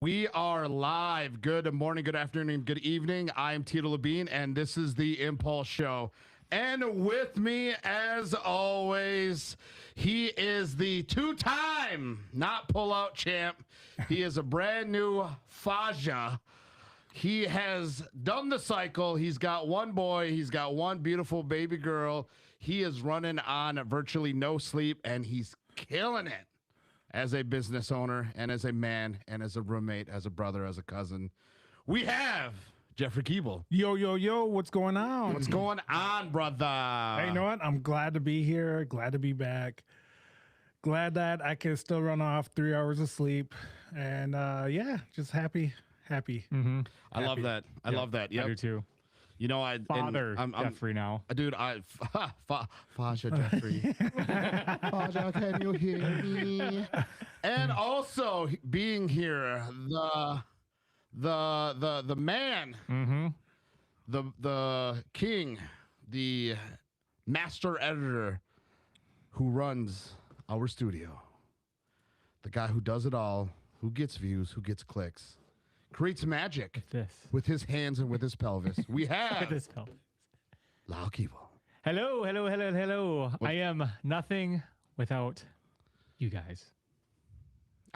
We are live. Good morning, good afternoon, good evening. I am Tito Labine, and this is the Impulse Show. And with me, as always, he is the two-time not pull-out champ. He is a brand new Faja. He has done the cycle. He's got one boy. He's got one beautiful baby girl. He is running on virtually no sleep, and he's killing it. As a business owner and as a man and as a roommate, as a brother, as a cousin, we have Jeffrey Keeble. Yo, yo, yo, what's going on? What's going on, brother? Hey, you know what? I'm glad to be here. Glad to be back. Glad that I can still run off 3 hours of sleep. And yeah, just happy. Mm-hmm. I love that. I love that. Yep. I do too. You know, Father Jeffrey now. Dude, Faja Jeffrey. Faja, can you hear me? And also being here, the man, the king, the master editor who runs our studio, the guy who does it all, who gets views, who gets clicks. Creates magic with his hands and with his pelvis. We have Lau Keeble. Hello. I am nothing without you guys.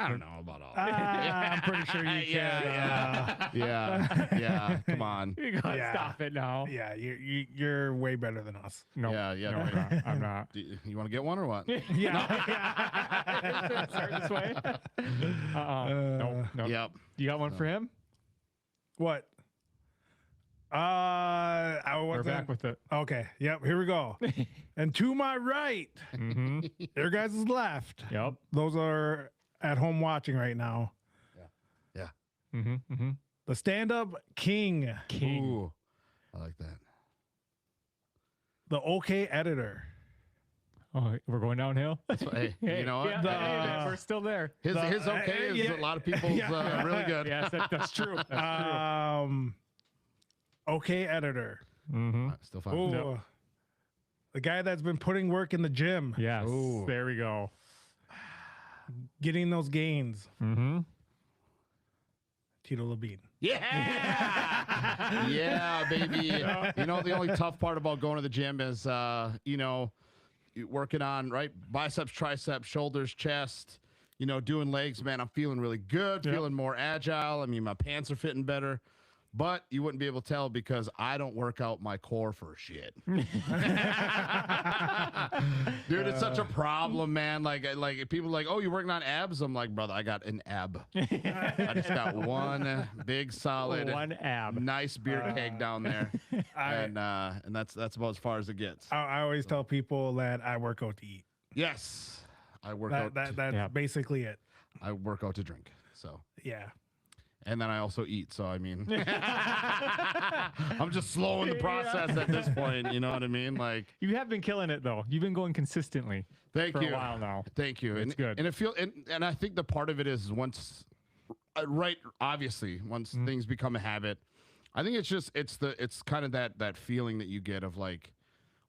I don't know about all I'm pretty sure you can. Yeah. Come on. You gotta stop it now. Yeah, you're way better than us. No, Yeah. no, I'm not. You want to get one or what? Yeah. Start this way. No. Yep. You got one for him? What? We're back with it. Okay. Yep. Here we go. And to my right, your guys' left. Yep. Those are at home watching right now. Yeah. The stand-up king. Ooh, I like that. The OK editor. Oh, we're going downhill. Hey, you know what? Yeah, we're still there. His okay is a lot of people's really good. Yes, that's true. That's true. OK editor. Still fine. Ooh. The guy that's been putting work in the gym. Yes. There we go. Getting those gains. Tito Labine. Yeah. Yeah, baby. You know, the only tough part about going to the gym is, working on, biceps, triceps, shoulders, chest, doing legs, man. I'm feeling really good, feeling more agile. I mean, my pants are fitting better. But you wouldn't be able to tell because I don't work out my core for shit. Dude, it's such a problem, man. Like people are like, oh, you're working on abs? I'm like, brother, I got an ab. I just got one big solid ab. Nice beer keg down there. And that's about as far as it gets. I always tell people that I work out to eat. Yes. I work out. That's basically it. I work out to drink. So yeah. And then I also eat. So, I mean, I'm just slowing the process at this point. You know what I mean? Like, you have been killing it, though. You've been going consistently for a while now. Thank you. It's good. And it feels, and I think the part of it is once, obviously, once things become a habit, I think it's kind of that feeling that you get of like,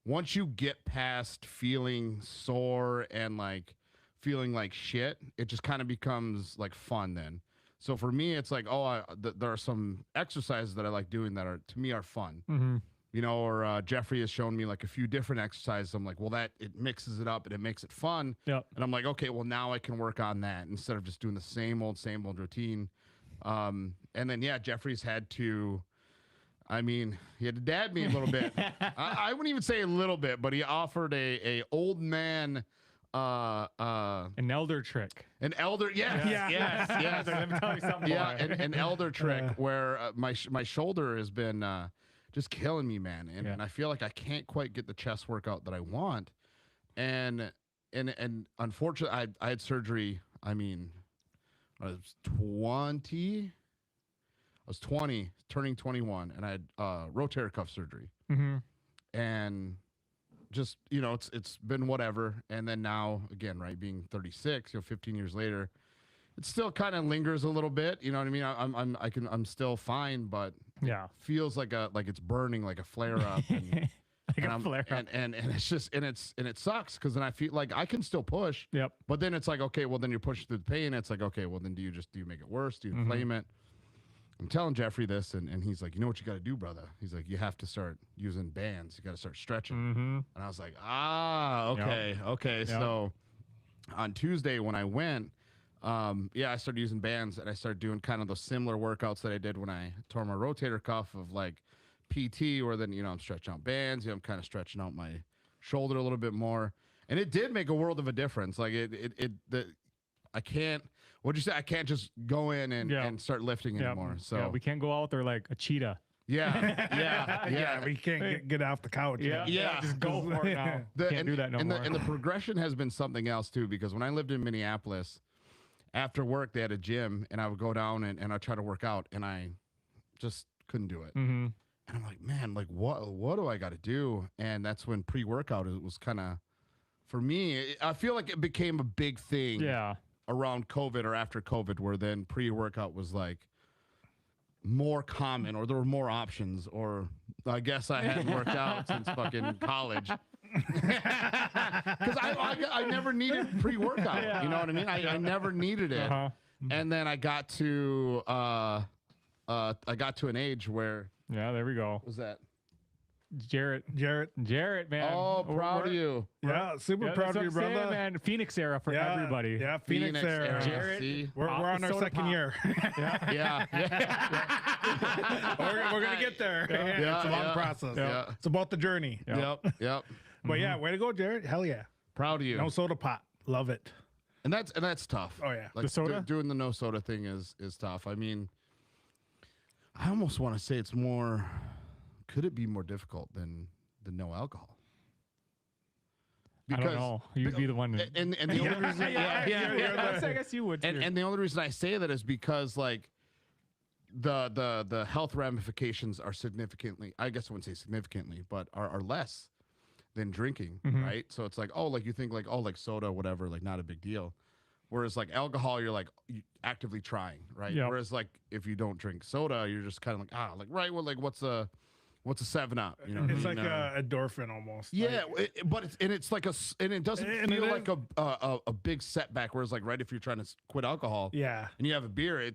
once you get past feeling sore and like feeling like shit, it just kind of becomes like fun then. So for me, it's like, there are some exercises that I like doing that are, to me, are fun. Or Jeffrey has shown me like a few different exercises. I'm like, well, it mixes it up and it makes it fun. Yep. And I'm like, okay, well, now I can work on that instead of just doing the same old routine. And then, Jeffrey's had to, he had to dad me a little bit. I wouldn't even say a little bit, but he offered a old man, an elder trick. An elder, yes. Let me tell you something. Yeah, an elder trick where my shoulder has been just killing me, man, and I feel like I can't quite get the chest workout that I want, and unfortunately, I had surgery. I was 20, turning 21, and I had rotator cuff surgery, and just, it's been whatever. And then now again, being 36, 15 years later, it still kind of lingers a little bit. You know what I mean? I'm still fine, but feels like it's burning, like a flare up. And like a flare up. and it's just and it sucks because then I feel like I can still push. Yep. But then it's like, okay, well then you're pushing through the pain. It's like, okay, well then do you make it worse? Do you inflame it? I'm telling Jeffrey this, and he's like, you know what you got to do, brother? He's like, you have to start using bands. You got to start stretching. And I was like, okay. Yep. So on Tuesday when I went, I started using bands, and I started doing kind of those similar workouts that I did when I tore my rotator cuff of like PT, where then, I'm stretching out bands. I'm kind of stretching out my shoulder a little bit more. And it did make a world of a difference. Like I can't. What'd you say? I can't just go in and start lifting anymore. So we can't go out there like a cheetah. Yeah. We can't get off the couch. Yeah. Just go for it now. Can't do that no more. And the progression has been something else too, because when I lived in Minneapolis, after work they had a gym, and I would go down and I'd try to work out, and I just couldn't do it. And I'm like, man, like what do I got to do? And that's when pre-workout was kind of, for me, I feel like it became a big thing. Yeah. Around COVID or after COVID, where then pre-workout was like more common, or there were more options, or I guess I hadn't worked out since fucking college. Because I never needed pre-workout. Yeah. You know what I mean? I never needed it. And then I got to an age where, Yeah, there we go. what was that? Jarrett, man. Oh, proud of you. Yeah, super proud of you, brother. Saying, man. Phoenix era for everybody. Yeah, Phoenix era. Jarrett, See? We're on our second year. Yeah. We're gonna get there. It's a long process. Yeah. It's about the journey. Yep. But yeah, way to go, Jared. Hell yeah. Proud of you. No soda pop. Love it. And that's tough. Oh, yeah. Like The soda? doing the no soda thing is tough. I mean, I almost want to say it's more. Could it be more difficult than the no alcohol? I don't know. You'd be the one. And the only reason, I guess you would. and the only reason I say that is because like the health ramifications are significantly. I guess I wouldn't say significantly, but are less than drinking, right? So it's like, oh, like you think like, oh, like soda, whatever, like not a big deal. Whereas like alcohol, you're like actively trying, right? Yep. Whereas like if you don't drink soda, you're just kind of like, like right, well, like what's a 7-Up? You know, It's like a endorphin almost. yeah, Like, but it's like and it doesn't And feel it like a big setback. Whereas like right, if you're trying to quit alcohol, yeah. and you have a beer,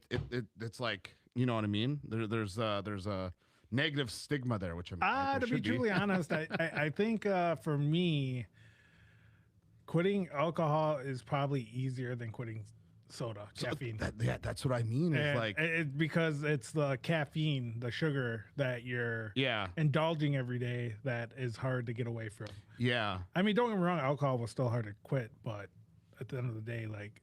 it's like, you know what I mean. There's a negative stigma there, which To be truly honest, I think for me, quitting alcohol is probably easier than quitting soda, caffeine. That's what I mean. It's like because it's the caffeine, the sugar that you're indulging every day that is hard to get away from. Yeah. I mean, don't get me wrong, alcohol was still hard to quit, but at the end of the day, like,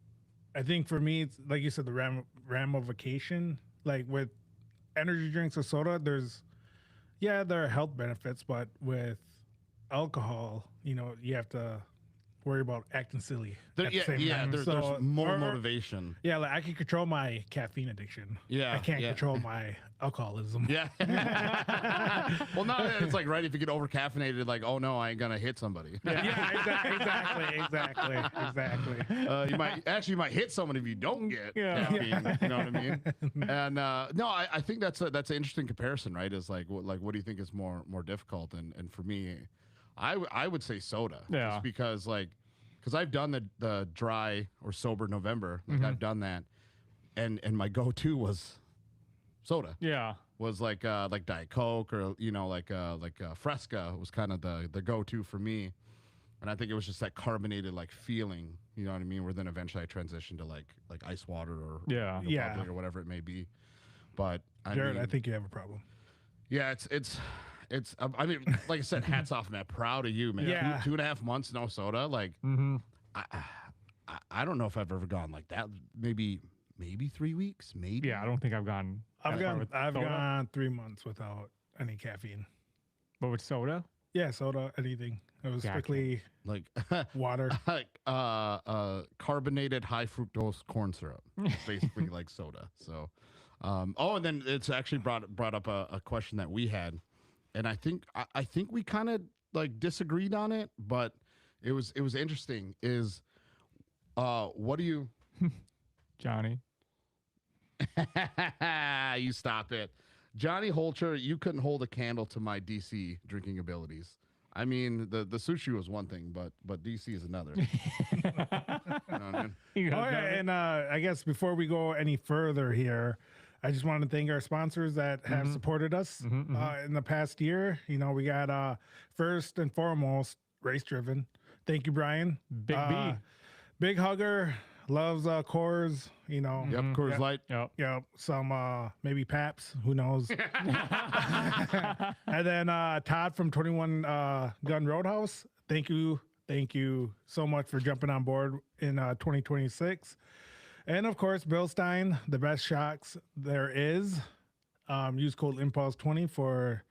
I think for me, it's like you said, the ramification, like with energy drinks or soda, there are health benefits, but with alcohol, you have to worry about acting silly. There's more motivation. Yeah, like I can control my caffeine addiction. Yeah, I can't control my alcoholism. Yeah. Well, now it's like, right, if you get over caffeinated, like, oh no, I ain't gonna hit somebody. Exactly. You might hit someone if you don't get caffeine. You know what I mean? And no, I think that's an interesting comparison, right? Is like what do you think is more difficult? And for me, I would say soda. Yeah. Just because I've done the dry or sober November. Like I've done that, and my go-to was soda. Yeah. Was like Diet Coke, or like Fresca was kind of the go-to for me. And I think it was just that carbonated like feeling, you know what I mean? Where then eventually I transitioned to like ice water or Republic or whatever it may be. But Jared, I think you have a problem. Yeah, it's I mean, like I said, hats off, man. Proud of you, man. Yeah. 2.5 months, no soda. Like, I don't know if I've ever gone like that. Maybe 3 weeks. Maybe. Yeah, I don't think I've gone. I've gone 3 months without any caffeine. But with soda? Yeah, soda, anything. It was strictly like water. Like carbonated high fructose corn syrup. Basically like soda. So, and then it's actually brought up a question that we had. And I think we kind of like disagreed on it, but it was interesting. Is what do you, Johnny? You stop it, Johnny Holcher. You couldn't hold a candle to my DC drinking abilities. I mean, the sushi was one thing, but DC is another. You know what I mean? And I guess before we go any further here, I just want to thank our sponsors that have supported us in the past year. You know, we got first and foremost Race Driven. Thank you, Brian. Big B. Big hugger. Loves Coors, you know. Yep, Coors Light. Yep. Some maybe Paps, who knows. And then Todd from 21 Gun Roadhouse. Thank you so much for jumping on board in 2026. And of course, Bill Stein, the best shocks there is. Use code Impulse20 for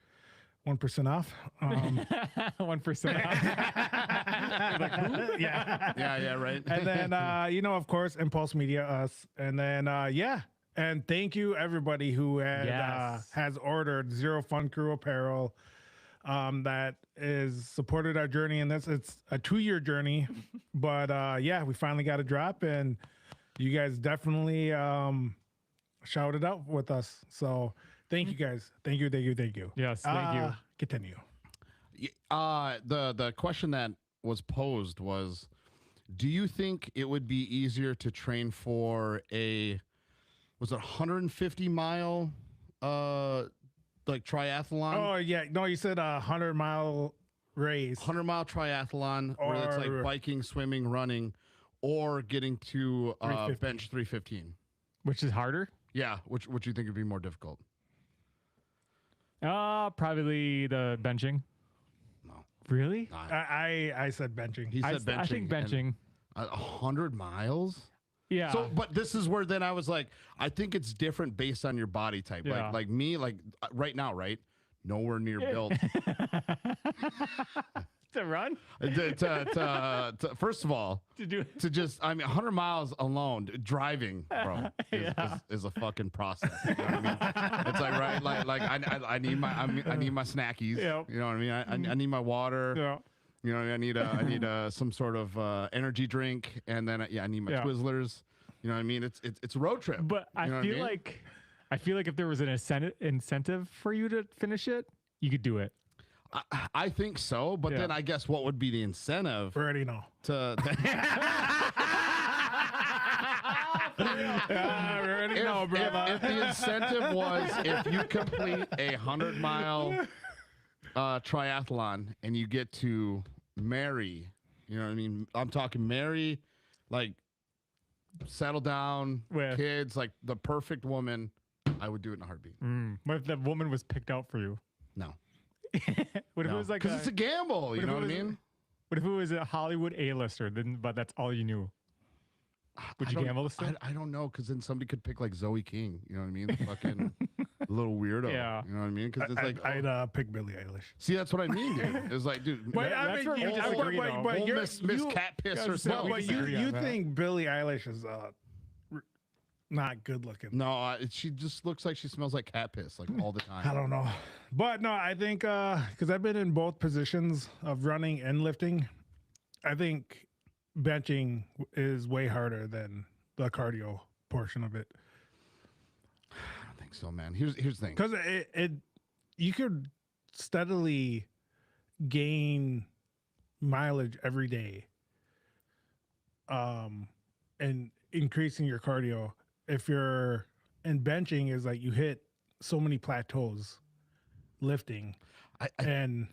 1% off. 1% off. Yeah, right. And then, you know, of course, Impulse Media, us. And then, and thank you everybody who has ordered Zero Fun Crew apparel that is supported our journey. And it's a 2-year journey, but yeah, we finally got a drop, and you guys definitely shouted out with us. So thank you guys. Thank you. Yes, thank you. Continue. The question that was posed was, do you think it would be easier to train for was it 150 mile like triathlon? Oh yeah, no, you said 100-mile race. 100-mile triathlon, where it's like biking, swimming, running, or getting to bench 315. Which is harder? Yeah, which you think would be more difficult? Probably the benching. No. Really? I said benching. He said benching. I think benching. 100 miles? Yeah. So, but this is where then I was like, I think it's different based on your body type. Yeah. Like me, like right now, right? Nowhere near built. To run? First of all, to just, I mean, 100 miles alone, driving, bro, is a fucking process. You know what I mean? It's like, right? Like I need my snackies. Yep. You know what I mean? I need my water. Yeah. You know, I need some sort of energy drink, and then I need my Twizzlers. You know what I mean? It's a road trip. But I feel like if there was an incentive for you to finish it, you could do it. I think so, but then I guess what would be the incentive? We already know. We already know, brother. If the incentive was if you complete a 100-mile triathlon and you get to marry, you know what I mean? I'm talking marry, like settle down, kids, like the perfect woman. I would do it in a heartbeat. What if that woman was picked out for you? No. What if it was like because it's a gamble, you know what I mean? What if it was a Hollywood A-lister, but that's all you knew? Would you gamble this thing? I don't know, because then somebody could pick like Zoe King, you know what I mean? The fucking little weirdo. Yeah. You know what I mean? Because it's like, I'd pick Billie Eilish. See, that's what I mean, dude. It's like, dude, But that's where we disagree, though. but you're- Miss Cat Piss herself. But you think Billie Eilish is not good looking? No, she just looks like she smells like cat piss like all the time. I don't know. But no, I think because I've been in both positions of running and lifting, I think benching is way harder than the cardio portion of it. I don't think so, man. Here's the thing. Because you could steadily gain mileage every day, and increasing your cardio. If you're and benching is like you hit so many plateaus lifting, and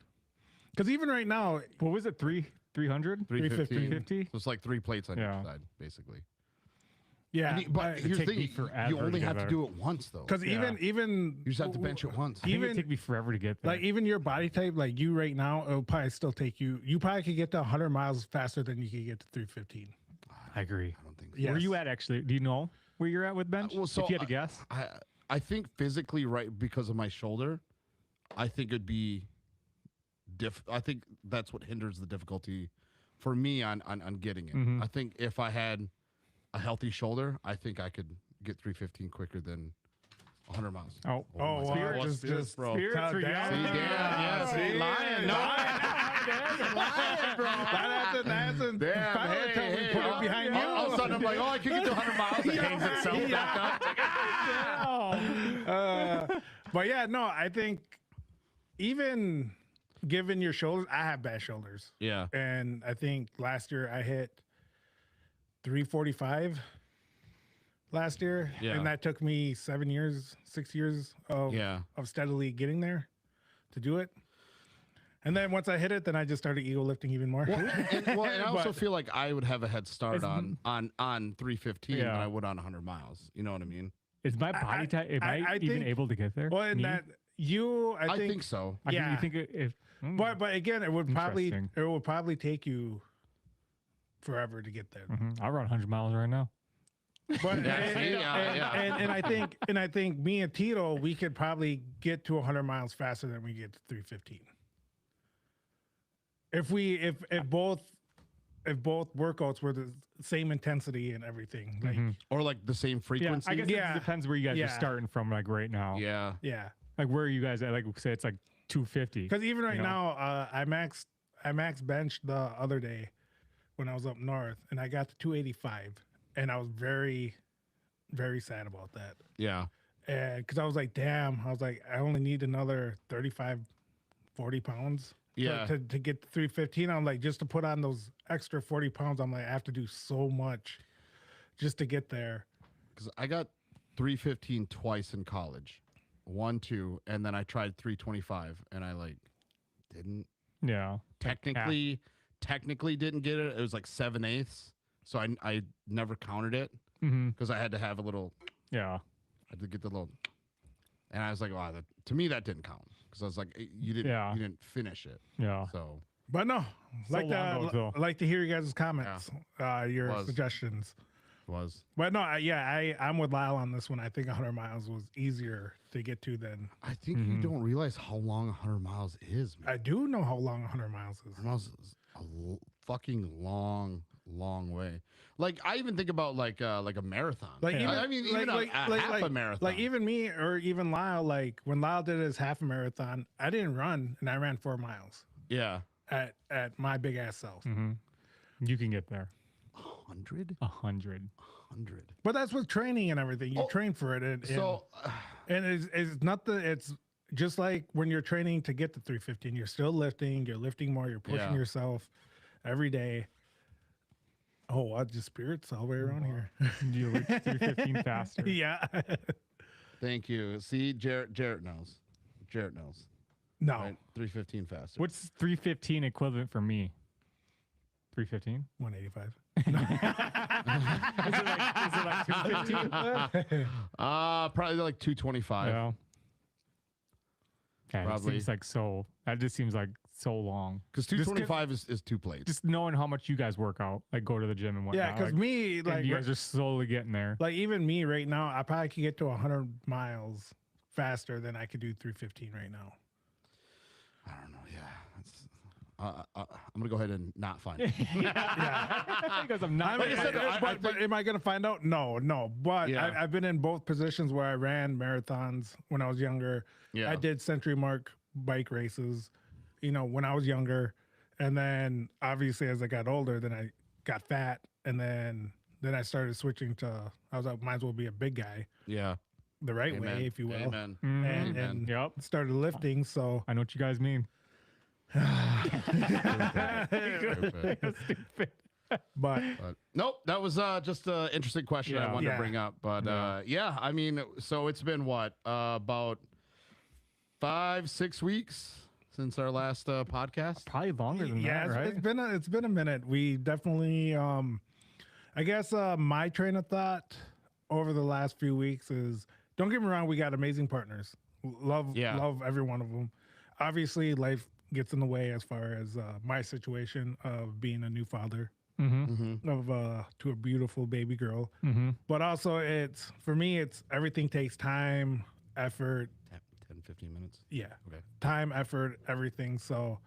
because even right now, what was it? 300? 350. So it's like 3 plates on each side, basically. Yeah, but here's the thing: you only have to do it once, though. Because even you just have to bench it once. Even it take me forever to get there. Like even your body type, like you right now, it'll probably still take you. You probably could get to 100 miles faster than you could get to 315. I agree. I don't think so. Yes. Where are you at actually? Do you know where you're at with bench? Well, so if you had to guess, I think physically, right, because of my shoulder, I think it'd be I think that's what hinders the difficulty for me on getting it. Mm-hmm. I think if I had a healthy shoulder, I think I could get 315 quicker than 100 miles. Oh, wow. Just bro. Spirits are Damn. young. See, yeah, see, lying. No, lying, bro. That's a Damn, fire tell me, put it behind you. All of a sudden, I'm like, oh, I can get to 100 miles. It hangs itself back up. But yeah, no, I think even given your shoulders, I have bad shoulders. Yeah. And I think last year I hit 345 last year. Yeah. And that took me 6 years of steadily getting there to do it. And then once I hit it, then I just started ego lifting even more. And I also But- feel like I would have a head start on 315 Yeah. than I would on 100 miles. You know what I mean? Is my body type? Am I, even think- able to get there? Well, and Me? that I think so. I mean, yeah. you think if? But again, it would Interesting. probably take you forever to get there. I'll run 100 miles right now. But Yeah, see, and I think me and Tito, we could probably get to 100 miles faster than we get to 315. If both workouts were the same intensity and everything, like Or like the same Yeah, frequency. I guess Yeah. it depends where you guys Yeah. are starting from, like right now. Yeah. yeah. Like where are you guys at? Like say it's like 250. Because even right You know? now, I max benched the other day when I was up north, and I got to 285, and I was very, very sad about that. Yeah. And because I was like, damn, I was like, I only need another 35, 40 pounds Yeah. to get to 315. I'm like, just to put on those extra 40 pounds, I'm like, I have to do so much just to get there. Because I got 315 twice in college. 1, 2, and then I tried 325, and I like didn't Yeah. technically didn't get it. It was like 7/8, so I never counted it Mm-hmm. because I had to have a little. Yeah. I had to get the little, and I was like, wow, to me that didn't count because I was like, you didn't finish it. Yeah. So But no, long ago, though. like to hear you guys' comments, your Was. suggestions. was But no, I'm with Lyle on this one. I think 100 miles was easier to get to than I think you don't realize how long 100 miles is, man. I do know how long 100 miles is. 100 miles is a fucking long way. Like I even think about like a marathon. Like Yeah. even, I mean, even a half a marathon. Like even me or even Lyle, like when Lyle did his half a marathon, I didn't run and I ran 4 miles yeah, at my big ass self. Mm-hmm. You can get there. 100. 100. But that's with training and everything. You Oh, train for it, and So it's not it's just like when you're training to get to 315. You're still lifting. You're lifting more. You're pushing Yeah. yourself every day. Oh, what? Just spirits all the way around here. You reach 315 faster. Yeah. thank you. See, Jarrett knows. Jarrett knows. No. Right? 315 faster. What's 315 equivalent for me? 315? 185. Is it like 215? Probably like 225. Yeah. Okay, Probably. It seems like that just seems like so long. Because 225 is 2 plates. Just knowing how much you guys work out, like go to the gym and whatnot. Yeah, because like, me, and like, you guys are slowly getting there. like even me right now, I probably could get to 100 miles faster than I could do 315 right now. I don't know. Yeah. I'm gonna go ahead and not find it. Because I'm not. Like I said, But am I going to find out? No. But Yeah. I've been in both positions where I ran marathons when I was younger. Yeah. I did Century Mark bike races, when I was younger. And then obviously as I got older, then I got fat. And then I started switching to, I was like, might as well be a big guy Yeah. the right Amen. way, if you will. Amen. Mhm. And, Amen. and Yep. started lifting. So I know what you guys mean. Stupid. Stupid. but But nope, that was just an interesting question I Yeah. wanted to Yeah. bring up. But Yeah. I mean, so it's been what about 5-6 weeks since our last podcast? Probably longer than yeah, that, right? it's been a minute. We definitely I guess my train of thought over the last few weeks is, don't get me wrong, we got amazing partners. Love every one of them. Obviously, life gets in the way as far as my situation of being a new father Mm-hmm. of to a beautiful baby girl. Mm-hmm. But also, it's for me, it's everything takes time, effort. 10-15 minutes. Yeah, Okay. time, effort, everything. So,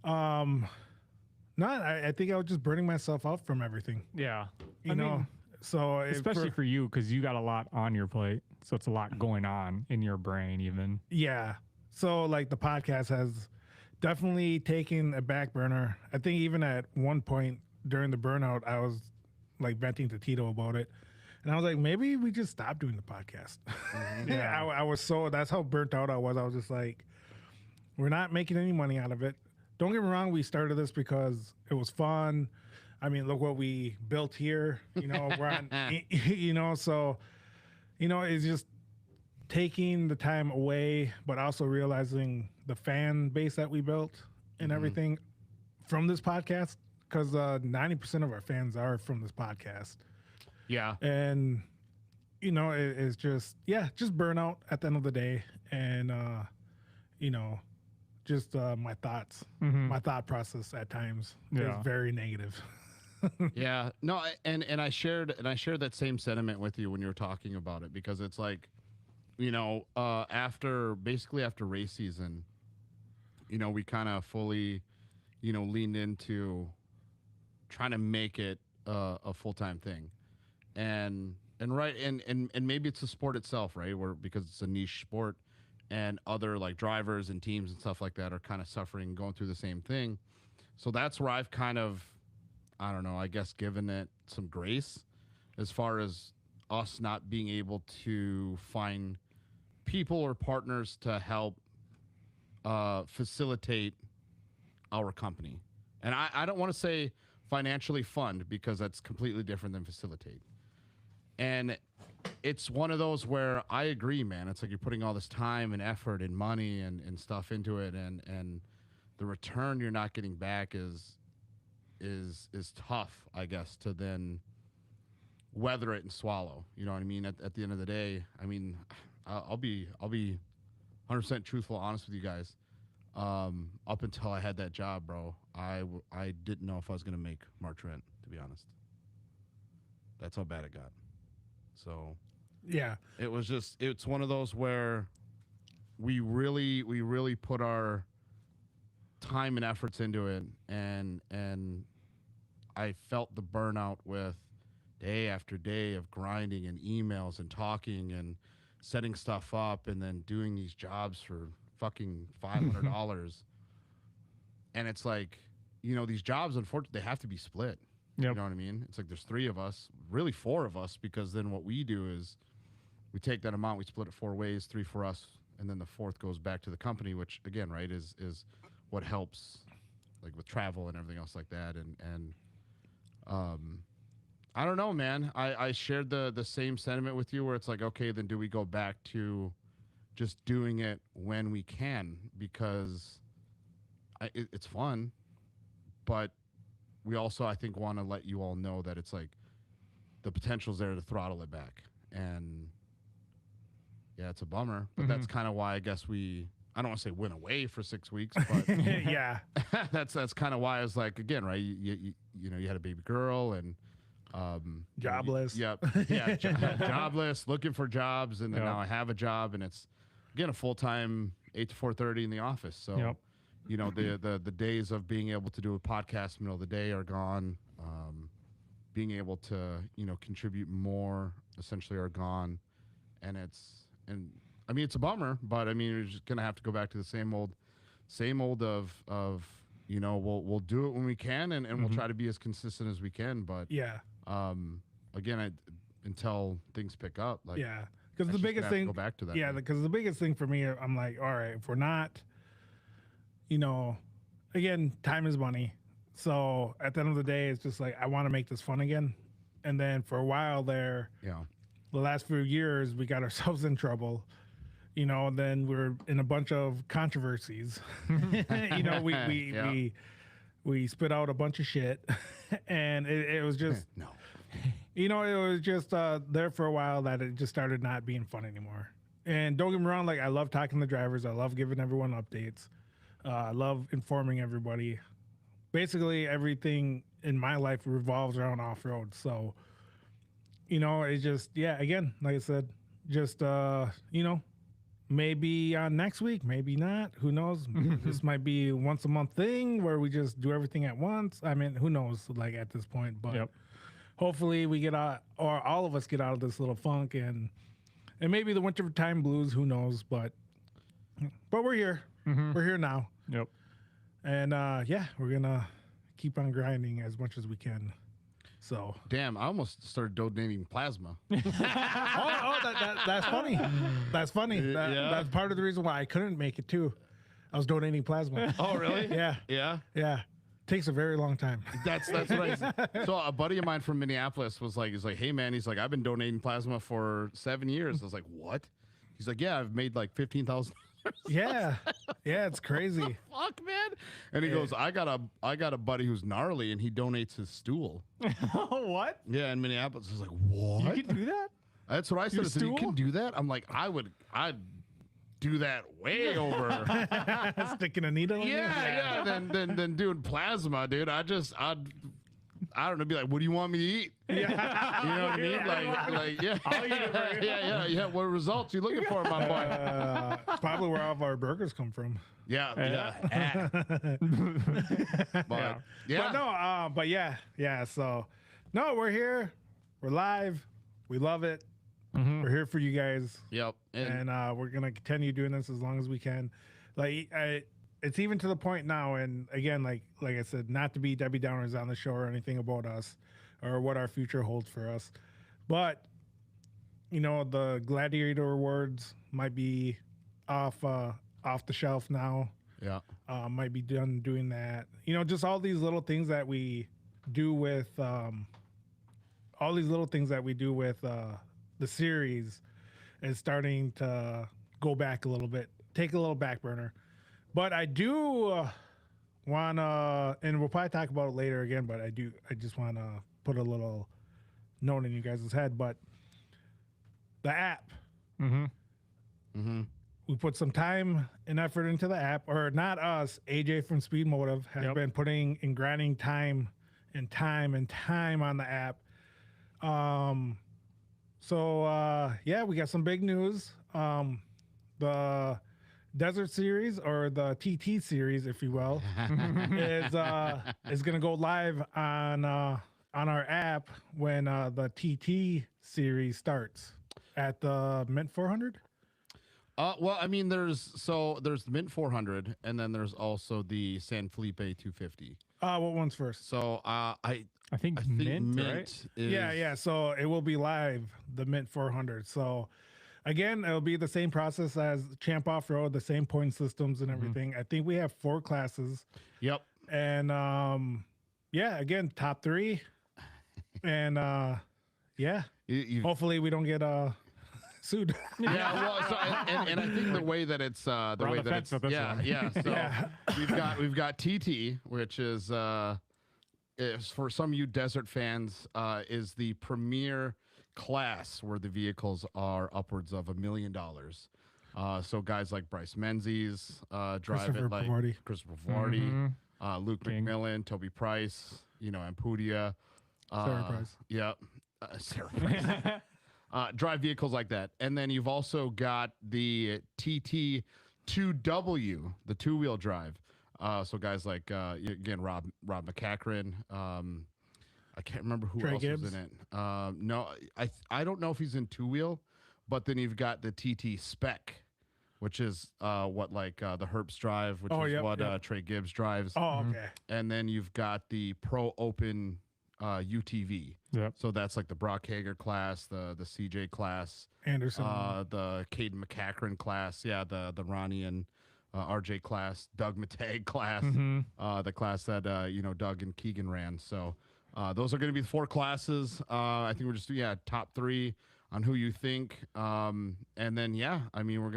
I think I was just burning myself out from everything. Yeah. You know, mean, so especially for you, because you got a lot on your plate. So it's a lot going on in your brain, even. yeah. So like the podcast has definitely taken a back burner. I think even at one point during the burnout, I was like venting to Tito about it. And I was like, maybe we just stop doing the podcast. Yeah. I was so, that's how burnt out I was. I was just like, We're not making any money out of it. Don't get me wrong. We started this because it was fun. I mean, look what we built here. You know, we're on, you know, so, you know, it's just taking the time away, but also realizing the fan base that we built and everything from this podcast, because 90% of our fans are from this podcast. Yeah. And, you know, it's just, just burnout at the end of the day. And, you know, just my thoughts, my thought process at times is very negative. Yeah. No, and I shared that same sentiment with you when you were talking about it, because it's like, you know, after race season, you know, we kind of fully, you know, leaned into trying to make it a full-time thing. And maybe it's the sport itself, right? Because it's a niche sport, and other like drivers and teams and stuff like that are kind of suffering, going through the same thing. So that's where I've kind of, I don't know, I guess given it some grace as far as us not being able to find people or partners to help facilitate our company. And I don't want to say financially fund, because that's completely different than facilitate. And it's one of those where I agree, man. It's like you're putting all this time and effort and money and stuff into it, and the return you're not getting back is tough, I guess, to then weather it and swallow. You know what I mean? At the end of the day, I mean, I'll be 100% truthful, honest with you guys. Up until I had that job, bro, I didn't know if I was gonna make March rent, to be honest. That's how bad it got. So Yeah. it's one of those where we really put our time and efforts into it, and I felt the burnout with day after day of grinding and emails and talking and setting stuff up, and then doing these jobs for fucking $500. And it's like, you know, these jobs, unfortunately, they have to be split. Yep. You know what I mean? It's like there's 3 of us, really 4 of us, because then what we do is we take that amount, we split it 4 ways, 3 for us, and then the 4th goes back to the company, which again, right, is what helps, like with travel and everything else like that. And I don't know, man. I shared the same sentiment with you, where it's like, okay, then do we go back to just doing it when we can, because it's fun, but we also, I think, want to let you all know that it's like the potential's there to throttle it back. And yeah, it's a bummer, but that's kind of why I guess I don't want to say went away for 6 weeks, but Yeah. that's kind of why I was like, again, right? You know, you had a baby girl, and Jobless. jobless, looking for jobs, and then now I have a job, and it's again a full-time 8 to 4:30 in the office. So you know, the days of being able to do a podcast in the middle of the day are gone. Being able to, you know, contribute more essentially are gone. And I mean, it's a bummer, but I mean, you're just going to have to go back to the same old of, you know, we'll do it when we can, and we'll try to be as consistent as we can. But again, until things pick up, like, because the biggest thing, go back to that. because the biggest thing for me, I'm like, all right, if we're not, you know, again, time is money. So at the end of the day, it's just like, I want to make this fun again. And then for a while there, the last few years, we got ourselves in trouble, you know, and then we're in a bunch of controversies. You know, we spit out a bunch of shit, and it was just, you know, it was just there for a while that it just started not being fun anymore. And don't get me wrong, like, I love talking to drivers. I love giving everyone updates. I love informing everybody. Basically, everything in my life revolves around off-road. So, you know, it's just, again, like I said, just, you know, maybe next week, maybe not. Who knows? This might be a once a month thing where we just do everything at once. I mean, who knows, like, at this point. But hopefully we get out, or all of us get out of this little funk, and maybe the wintertime blues, who knows. But we're here. We're here now. Yep. And we're gonna keep on grinding as much as we can. So damn, I almost started donating plasma. that's funny. That's funny. That's part of the reason why I couldn't make it too. I was donating plasma. Oh, really? Yeah, Yeah. yeah. Takes a very long time. That's what I said. So a buddy of mine from Minneapolis was like, he's like, hey man, he's like, I've been donating plasma for 7 years. I was like, what? He's like, yeah, I've made like 15,000. Yeah, yeah, it's crazy. Fuck, man. And he goes, I got a buddy who's gnarly and he donates his stool. What? Yeah, in Minneapolis. I was like, what? You can do that? That's what I said. Your I said, you stool? can do that? I'm like, I'd do that way over. Sticking a needle in Yeah, there? Then doing plasma, dude. I don't know, be like, what do you want me to eat? Yeah. You know what I mean? Like, yeah. I'll eat it for you. Yeah. What results you looking for, my boy? Probably where all of our burgers come from. Yeah. But yeah. But no, but yeah. So, no, we're here. We're live. We love it. We're here for you guys, Yep. and we're gonna continue doing this as long as we can. Like, it's even to the point now, and again, like I said, not to be Debbie Downers on the show or anything about us or what our future holds for us, but the Gladiator Awards might be off the shelf now. Yeah. Might be done doing that. Just all these little things that we do with the series is starting to go back a little bit, take a little back burner. But I do want to, and we'll probably talk about it later again, but I just want to put a little note in you guys' head. But the app, we put some time and effort into the app, or not us, AJ from Speed Motive has been putting and grinding time on the app. So we got some big news. The Desert Series, or the TT Series, if you will, is going to go live on our app when the TT Series starts at the Mint 400. Well, I mean, there's the Mint 400, and then there's also the San Felipe 250. What one's first? So I think Mint, right? is Yeah. So it will be live, the Mint 400. So again, it'll be the same process as Champ Off Road, the same point systems and everything. I think we have 4 classes. Yep. And again, top 3. And hopefully we don't get sued. Yeah, well, so, and I think the way that it's on the fence with this one. So we've got TT, which is for some of you desert fans, is the premier class where the vehicles are upwards of $1 million. So guys like Bryce Menzies drive it, like Pavardi. Christopher Pavardi, Luke McMillan, Toby Price, Ampudia, Sarah Price. Yep, Sarah Price. Drive vehicles like that. And then you've also got the TT2W, the 2-wheel drive. So guys like, again, Rob McCachran. I can't remember who Trey else Gibbs. was in it. No, I don't know if he's in 2-wheel, but then you've got the TT Spec, which is the Herps drive, which is what Trey Gibbs drives. Oh, okay. And then you've got the Pro Open UTV. Yep. So that's like the Brock Hager class, the CJ class, Anderson. the Caden McCachran class, the Ronnie and RJ class, Doug Matag class, the class that Doug and Keegan ran. So those are going to be the 4 classes. I think we're just top 3 on who you think, and then we're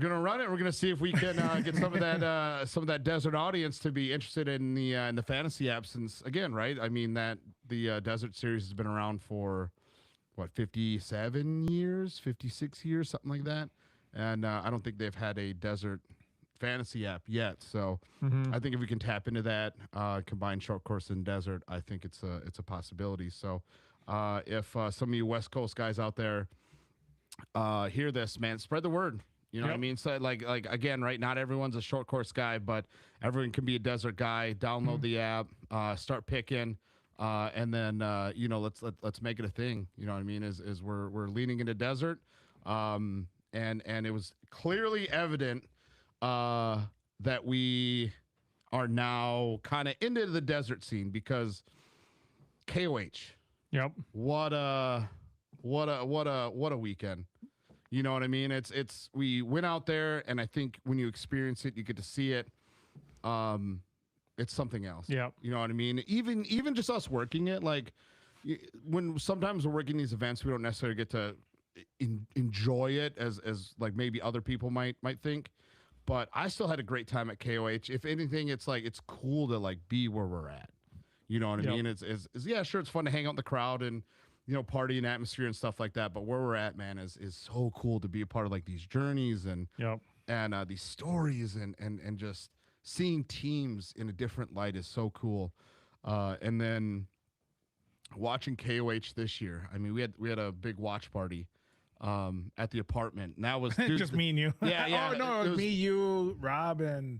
gonna run it. We're gonna see if we can get some of that desert audience to be interested in the fantasy app. Since again, right? I mean that the Desert Series has been around for what 57 years, 56 years, something like that. And I don't think they've had a desert fantasy app yet. So I think if we can tap into that, combine short course and desert, I think it's a possibility. So if some of you West Coast guys out there hear this, man, spread the word. You know what I mean? So like again, right? Not everyone's a short course guy, but everyone can be a desert guy. Download the app, start picking, and then let's make it a thing. You know what I mean? Is we're leaning into desert, and it was clearly evident that we are now kind of into the desert scene because KOH. Yep. What a weekend. You know what I mean? It's we went out there, and I think when you experience it, you get to see it. It's something else. Yeah. You know what I mean? Even just us working it, like when sometimes we're working these events, we don't necessarily get to enjoy it as like maybe other people might think. But I still had a great time at KOH. If anything, it's like it's cool to like be where we're at. You know what I Yep. mean? It's yeah, sure, it's fun to hang out in the crowd and party and atmosphere and stuff like that. But where we're at, man, is so cool to be a part of like these journeys and Yep. these stories and just seeing teams in a different light is so cool. And then watching KOH this year, I mean, we had a big watch party at the apartment. And that was dude, Just me and you. Yeah, yeah, Oh no, it it was was- me, you, Rob, and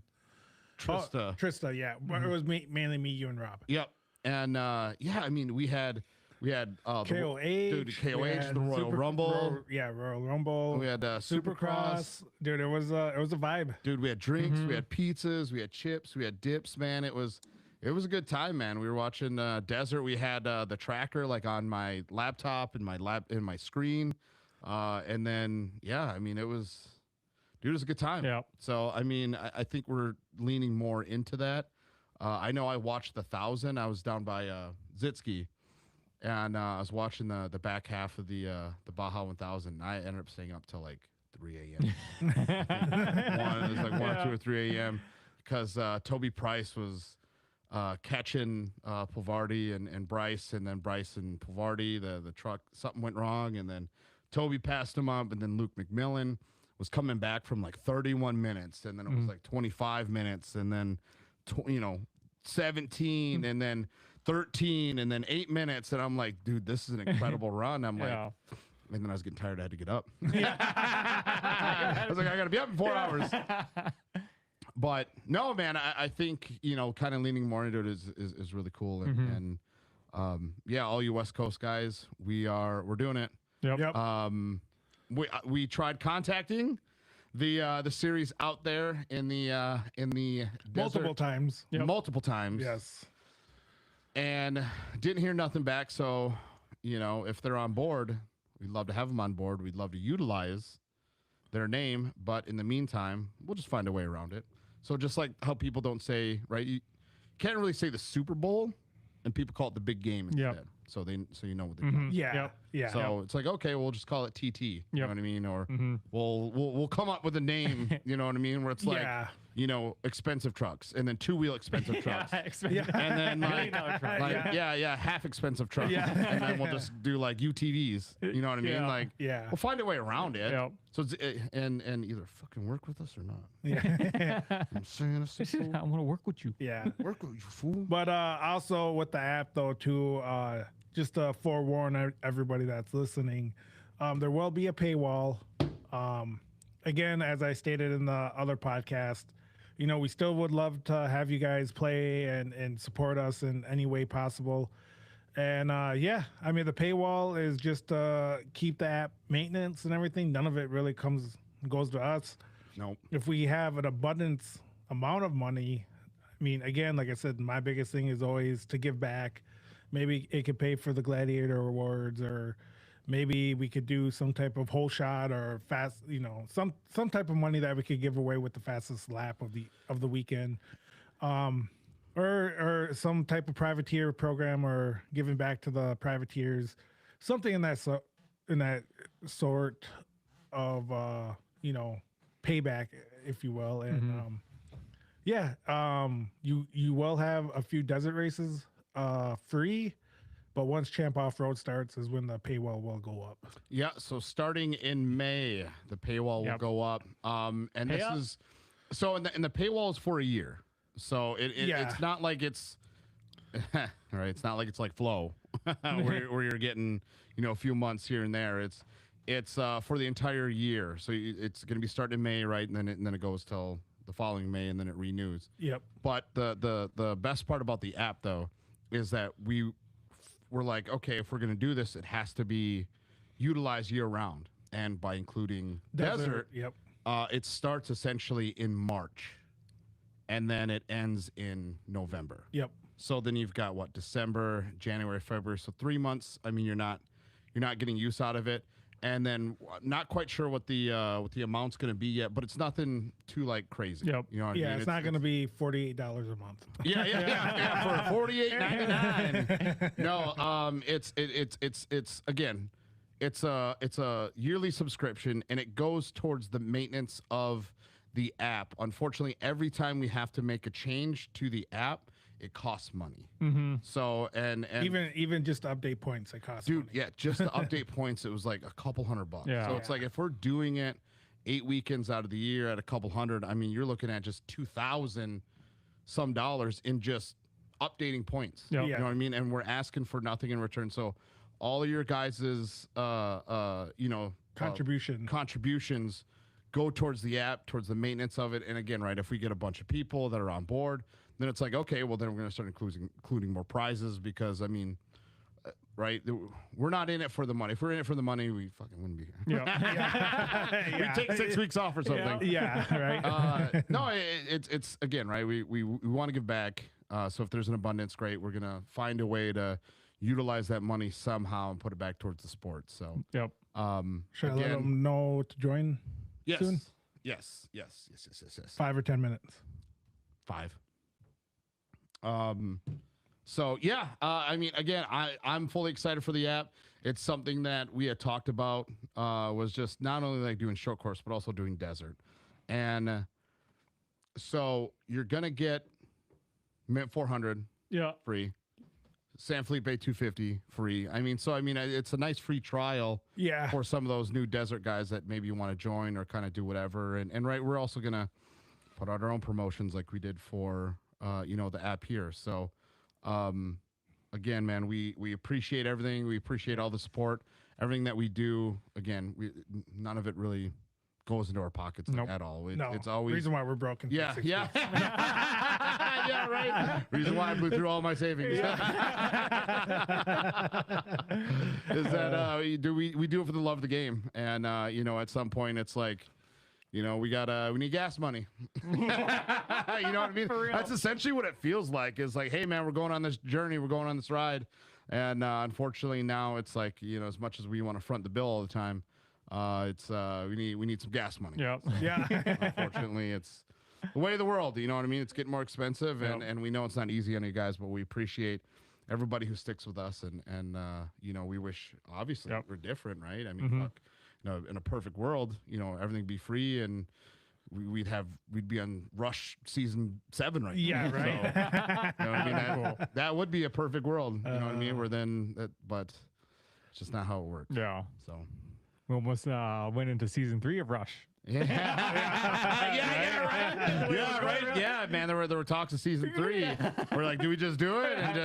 Trista. Oh, Trista. Yeah, But it was mainly me, you, and Rob. Yep. And yeah, I mean, we had the KOH, dude, we KOH, had the Royal Rumble. Royal Rumble. We had Supercross. Supercross. Dude, it was a vibe. Dude, we had drinks, we had pizzas, we had chips, we had dips, man. It was a good time, man. We were watching Desert. We had the tracker like on my laptop and my screen. And then yeah, I mean it was a good time. Yeah. So I mean, I think we're leaning more into that. I know I watched the 1,000. I was down by Zitsky, and I was watching the back half of the Baja 1000. I ended up staying up till like 3 a.m. It was like 1, 2, or 3 a.m. because Toby Price was catching Pavardi and Bryce, and then Bryce and Pavardi, the truck, something went wrong, and then Toby passed him up, and then Luke McMillan was coming back from like 31 minutes, and then it was like 25 minutes, and then 17, and then 13, and then 8 minutes, and I'm like, dude, this is an incredible run. I'm Yeah. like, and then I was getting tired. I had to get up. I was like, I got to be up in 4 hours. But no, man, I think, kind of leaning more into it is really cool. And yeah, all you West Coast guys, we're doing it. Yep. Yep. We tried contacting the series out there in the Multiple desert times. Yep. multiple times. Yes. And didn't hear nothing back. So, if they're on board, we'd love to have them on board. We'd love to utilize their name, but in the meantime, we'll just find a way around it. So just like how people don't say, right? You can't really say the Super Bowl, and people call it the big game instead. Yep. So you know what they're doing. Yeah. Yep. Yeah. So it's like, okay, we'll just call it TT. You know Yep. what I mean? Or we'll come up with a name, you know what I mean? Where it's like, Yeah. expensive trucks, and then 2-wheel expensive trucks. Yeah. And then $1 truck. half expensive trucks. Yeah. And then we'll just do like UTVs. You know what I mean? Yeah. Like Yeah. we'll find a way around it. Yep. So it's, and either fucking work with us or not. Yeah. I'm saying this. I want to work with you. Yeah. Work with you, fool. But also with the app though too, just to forewarn everybody that's listening, there will be a paywall. Again, as I stated in the other podcast, we still would love to have you guys play and support us in any way possible. And yeah, I mean the paywall is just keep the app maintenance and everything. None of it really goes to us. Nope. If we have an abundance amount of money, I mean, again, like I said, my biggest thing is always to give back. Maybe it could pay for the Gladiator Awards, or maybe we could do some type of whole shot or fast, some type of money that we could give away with the fastest lap of the weekend, or some type of privateer program, or giving back to the privateers, something in that sort of payback, if you will. And you will have a few desert races free, but once Champ Off Road starts is when the paywall will go up. Yeah, so starting in May, the paywall will Yep. go up. And Pay this up. is so, and the paywall is for a year. So Yeah. it's not like it's right. It's not like it's like Flow, where you're getting a few months here and there. It's for the entire year. So it's going to be starting in May, right, and then it goes till the following May, and then it renews. Yep. But the best part about the app though is that we're like, okay, if we're going to do this, it has to be utilized year round, and by including desert, Yep. it starts essentially in March, and then it ends in November. Yep. So then you've got what, December, January, February. So 3 months. I mean, you're not getting use out of it. and then not quite sure what the amount's going to be yet, but it's nothing too like crazy. Yep. You know what I Yeah, mean? it's not going to be $48 a month. Yeah, for $48.99. No, it's again, it's a yearly subscription, and it goes towards the maintenance of the app. Unfortunately, every time we have to make a change to the app, it costs money. Mm-hmm. So and Even just to update points, it costs dude, money. yeah, just to update points, it was like a couple $100. Yeah. So it's like if we're doing it 8 weekends out of the year at a couple hundred, I mean, you're looking at just $2,000 some dollars in just updating points. Yep. You Yeah. know what I mean? And we're asking for nothing in return. So all of your guys's contributions go towards the app, towards the maintenance of it. And again, right, if we get a bunch of people that are on board, then it's like, okay, well, then we're going to start including more prizes because, I mean, right, we're not in it for the money. If we're in it for the money, we fucking wouldn't be here. Yeah. We take 6 weeks off or something. Yeah, right. No, it's again, right, we want to give back. So if there's an abundance, great. We're going to find a way to utilize that money somehow and put it back towards the sport. So, Yep. Should I let them know to join yes, soon? yes. 5 or 10 minutes. 5. So yeah, I mean, again, I'm fully excited for the app. It's something that we had talked about, was just not only like doing short course, but also doing desert. And so you're going to get Mint 400 Yeah. free, San Felipe 250 free. I mean, it's a nice free trial Yeah. for some of those new desert guys that maybe you want to join or kind of do whatever. And right, we're also going to put out our own promotions like we did for, the app here. So, again, man, we appreciate everything. We appreciate all the support, everything that we do. Again, none of it really goes into our pockets Nope. at all. No. It's always reason why we're broken. for yeah, 6 yeah. weeks. Yeah, right. Reason why I blew through all my savings. Is that we do it for the love of the game. And at some point it's like, we need gas money. You know what I mean? That's essentially what it feels like. Is like, hey man, we're going on this journey, we're going on this ride. And unfortunately now it's like, as much as we want to front the bill all the time, it's we need some gas money. Yep. Yeah. Unfortunately, it's the way of the world. You know what I mean? It's getting more expensive, and we know it's not easy on you guys, but we appreciate everybody who sticks with us, and we wish obviously Yep. we're different, right? I mean, fuck, in a perfect world, everything be free and we'd be on Rush season 7 right Yeah, now. right. So, you know what I mean? That would be a perfect world. You know what I mean? Where then but it's just not how it works. Yeah. So. We almost went into season 3 of Rush. Yeah. Right. Yeah, man. There were talks of season 3. We're like, do we just do it and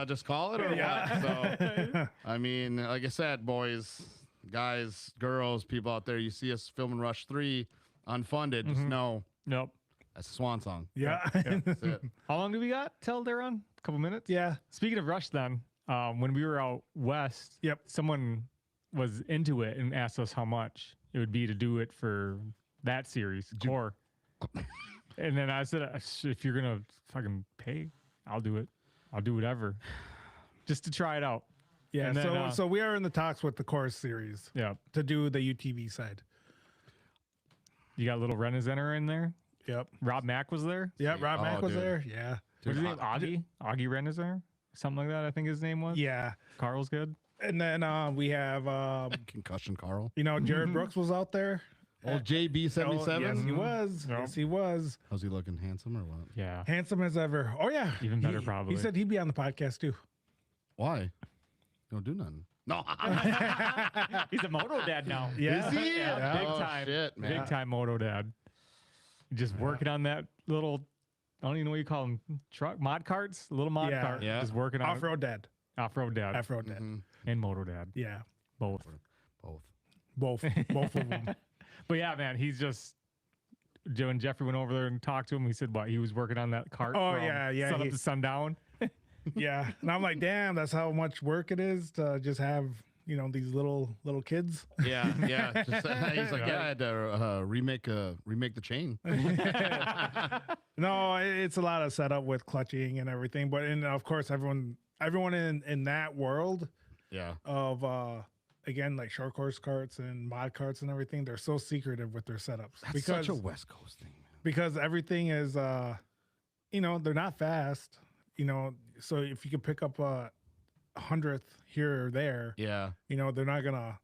just call it or what? So, I mean, like I said, boys, guys, girls, people out there, you see us filming Rush 3 unfunded, just know Nope. that's a swan song. Yeah. That's it. How long do we got till they're on? A couple minutes? Yeah. Speaking of Rush then, when we were out west, Yep. someone was into it and asked us how much it would be to do it for that series, Core. And then I said, if you're going to fucking pay, I'll do it. I'll do whatever. Just to try it out. Yeah. And then, So we are in the talks with the Chorus series Yeah. to do the UTV side. You got little Renazenter in there. Yep. Rob Mack was there. Yeah. Rob Oh, Mack was dude. there. Yeah. What's his name? Augie Renazenter? Something like that, I think his name was. Yeah. Carl's good. And then we have, Concussion, Carl. Jared Brooks was out there. Old JB77. Yes, he was. Yep. Yes, he was. How's he looking? Handsome or what? Yeah. Handsome as ever. Oh, yeah. Even better, probably. He said he'd be on the podcast, too. Why? You don't do nothing. No. He's a moto dad now. Yeah. Is he? Yeah, big Oh, time. shit, man. Big time moto dad. Just working on that little, I don't even know what you call them, truck, mod carts, little mod Yeah. cart. Yeah. Just working on Off-road dad. off-road dad Off-road dad. Mhm. and moto dad, Yeah. both. Both. Both of them. But yeah, man, he's just, Joe and Jeffrey went over there and talked to him. He said, what, he was working on that cart Oh, from yeah, sun he- up to sundown. Yeah. And I'm like, damn, that's how much work it is to just have, these little kids. Yeah, yeah. Just, he's like, yeah, I had to remake the chain. No, it's a lot of setup with clutching and everything. But of course, everyone in that world Yeah. of again, like short course carts and mod carts and everything, they're so secretive with their setups That's because such a West Coast thing, man. because everything is they're not fast, so if you can pick up a 100th here or there, Yeah. they're not gonna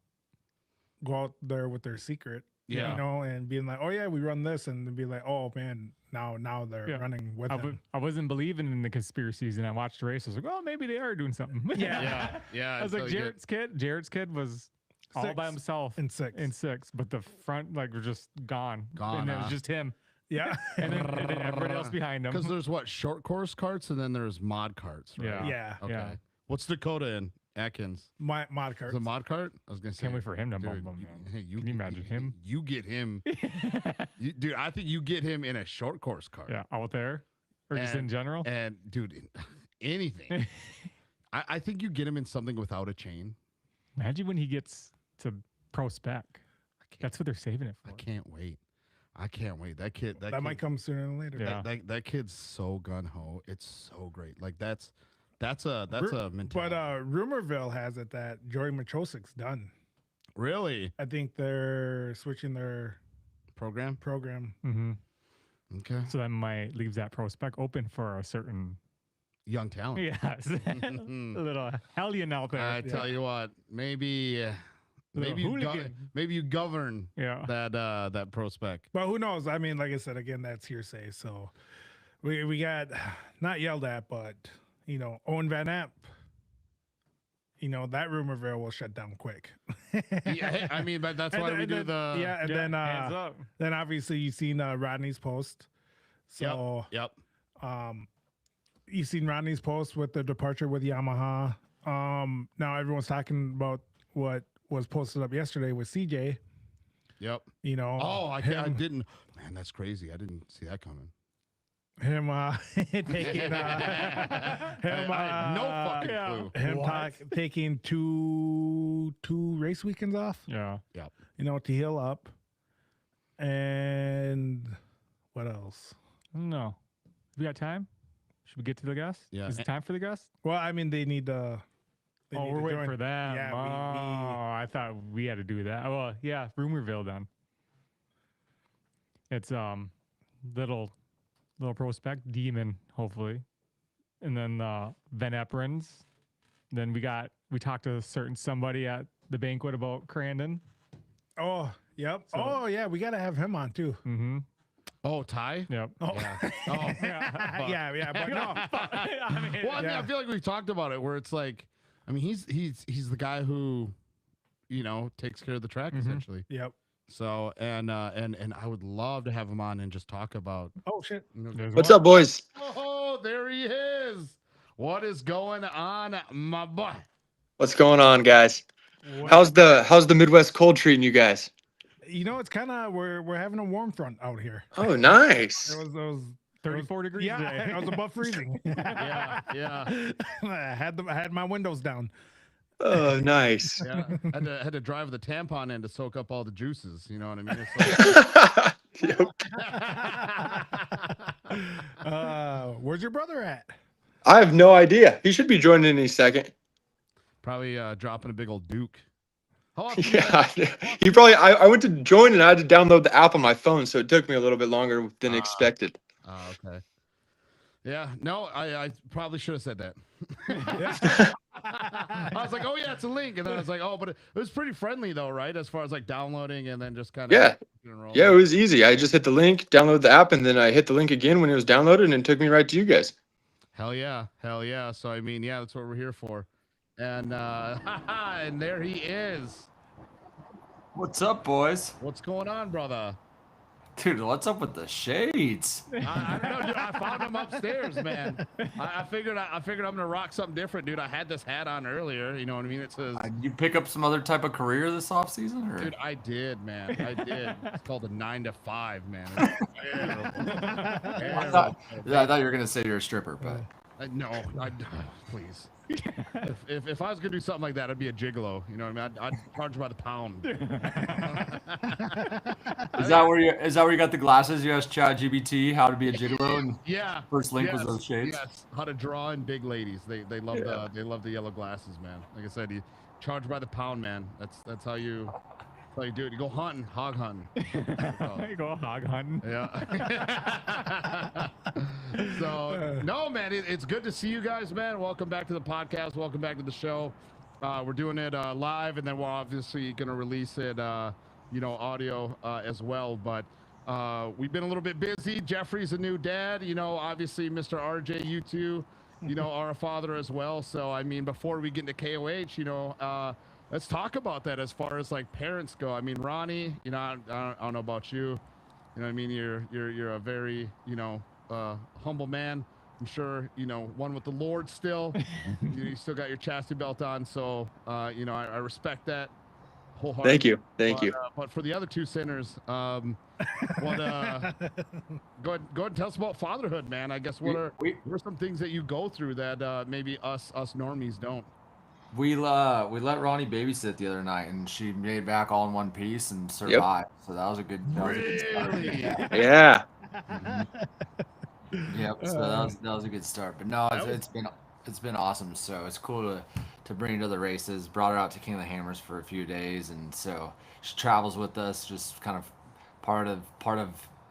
go out there with their secret, Yeah. and being like, oh yeah, we run this, and then be like, oh man, now they're Yeah. running with him. I wasn't believing in the conspiracies, and I watched the race. I was like, oh, maybe they are doing something. Yeah. Yeah. I was like, Jared's kid was all by Six. himself in six. in 6, but the front were just gone. Gone, And it huh? was just him. Yeah. And then everybody else behind him. Because there's what, short course carts and then there's mod carts, right? Yeah. Yeah. Okay. Yeah. What's Dakota in Atkins? Mod Is carts. it a mod cart? I was gonna say. Can't wait for him to dude, bump him, you- man. hey, Can you imagine him? You get him, dude. I think you get him in a short course cart. Yeah, out there. Or just in And- general. And dude, anything. I think you get him in something without a chain. Imagine when he gets to pro spec. That's what they're saving it for. I can't wait. I can't wait. That kid. That might come sooner than later. Yeah. That kid's so gun ho. It's so great. Like that's a mentality. But Rumorville has it that Joey Machosik's done. Really? I think they're switching their Program? program. Mm-hmm. Okay. So that might leaves that pro spec open for a certain Young talent. yes, a little hellion out there. I tell you what, maybe Little you hooligan. maybe you govern Yeah. that prospect. But who knows? I mean, like I said, again, that's hearsay. So we got not yelled at, but Owen Van Amp. That Rumorville will shut down quick. Yeah, I mean, but that's why we do the yeah, and hands up. then obviously you've seen Rodney's post. So Yep. you've seen Rodney's post with the departure with Yamaha. Now everyone's talking about what was posted up yesterday with CJ. Yep. Oh, I didn't. Man, that's crazy. I didn't see that coming. him taking I had no fucking yeah. clue. taking two race weekends off. Yeah. To heal up. And what else? No. We got time? Should we get to the guest? Yeah. Is it time for the guest? Well, I mean, they need to. Oh, we're waiting for them. Yeah, oh, I thought we had to do that. Well, yeah, Rumorville then. It's little prospect demon, hopefully, and then Van Epperens. Then we talked to a certain somebody at the banquet about Crandon. Oh, yep. So- Oh, yeah. We got to have him on too. Mm-hmm. Oh, Ty? Yep. Oh, Yeah. Oh. yeah. But no. I mean, Well, I mean, Yeah. I feel like we talked about it where it's like, I mean, he's the guy who, takes care of the track Mhm. essentially. Yep. So and I would love to have him on and just talk about. Oh shit. there's What's one. up, boys? Oh, there he is. What is going on, my boy? What's going on, guys? How's the Midwest cold treating you guys? It's kind of we're having a warm front out here. Oh, nice. There was 34 degrees. yeah, today. I was above freezing. Yeah. I had my windows down. Oh, nice. Yeah, had to drive the tampon in to soak up all the juices. You know what I mean? It's Yep. like, Where's your brother at? I have no idea. He should be joining in any second. probably dropping a big old Duke. How often Yeah, he probably. I went to join and I had to download the app on my phone, so it took me a little bit longer than expected. Okay. Yeah. No, I probably should have said that. I was like, oh yeah, it's a link, and then I was like, oh, but it was pretty friendly though, right? As far as like downloading and then just kind of Yeah. Yeah, it was easy. I just hit the link, download the app, and then I hit the link again when it was downloaded, and it took me right to you guys. Hell yeah. So I mean, yeah, that's what we're here for. And and there he is. What's up, boys? What's going on, brother? Dude, what's up with the shades? I don't know, dude. I found him upstairs, man. I figured I'm gonna rock something different, dude. I had this hat on earlier. You know what I mean? It says, You pick up some other type of career this off season, or dude, I did, man. I did. It's called a 9 to 5, man. It's terrible. I thought you were gonna say you're a stripper, but No, please. If I was gonna do something like that, I'd be a gigolo. You know what I mean? I'd charge by the pound. is that where you got the glasses? You asked ChatGPT how to be a gigolo, and Yeah. first link was those shades. Yes. How to draw in big ladies. They love the yellow glasses, man. Like I said, charge by the pound, man. That's how you do it. You go hunting, hog hunting. You go hog hunting. Yeah. So no, man, it's good to see you guys, man. Welcome back to the podcast. Welcome back to the show. We're doing it live, and then we're obviously gonna release it, audio as well. But we've been a little bit busy. Jeffrey's a new dad. Obviously, Mr. RJ, you two, are a father as well. So I mean, before we get into KOH, let's talk about that as far as like parents go. I mean, Ronnie, I don't know about you. I mean, you're a very, humble man. I'm sure, one with the Lord still. You still got your chastity belt on. So, I respect that wholeheartedly. Thank you. But for the other two sinners, go ahead and tell us about fatherhood, man. I guess what are some things that you go through that maybe us normies don't? We let Ronnie babysit the other night, and she made it back all in one piece and survived. So that was a good. Start. Yeah. Yep. So that was a good start. But no, it's been awesome. So it's cool to bring her to the races. Brought her out to King of the Hammers for a few days, and so she travels with us, just kind of part of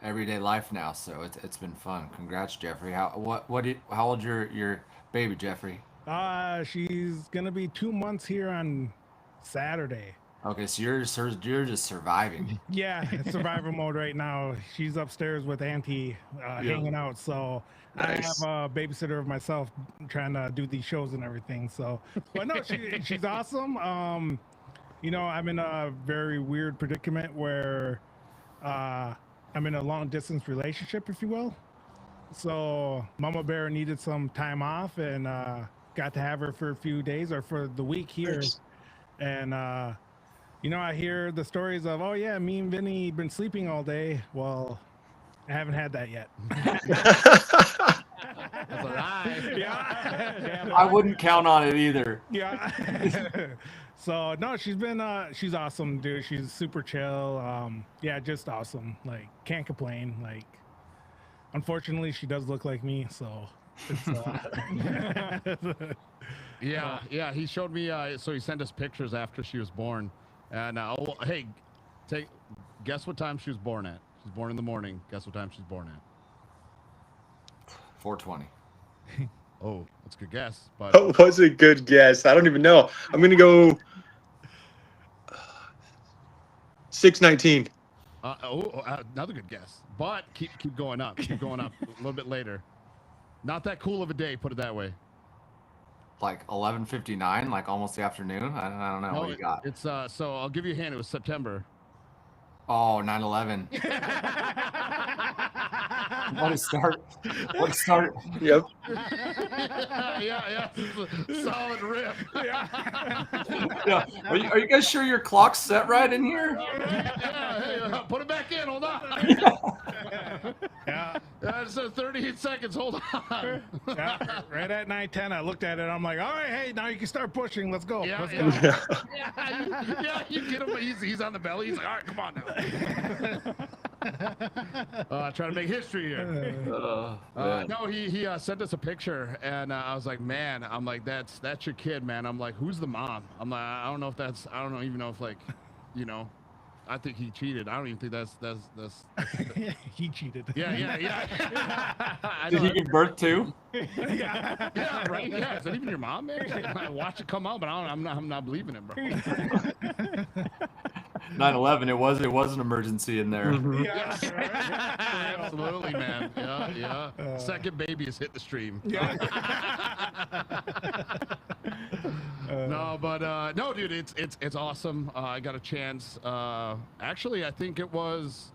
everyday life now. So it's been fun. Congrats, Jeffrey. How old your baby, Jeffrey? She's gonna be 2 months here on Saturday. Okay, so you're just surviving. Yeah, survival mode right now. She's upstairs with Auntie hanging out. So Nice. I have a babysitter of myself trying to do these shows and everything. So, but no, she's awesome. I'm in a very weird predicament where I'm in a long distance relationship, if you will. So Mama Bear needed some time off and got to have her for a few days or for the week here. Nice. And I hear the stories of, oh yeah, me and Vinny been sleeping all day. Well, I haven't had that yet. That's a lie. Yeah. I wouldn't count on it either. Yeah. So no, she's awesome, dude. She's super chill. Yeah, just awesome. Like, can't complain. Like, unfortunately, she does look like me, so it's Yeah. He showed me. So he sent us pictures after she was born, and hey, guess what time she was born at? She's born in the morning. Guess what time she's born at? 4:20. Oh, that's a good guess. But That was a good guess. I don't even know. I'm gonna go 6:19. Another good guess. But keep going up. Keep going up a little bit later. Not that cool of a day, put it that way. Like 11:59, like almost the afternoon. I don't know what you got. It's so I'll give you a hint. It was September. Oh, 9/11. What a start. What a start. Yep. Yeah. Solid rip. Yeah. Are you guys sure your clock's set right in here? Yeah, put it back in. Hold on. yeah. It says 38 seconds. Hold on. Yeah, right at 9:10, I looked at it. I'm like, all right, hey, now you can start pushing. Let's go. Yeah, Let's yeah. go. You get him. He's on the belly. He's like, all right, come on now. Trying to make history here. No, he sent us a picture, and I was like, man, I'm like, that's your kid, man. I'm like, who's the mom? I'm like, I don't even know if like, I think he cheated. I don't even think that's He cheated. Yeah. I Did know. he give birth to? Yeah, right. Yeah, is that even your mom, man? I watched it come out, but I'm not believing it, bro. 9/11. It was an emergency in there. Yeah, right. Absolutely, man. Yeah. Second baby has hit the stream. Yeah. No, but no, dude, it's awesome. I got a chance. Actually, I think it was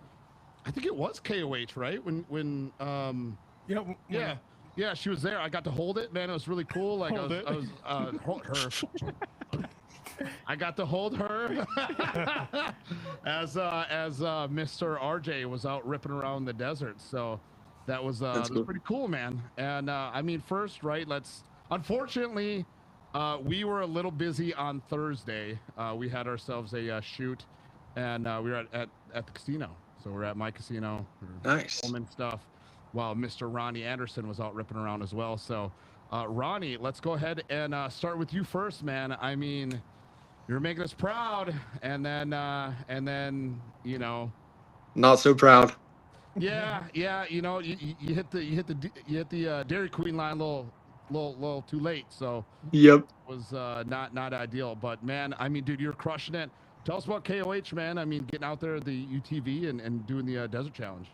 KOH, right? When yeah, she was there. I got to hold it, man. It was really cool. Like Hold it. I was hold her. I got to hold her as Mr. RJ was out ripping around the desert. So that was Cool. pretty cool, man. And I mean, first, right? Unfortunately, we were a little busy on Thursday. We had ourselves a shoot, and we were at the casino. So we're at my casino. Nice. Filming stuff, while Mr. Ronnie Anderson was out ripping around as well. So, Ronnie, let's go ahead and start with you first, man. I mean, you're making us proud, and then you know, Not so proud. yeah, you hit the Dairy Queen line a little too late, so Yep. was not ideal. But man, I mean, dude, you're crushing it. Tell us about KOH, man. I mean, getting out there the UTV and doing the Desert Challenge.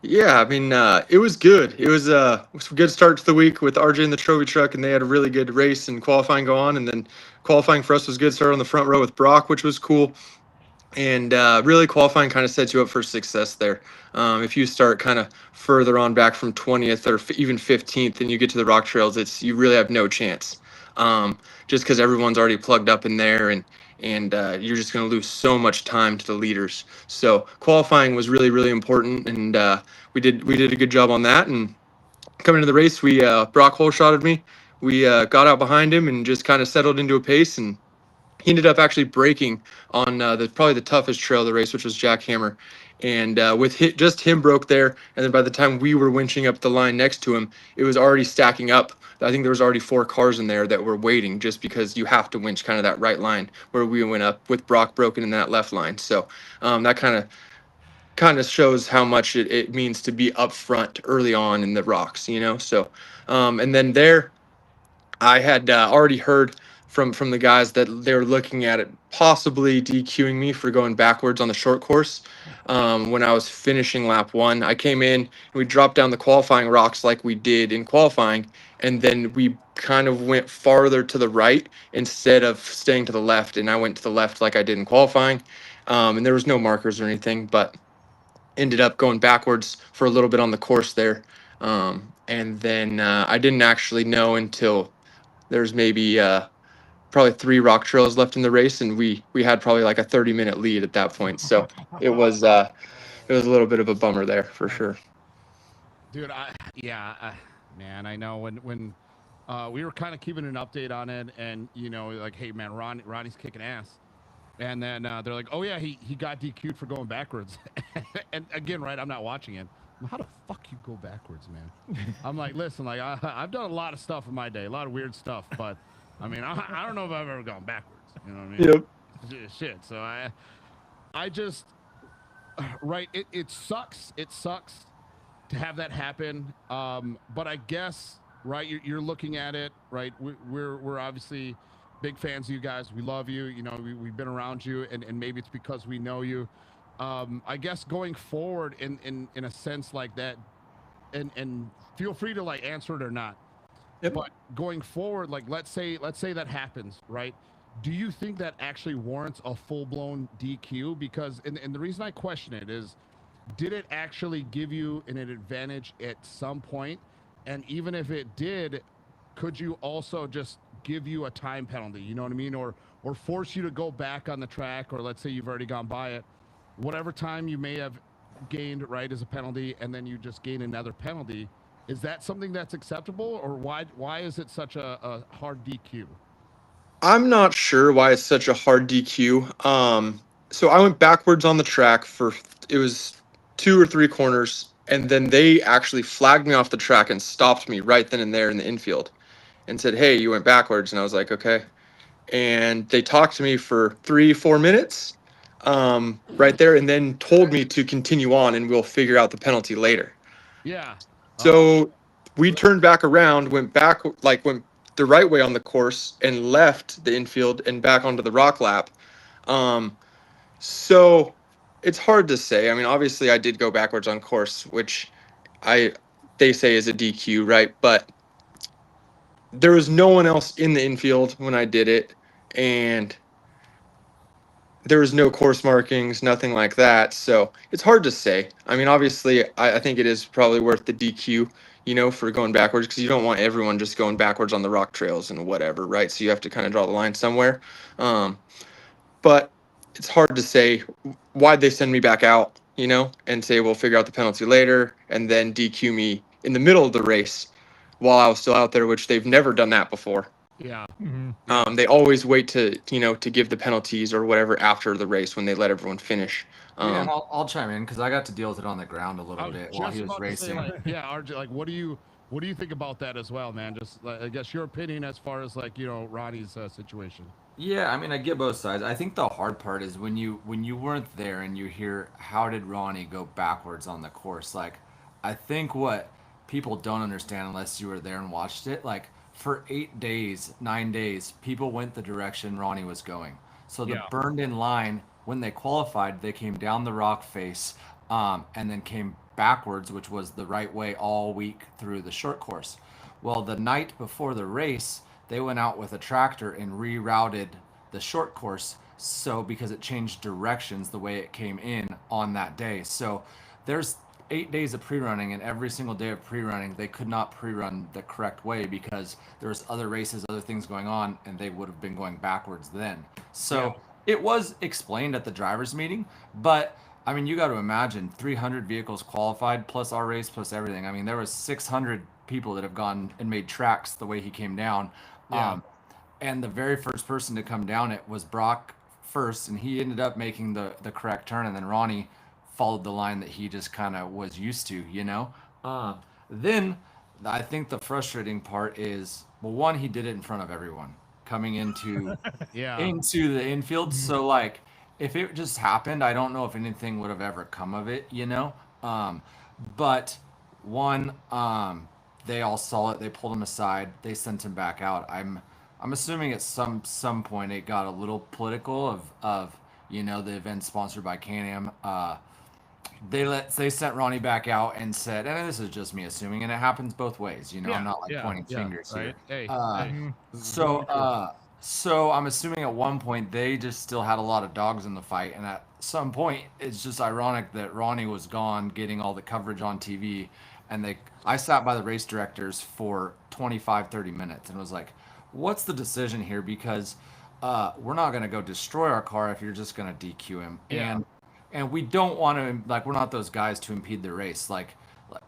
Yeah, I mean, it was good. It was a good start to the week with RJ in the trophy truck, and they had a really good race and qualifying go on. And then qualifying for us was good. Started on the front row with Brock, which was cool. And really qualifying kind of sets you up for success there. If you start kind of further on back from 20th or even 15th and you get to the rock trails, you really have no chance. Just because everyone's already plugged up in there, and you're just going to lose so much time to the leaders. So qualifying was really, really important, and we did a good job on that. And coming to the race, we Brock hole shotted me. We got out behind him and just kind of settled into a pace, and he ended up actually breaking on probably the toughest trail of the race, which was Jackhammer. And just him broke there. And then by the time we were winching up the line next to him, it was already stacking up. I think there was already 4 cars in there that were waiting, just because you have to winch kind of that right line where we went up with Brock broken in that left line. So that kind of shows how much it means to be up front early on in the rocks, So and then there, I had already heard from the guys that they were looking at it possibly DQing me for going backwards on the short course. When I was finishing lap 1, I came in and we dropped down the qualifying rocks like we did in qualifying, and then we kind of went farther to the right instead of staying to the left, and I went to the left like I did in qualifying. And there was no markers or anything, but ended up going backwards for a little bit on the course there. And then I didn't actually know until there's maybe probably 3 rock trails left in the race, and we had probably like a 30-minute lead at that point. So it was a little bit of a bummer there for sure. Dude, man, I know when we were kind of keeping an update on it, and like, hey man, Ronnie's kicking ass, and then they're like, oh yeah, he got DQ'd for going backwards. And again, right, I'm not watching it. How the fuck you go backwards, man? I'm like, listen, like I've done a lot of stuff in my day, a lot of weird stuff, but I mean, I don't know if I've ever gone backwards. You know what I mean? Yep. Shit. So I just, right. It sucks. It sucks to have that happen. But I guess, right, you're looking at it, right. We're obviously big fans of you guys. We love you. We've been around you, and maybe it's because we know you. I guess going forward in a sense like that, and feel free to like answer it or not. Yep. But going forward, like let's say that happens, right? Do you think that actually warrants a full-blown DQ? Because and the reason I question it is, did it actually give you an advantage at some point? And even if it did, could you also just give you a time penalty? You know what I mean? Or force you to go back on the track, or let's say you've already gone by it, whatever time you may have gained, right, as a penalty, and then you just gain another penalty. Is that something that's acceptable, or why is it such a hard DQ? I'm not sure why it's such a hard DQ. So I went backwards on the track it was 2 or 3 corners, and then they actually flagged me off the track and stopped me right then and there in the infield and said, hey, you went backwards. And I was like, okay. And they talked to me for 3-4 minutes right there, and then told me to continue on and we'll figure out the penalty later. Yeah. So we turned back around, went the right way on the course, and left the infield and back onto the rock lap. So it's hard to say. I mean, obviously I did go backwards on course, which they say is a DQ, right? But there was no one else in the infield when I did it, and there was no course markings, nothing like that. So it's hard to say. I mean, obviously, I think it is probably worth the DQ, for going backwards, because you don't want everyone just going backwards on the rock trails and whatever, right? So you have to kind of draw the line somewhere. But it's hard to say why'd they send me back out, and say, we'll figure out the penalty later, and then DQ me in the middle of the race while I was still out there, which they've never done that before. Yeah. Mm-hmm. They always wait to give the penalties or whatever after the race when they let everyone finish. Yeah, and I'll chime in because I got to deal with it on the ground a little I bit was while just he was about to racing. say, like, yeah, RJ, like, what do you think about that as well, man? Just, like, I guess your opinion as far as, like, Ronnie's situation. Yeah, I mean, I get both sides. I think the hard part is when you weren't there and you hear how did Ronnie go backwards on the course. Like, I think what people don't understand unless you were there and watched it, like for 8 days, 9 days, people went the direction Ronnie was going. So the Yeah. burned in line when they qualified, they came down the rock face, and then came backwards, which was the right way all week through the short course. Well, the night before the race, they went out with a tractor and rerouted the short course so because it changed directions the way it came in on that day. So there's 8 days of pre-running, and every single day of pre-running they could not pre-run the correct way because there was other races, other things going on, and they would have been going backwards then. So it was explained at the drivers meeting, but I mean, you got to imagine 300 vehicles qualified plus our race plus everything. I mean, there was 600 people that have gone and made tracks the way he came down. Yeah. And the very first person to come down it was Brock first, and he ended up making the correct turn, and then Ronnie followed the line that he just kind of was used to, you know. Then I think the frustrating part is, well, one, he did it in front of everyone coming into Yeah. into the infield. So like, if it just happened, I don't know if anything would have ever come of it, you know. But one, they all saw it. They pulled him aside. They sent him back out. I'm assuming at some point it got a little political of you know, the event sponsored by Can-Am. They sent Ronnie back out and said, and this is just me assuming, and it happens both ways. You know, I'm not like pointing fingers here. Right. Hey. Mhm. So I'm assuming at one point they just still had a lot of dogs in the fight, and at some point it's just ironic that Ronnie was gone, getting all the coverage on TV, and I sat by the race directors for 25, 30 minutes and was like, what's the decision here? Because we're not going to go destroy our car if you're just going to DQ him. Yeah. And we don't want to, like, we're not those guys to impede the race. Like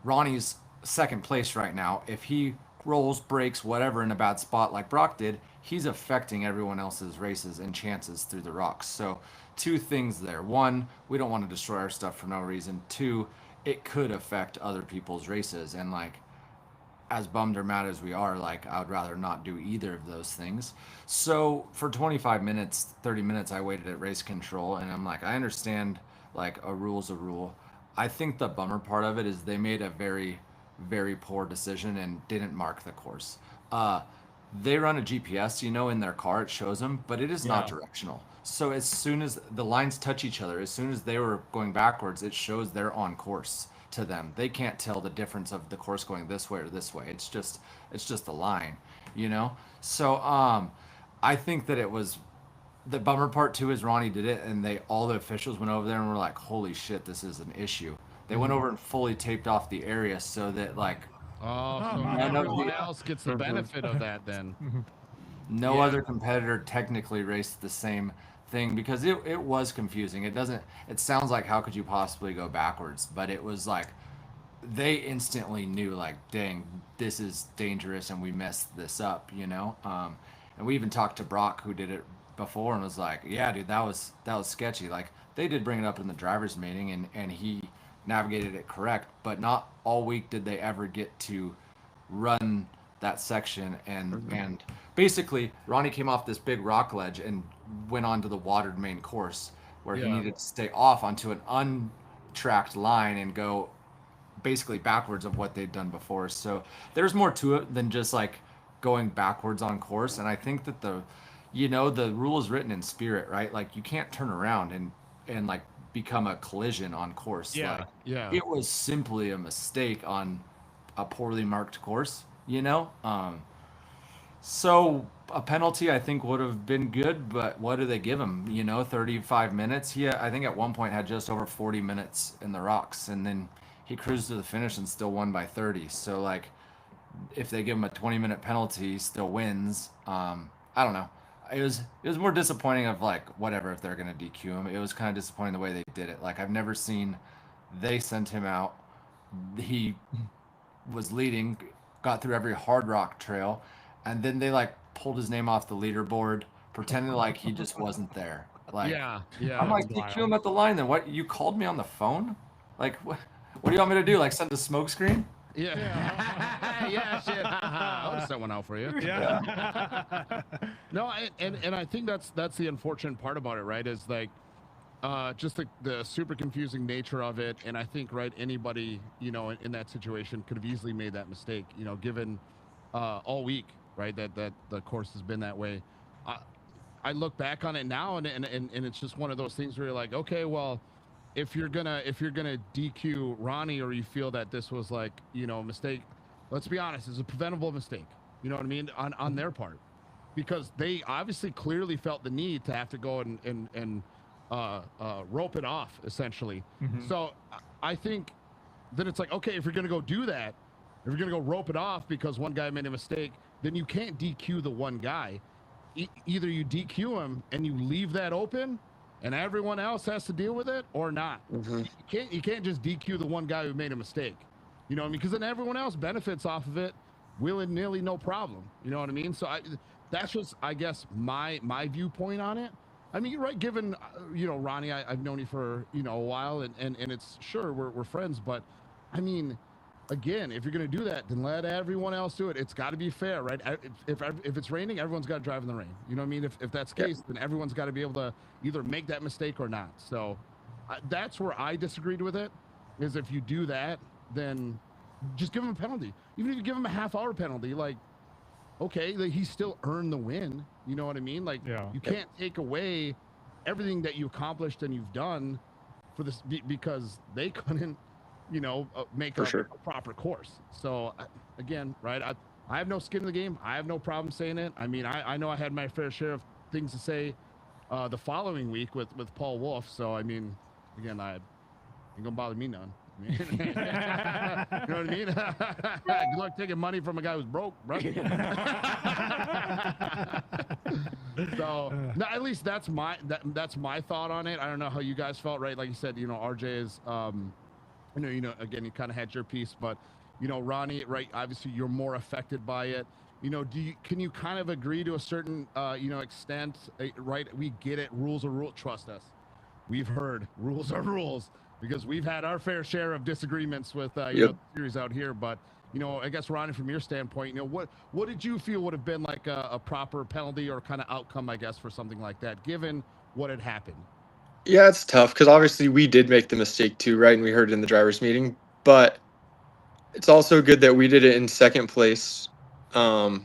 Ronnie's second place right now. If he rolls, breaks, whatever in a bad spot like Brock did, he's affecting everyone else's races and chances through the rocks. So two things there. One, we don't want to destroy our stuff for no reason. Two, it could affect other people's races. And like, as bummed or mad as we are, like, I would rather not do either of those things. So for 25 minutes, 30 minutes, I waited at race control, and I'm like, I understand, like, a rule's a rule. I think the bummer part of it is they made a very, very poor decision and didn't mark the course. They run a GPS, you know, in their car, it shows them, but it is not directional. So as soon as the lines touch each other, as soon as they were going backwards, it shows they're on course to them. They can't tell the difference of the course going this way or this way. It's just a line, you know? So I think that it was the bummer part too is Ronnie did it, and all the officials went over there and were like, holy shit, this is an issue. They went over and fully taped off the area so that like Oh, so none of everyone the- else gets the benefit of that then. no Yeah. other competitor technically raced the same thing, because it was confusing. It sounds like, how could you possibly go backwards? But it was like they instantly knew, like, dang, this is dangerous and we messed this up, you know. And we even talked to Brock, who did it before, and was like, yeah, dude, that was sketchy. Like, they did bring it up in the drivers meeting, and he navigated it correct, but not all week did they ever get to run that section. And basically Ronnie came off this big rock ledge and went onto the watered main course where he Yeah. needed to stay off onto an untracked line and go basically backwards of what they'd done before. So there's more to it than just like going backwards on course. And I think that the rule is written in spirit, right? Like, you can't turn around and like become a collision on course. Yeah. Like, Yeah. it was simply a mistake on a poorly marked course, you know? So a penalty I think would have been good, but what do they give him? 35 minutes. I think at one point had just over 40 minutes in the rocks, and then he cruised to the finish and still won by 30. So like, if they give him a 20-minute penalty, he still wins. I don't know. It was more disappointing of like, whatever, if they're gonna DQ him. It was kind of disappointing the way they did it. Like, I've never seen, they sent him out. He was leading, got through every hard rock trail, and then they like pulled his name off the leaderboard, pretending like he just wasn't there. Like, Yeah. Yeah. I'm like, DQ him at the line. Then what? You called me on the phone? Like, what do you want me to do? Like, send a smoke screen? Yeah. Yeah, shit. I'll set one out for you. Yeah. No, and I think that's the unfortunate part about it, right? Is like just the super confusing nature of it. And I think, right, anybody, in that situation could have easily made that mistake, given all week, right, that the course has been that way. I, I look back on it now, and it's just one of those things where you're like, okay, well, if you're gonna DQ Ronnie, or you feel that this was like, a mistake, let's be honest, it's a preventable mistake. You know what I mean, on their part, because they obviously clearly felt the need to have to go and rope it off, essentially. So I think that it's like, okay, if you're gonna go do that, if you're gonna go rope it off because one guy made a mistake, then you can't DQ the one guy. Either you DQ him and you leave that open, and everyone else has to deal with it, or not. You can't just DQ the one guy who made a mistake. You know what I mean? Because then everyone else benefits off of it, willy-nilly, no problem. You know what I mean? So that's just, I guess, my viewpoint on it. I mean, you're right. Given Ronnie, I've known you for a while, and it's sure we're friends, but I mean, again, if you're gonna do that, then let everyone else do it. It's got to be fair, right? If it's raining, everyone's got to drive in the rain. You know what I mean? If that's the case, then everyone's got to be able to either make that mistake or not. So that's where I disagreed with it. Is if you do that, then just give him a penalty. Even if you give him a half-hour penalty, like, okay, he still earned the win. You know what I mean? Like, you can't take away everything that you accomplished and you've done for this because they couldn't, make a proper course. So again, right, I have no skin in the game. I have no problem saying it. I mean, I know I had my fair share of things to say the following week with Paul Wolf. So I mean, again, I ain't gonna bother me none. You know what I mean? Good luck taking money from a guy who's broke, bro. So no, at least that's my thought on it. I don't know how you guys felt, right? Like you said, RJ is again, you kind of had your piece, but Ronnie, right, obviously you're more affected by it. Can you kind of agree to a certain extent, right? We get it, rules are rules, trust us. We've heard rules are rules, because we've had our fair share of disagreements with series out here. But I guess, Ronnie, from your standpoint, what did you feel would have been like a proper penalty or kind of outcome, I guess, for something like that, given what had happened? Yeah, it's tough because obviously we did make the mistake too, right? And we heard it in the drivers' meeting. But it's also good that we did it in second place, and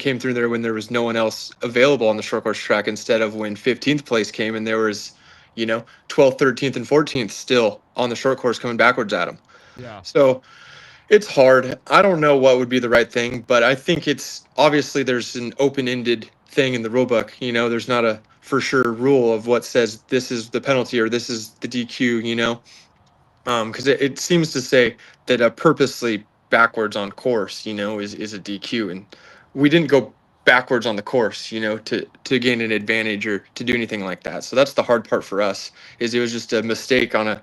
came through there when there was no one else available on the short course track, instead of when 15th place came and there was 12th, 13th, and 14th still on the short course coming backwards at them. Yeah. So it's hard. I don't know what would be the right thing, but I think it's obviously there's an open-ended thing in the rule book. There's not a for sure rule of what says this is the penalty or this is the DQ, because it seems to say that a purposely backwards on course, is a DQ. And we didn't go backwards on the course, to gain an advantage or to do anything like that. So that's the hard part for us, is it was just a mistake on a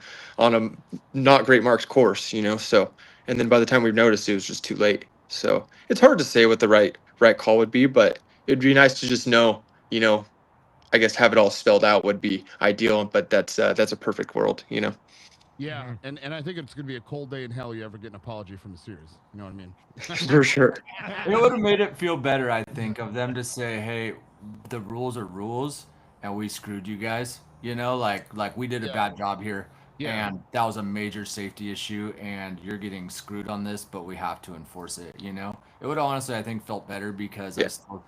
not great marked course, so, and then by the time we've noticed, it was just too late. So it's hard to say what the right call would be, but it'd be nice to just know, I guess have it all spelled out would be ideal, but that's a perfect world, Yeah, and I think it's gonna be a cold day in hell you ever get an apology from the series. You know what I mean? For sure. It would have made it feel better, I think, of them to say, "Hey, the rules are rules, and we screwed you guys." Like we did a bad job here, and that was a major safety issue, and you're getting screwed on this, but we have to enforce it. It would honestly, I think, felt better because I still,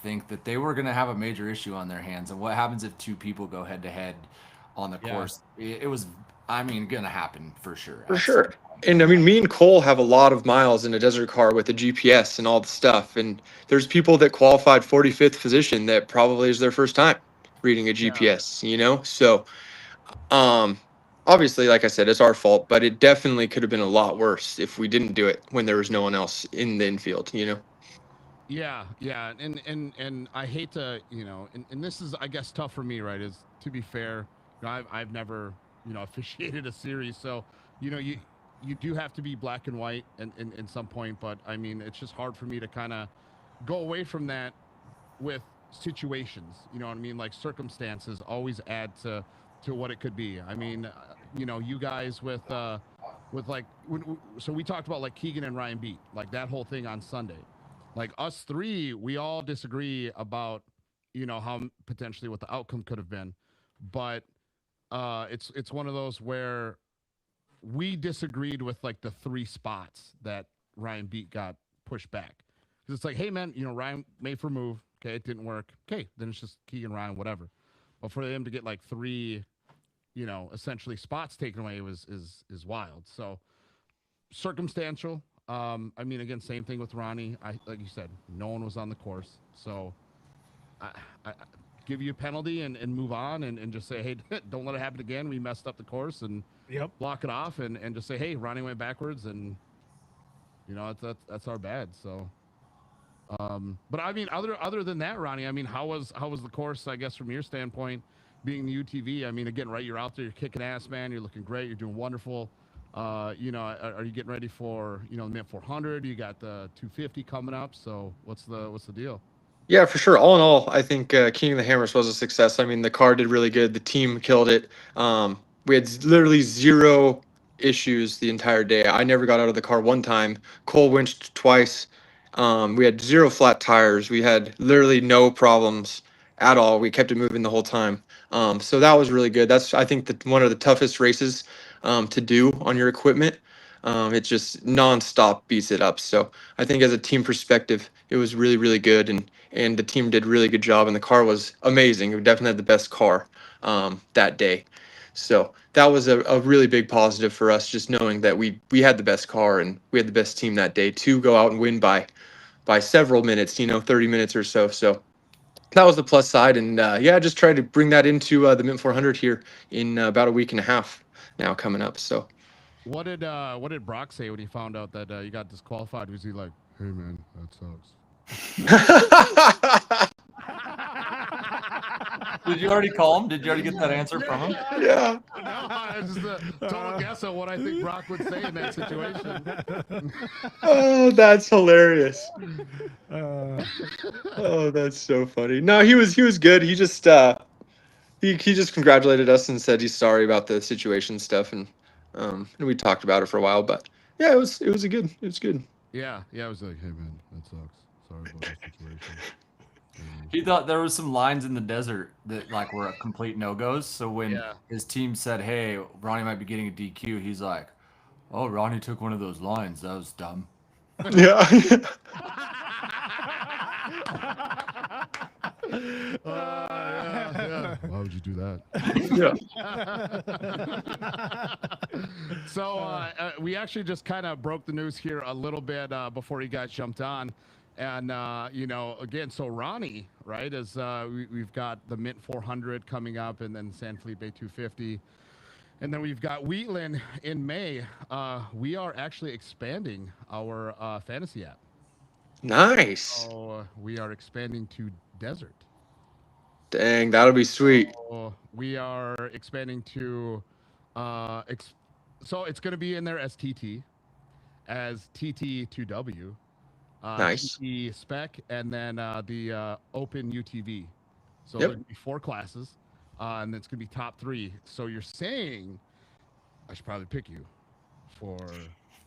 think that they were gonna have a major issue on their hands. And what happens if two people go head to head on the course? It was, gonna happen for sure. For sure. And I mean, me and Cole have a lot of miles in a desert car with a GPS and all the stuff. And there's people that qualified 45th position that probably is their first time reading a GPS, So, obviously, like I said, it's our fault, but it definitely could have been a lot worse if we didn't do it when there was no one else in the infield, Yeah, and I hate to, and this is, I guess, tough for me, right? Is, to be fair, I've never, officiated a series, so you do have to be black and white in some point, but I mean, it's just hard for me to kind of go away from that with situations. You know what I mean? Like, circumstances always add to what it could be. I mean, you guys with with like so we talked about like Keegan and Ryan beat like that whole thing on Sunday. Like us three, we all disagree about how potentially what the outcome could have been, but it's one of those where we disagreed with like the three spots that Ryan beat got pushed back because it's like, hey man, Ryan made for a move, okay, it didn't work, okay, then it's just Keegan, Ryan, whatever. But for them to get like three, essentially spots taken away is wild. So circumstantial. I mean, again, same thing with Ronnie. Like you said, no one was on the course, so I give you a penalty and move on and just say, hey, don't let it happen again. We messed up the course and block it off and just say, hey, Ronnie went backwards and that's our bad. So, but I mean, other than that, Ronnie, I mean, how was the course? I guess from your standpoint, being the UTV. I mean, again, right, you're out there, you're kicking ass, man. You're looking great. You're doing wonderful. Are you getting ready for the Mint 400? You got the 250 coming up. So what's the deal? Yeah, for sure. All in all, I think King of the Hammers was a success. I mean, the car did really good. The team killed it. We had literally zero issues the entire day. I never got out of the car one time. Cole winched twice. We had zero flat tires. We had literally no problems at all. We kept it moving the whole time. So that was really good. That's, I think, one of the toughest races to do on your equipment. It just nonstop beats it up. So I think as a team perspective, it was really, really good. And the team did a really good job, and the car was amazing. We definitely had the best car that day. So that was a really big positive for us, just knowing that we had the best car and we had the best team that day to go out and win by several minutes, 30 minutes or so. So that was the plus side. And just try to bring that into the Mint 400 here in about a week and a half now coming up. So what did Brock say when he found out that you got disqualified? Was he like, hey man, that sucks? Did you already call him? Did you already get that answer from him? Yeah. No, it's just a total guess on what I think Brock would say in that situation. Oh, that's hilarious. Oh, that's so funny. No, he was good. He just he just congratulated us and said he's sorry about the situation stuff, and we talked about it for a while. But yeah, it was good. It was good. Yeah, I was like, hey man, that sucks. Sorry about the situation. He thought there was some lines in the desert that like were complete no-goes. So when his team said, hey, Ronnie might be getting a DQ, he's like, oh, Ronnie took one of those lines. That was dumb. Yeah. Why would you do that? Yeah. So we actually just kind of broke the news here a little bit before you guys jumped on. And, again, so Ronnie, right, is we've got the Mint 400 coming up and then San Felipe 250. And then we've got Wheatland in May. We are actually expanding our fantasy app. Nice. So we are expanding to Desert. Dang, that'll be sweet. So we are expanding to, so it's going to be in there as TT, as TT2W. Nice. TT spec, and then the open UTV. So Yep. there'll be 4 classes, and it's going to be top 3. So you're saying I should probably pick you for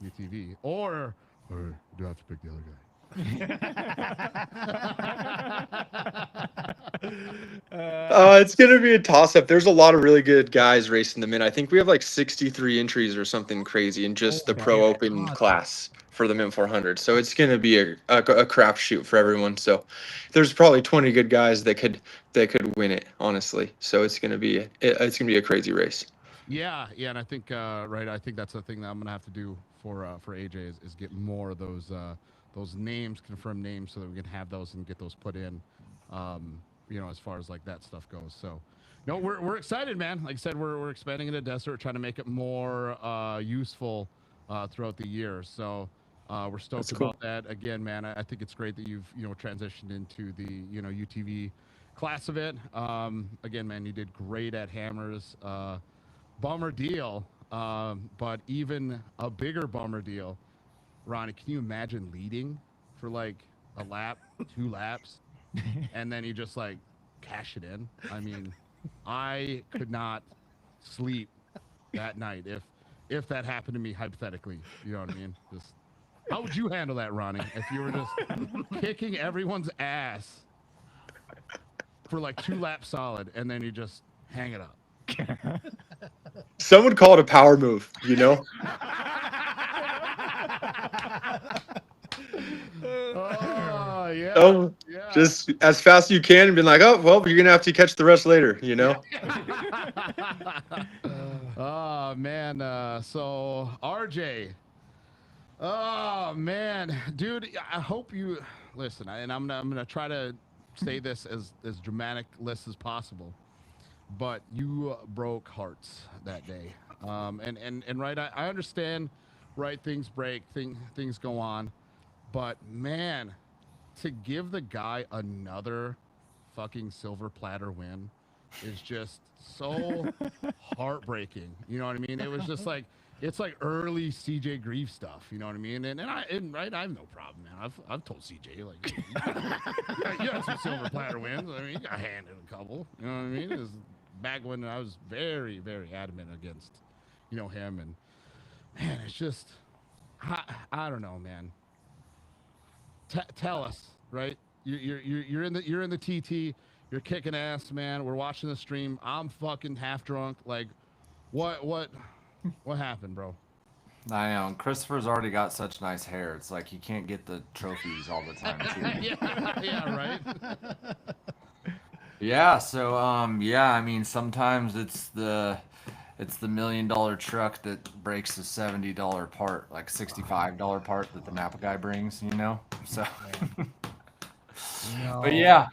UTV, or do I have to pick the other guy? It's gonna be a toss-up. There's a lot of really good guys racing the Mint. I think we have like 63 entries or something crazy in just the Pro Open class for the Mint 400. So it's gonna be a crapshoot for everyone. So there's probably 20 good guys that could win it, honestly. So it's gonna be a crazy race. Yeah, and I think right. I think that's the thing that I'm gonna have to do for AJ is get more of those names, confirmed names, so that we can have those and get those put in. As far as like that stuff goes. So, no, we're excited, man. Like I said, we're expanding into Desert, trying to make it more useful throughout the year. So we're stoked about that. Again, man, I think it's great that you've transitioned into the UTV class of it. Again, man, you did great at Hammers. Bummer deal, but even a bigger bummer deal. Ronnie, can you imagine leading for like a lap, 2 laps, and then you just like cash it in? I mean, I could not sleep that night. if that happened to me hypothetically. You know what I mean? Just how would you handle that, Ronnie, if you were just kicking everyone's ass for like 2 laps solid, and then you just hang it up? Some would call it a power move, you know? Oh yeah. So Yeah. just as fast as you can and be like, oh, well, you're going to have to catch the rest later, you know? Oh man. So RJ. Oh man, dude. I hope you listen. And I'm gonna try to say this as dramatic list as possible. But you broke hearts that day. And right, I understand. Right, things break, things go on. But man, to give the guy another fucking silver platter win is just so heartbreaking. You know what I mean? It was just like it's like early CJ Grieve stuff. You know what I mean? And right, I have no problem, man. I've told CJ like you had some silver platter wins. I mean, you got handed a couple. You know what I mean? It was back when I was very, very adamant against, him. And man, it's just I don't know, man. Tell us, right? You're in the TT. You're kicking ass, man. We're watching the stream. I'm fucking half drunk. Like, what happened, bro? I know. Christopher's already got such nice hair. It's like he can't get the trophies all the time, too. yeah, right. Yeah. So, I mean, sometimes it's the $1 million truck that breaks the $70 part, like $65 part that the Napa guy brings, So, but yeah,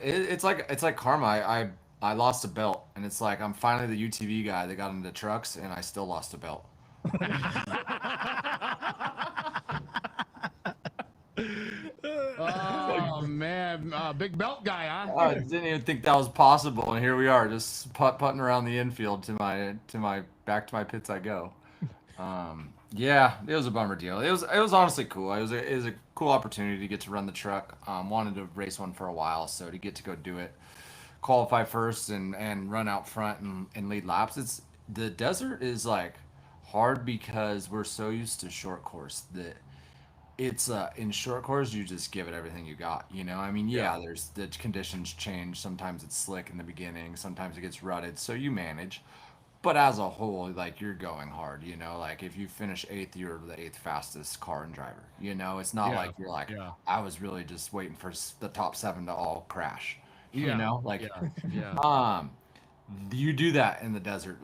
it's like karma. I lost a belt, and it's like I'm finally the UTV guy that got into trucks, and I still lost a belt. Oh man, big belt guy, huh? I didn't even think that was possible, and here we are, just putting around the infield to my back to my pits I go. Yeah, it was a bummer deal. It was honestly cool. It was a cool opportunity to get to run the truck. Wanted to race one for a while, so to get to go do it, qualify first and run out front and lead laps. The desert is like hard because we're so used to short course that it's in short course you just give it everything you got. I mean, there's the conditions change. Sometimes it's slick in the beginning, sometimes it gets rutted, so you manage. But as a whole, like, you're going hard, like if you finish 8th, you're the 8th fastest car and driver. It's not like you're like, I was really just waiting for the top 7 to all crash. You do that in the desert,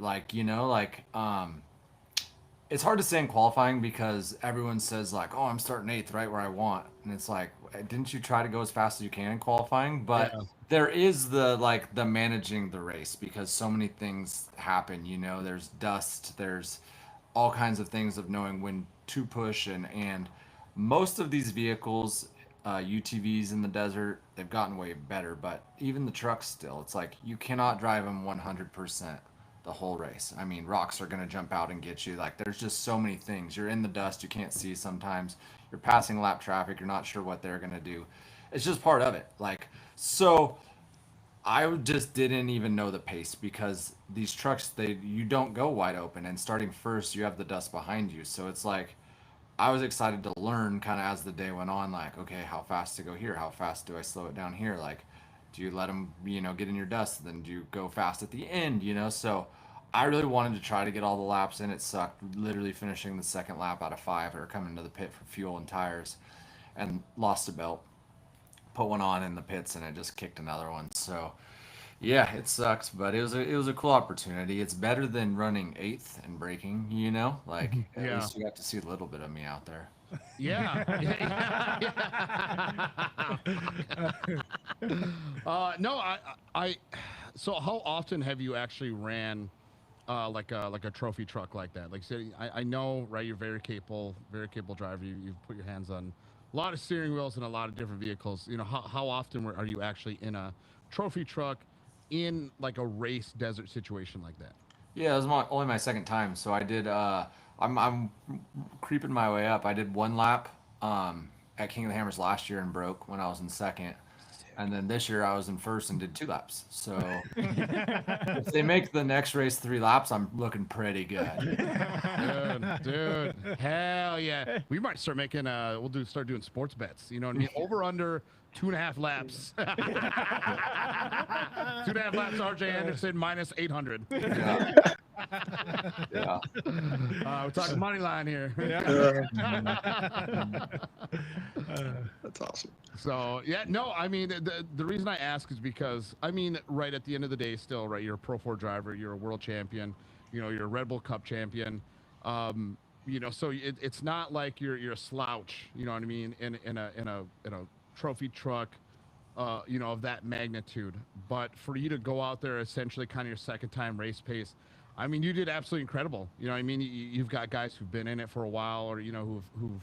it's hard to say in qualifying because everyone says like, oh, I'm starting 8th right where I want. And it's like, didn't you try to go as fast as you can in qualifying? But there is the managing the race because so many things happen, there's dust, there's all kinds of things of knowing when to push. And most of these vehicles, UTVs in the desert, they've gotten way better, but even the trucks still, it's like you cannot drive them 100% the whole race. I mean, rocks are going to jump out and get you. Like, there's just so many things. You're in the dust, you can't see sometimes. You're passing lap traffic, you're not sure what they're going to do. It's just part of it. So I just didn't even know the pace because these trucks, you don't go wide open, and starting first, you have the dust behind you. So it's like, I was excited to learn kind of as the day went on, like, okay, how fast to go here? How fast do I slow it down here? Like, do you let them, get in your dust? Then do you go fast at the end, So I really wanted to try to get all the laps in. It sucked literally finishing the 2nd lap out of 5 or coming to the pit for fuel and tires and lost a belt. Put one on in the pits and it just kicked another one. So yeah, it sucks, but it was a cool opportunity. It's better than running 8th and breaking, at least you got to see a little bit of me out there. Yeah. No, I. So how often have you actually ran, like a trophy truck like that? Like, say, I know, right? You're very capable driver. You've put your hands on a lot of steering wheels and a lot of different vehicles. How often are you actually in a trophy truck in like a race desert situation like that? Yeah, it was only my 2nd time. So I did. I'm creeping my way up. I did 1 lap at King of the Hammers last year and broke when I was in 2nd. And then this year I was in first and did 2 laps. So if they make the next race 3 laps, I'm looking pretty good. Dude, hell yeah. We might start making start doing sports bets. You know what I mean? Over under 2.5 laps. 2.5 laps, RJ Anderson minus 800. Yeah. Yeah. We're talking money line here. That's awesome. So yeah, no, I mean the reason I ask is because I mean, right at the end of the day, still, right, you're a Pro 4 driver, you're a world champion, you know, you're a Red Bull Cup champion. You know, so it's not like you're a slouch, you know what I mean, in a trophy truck, you know, of that magnitude. But for you to go out there, essentially kind of your second time race pace, I mean, you did absolutely incredible. You know what I mean? You've got guys who've been in it for a while, or, you know, who've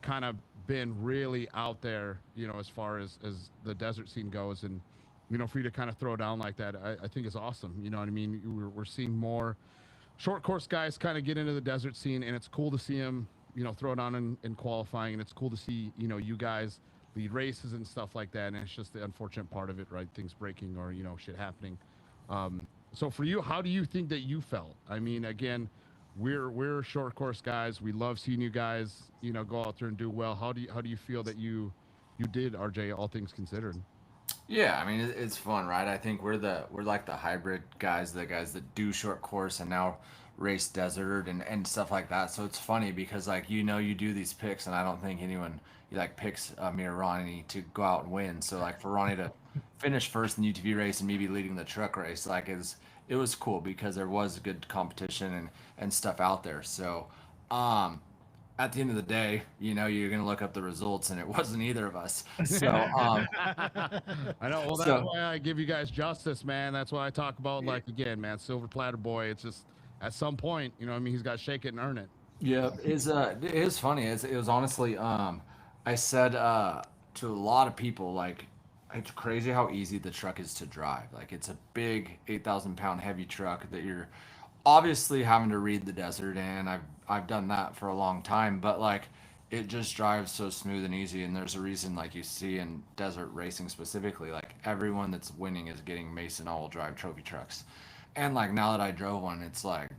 kind of been really out there, you know, as far as the desert scene goes. And, you know, for you to kind of throw down like that, I think is awesome. You know what I mean? We're seeing more short course guys kind of get into the desert scene, and it's cool to see them, you know, throw down in qualifying. And it's cool to see, you know, you guys lead races and stuff like that. And it's just the unfortunate part of it, right? Things breaking or, you know, shit happening. So for you, how do you think that you felt? I mean, again, we're short course guys. We love seeing you guys, you know, go out there and do well. How do you feel that you did, RJ, all things considered? Yeah, I mean it's fun, right? I think we're like the hybrid guys, the guys that do short course and now race desert and stuff like that. So it's funny because like you know you do these picks, and I don't think anyone like picks me or Ronnie to go out and win. So like for Ronnie to finish first in the UTV race and me be leading the truck race, like it was cool because there was good competition and stuff out there. So at the end of the day, you know, you're gonna look up the results, and it wasn't either of us. So I know. Well, that's so why I give you guys justice, man. That's why I talk about, like, again, man, silver platter boy. It's just at some point, you know what I mean, he's got to shake it and earn it. yeah, it is funny. It was honestly I said to a lot of people like it's crazy how easy the truck is to drive. Like it's a big 8,000 pound heavy truck that you're obviously having to read the desert, and I've done that for a long time, but like it just drives so smooth and easy. And there's a reason, like you see in desert racing specifically, like everyone that's winning is getting Mason all-wheel drive trophy trucks. And like now that I drove one, it's like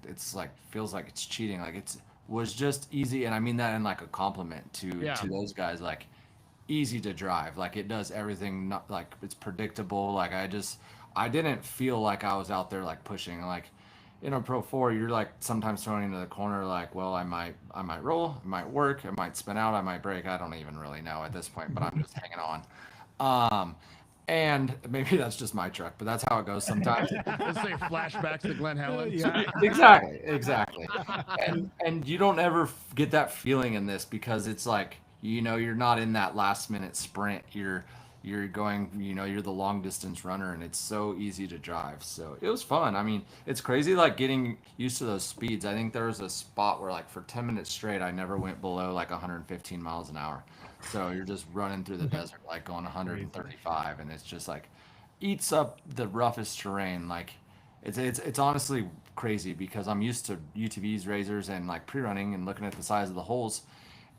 feels like it's cheating. Like it's was just easy, and I mean that in like a compliment Yeah. to those guys. Like easy to drive. Like it does everything, not like it's predictable. Like I didn't feel like I was out there like pushing. Like in a Pro 4, you're like sometimes throwing into the corner. Like, well, I might roll, it might work, it might spin out, I might break. I don't even really know at this point, but I'm just hanging on. And maybe that's just my truck, but that's how it goes sometimes. Let's say flashbacks to Glenn Helen. Yeah. Exactly. And you don't ever get that feeling in this because it's like, you know, you're not in that last minute sprint. You're going, you know, you're the long distance runner, and it's so easy to drive. So it was fun. I mean, it's crazy like getting used to those speeds. I think there was a spot where like for 10 minutes straight I never went below like 115 miles an hour. So you're just running through the desert like going 135, and it's just like eats up the roughest terrain. Like it's honestly crazy because I'm used to UTVs, razors, and like pre-running and looking at the size of the holes,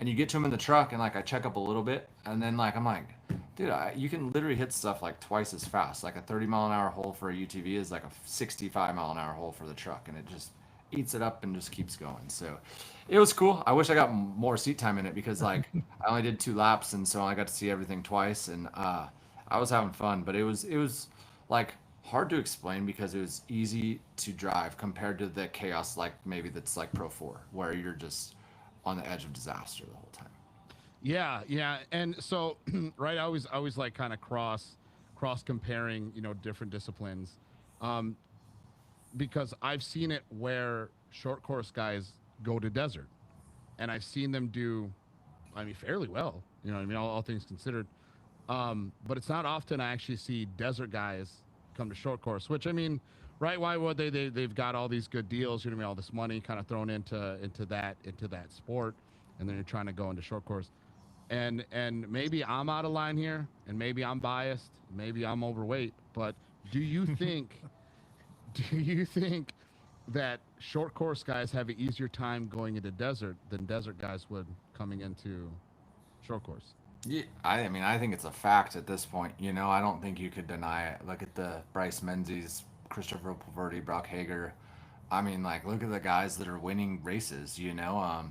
and you get to them in the truck, and like I check up a little bit, and then like I'm like, dude, you can literally hit stuff like twice as fast. Like a 30-mile-an-hour hole for a UTV is like a 65-mile-an-hour hole for the truck, and it just eats it up and just keeps going. So it was cool. I wish I got more seat time in it because like I only did 2 laps, and so I got to see everything twice, and I was having fun. But it was like hard to explain because it was easy to drive compared to the chaos like maybe that's like Pro 4 where you're just on the edge of disaster the whole time. Yeah. And so, right, I always like kind of cross comparing, you know, different disciplines. Um, because I've seen it where short course guys go to desert, and I've seen them do, I mean, fairly well. You know what I mean? All things considered. But it's not often I actually see desert guys come to short course. Which I mean, right? Why would they? They've got all these good deals. You know what I mean? All this money kind of thrown into that sport, and then you're trying to go into short course. And maybe I'm out of line here, and maybe I'm biased, maybe I'm overweight. But do you think? Do you think that short course guys have an easier time going into desert than desert guys would coming into short course? Yeah, I mean, I think it's a fact at this point. You know, I don't think you could deny it. Look at the Bryce Menzies, Christopher Pulverti, Brock Hager. I mean, like, look at the guys that are winning races. You know,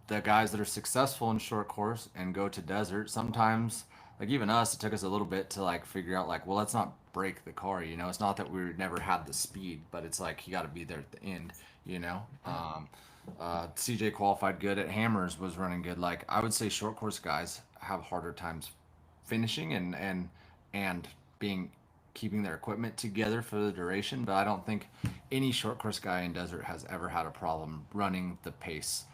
the guys that are successful in short course and go to desert. Sometimes, like even us, it took us a little bit to like figure out like, well, let's not break the car. You know, it's not that we never had the speed, but it's like you got to be there at the end. You know. CJ qualified good at Hammers, was running good. Like I would say, short course guys have harder times finishing and being keeping their equipment together for the duration. But I don't think any short course guy in desert has ever had a problem running the pace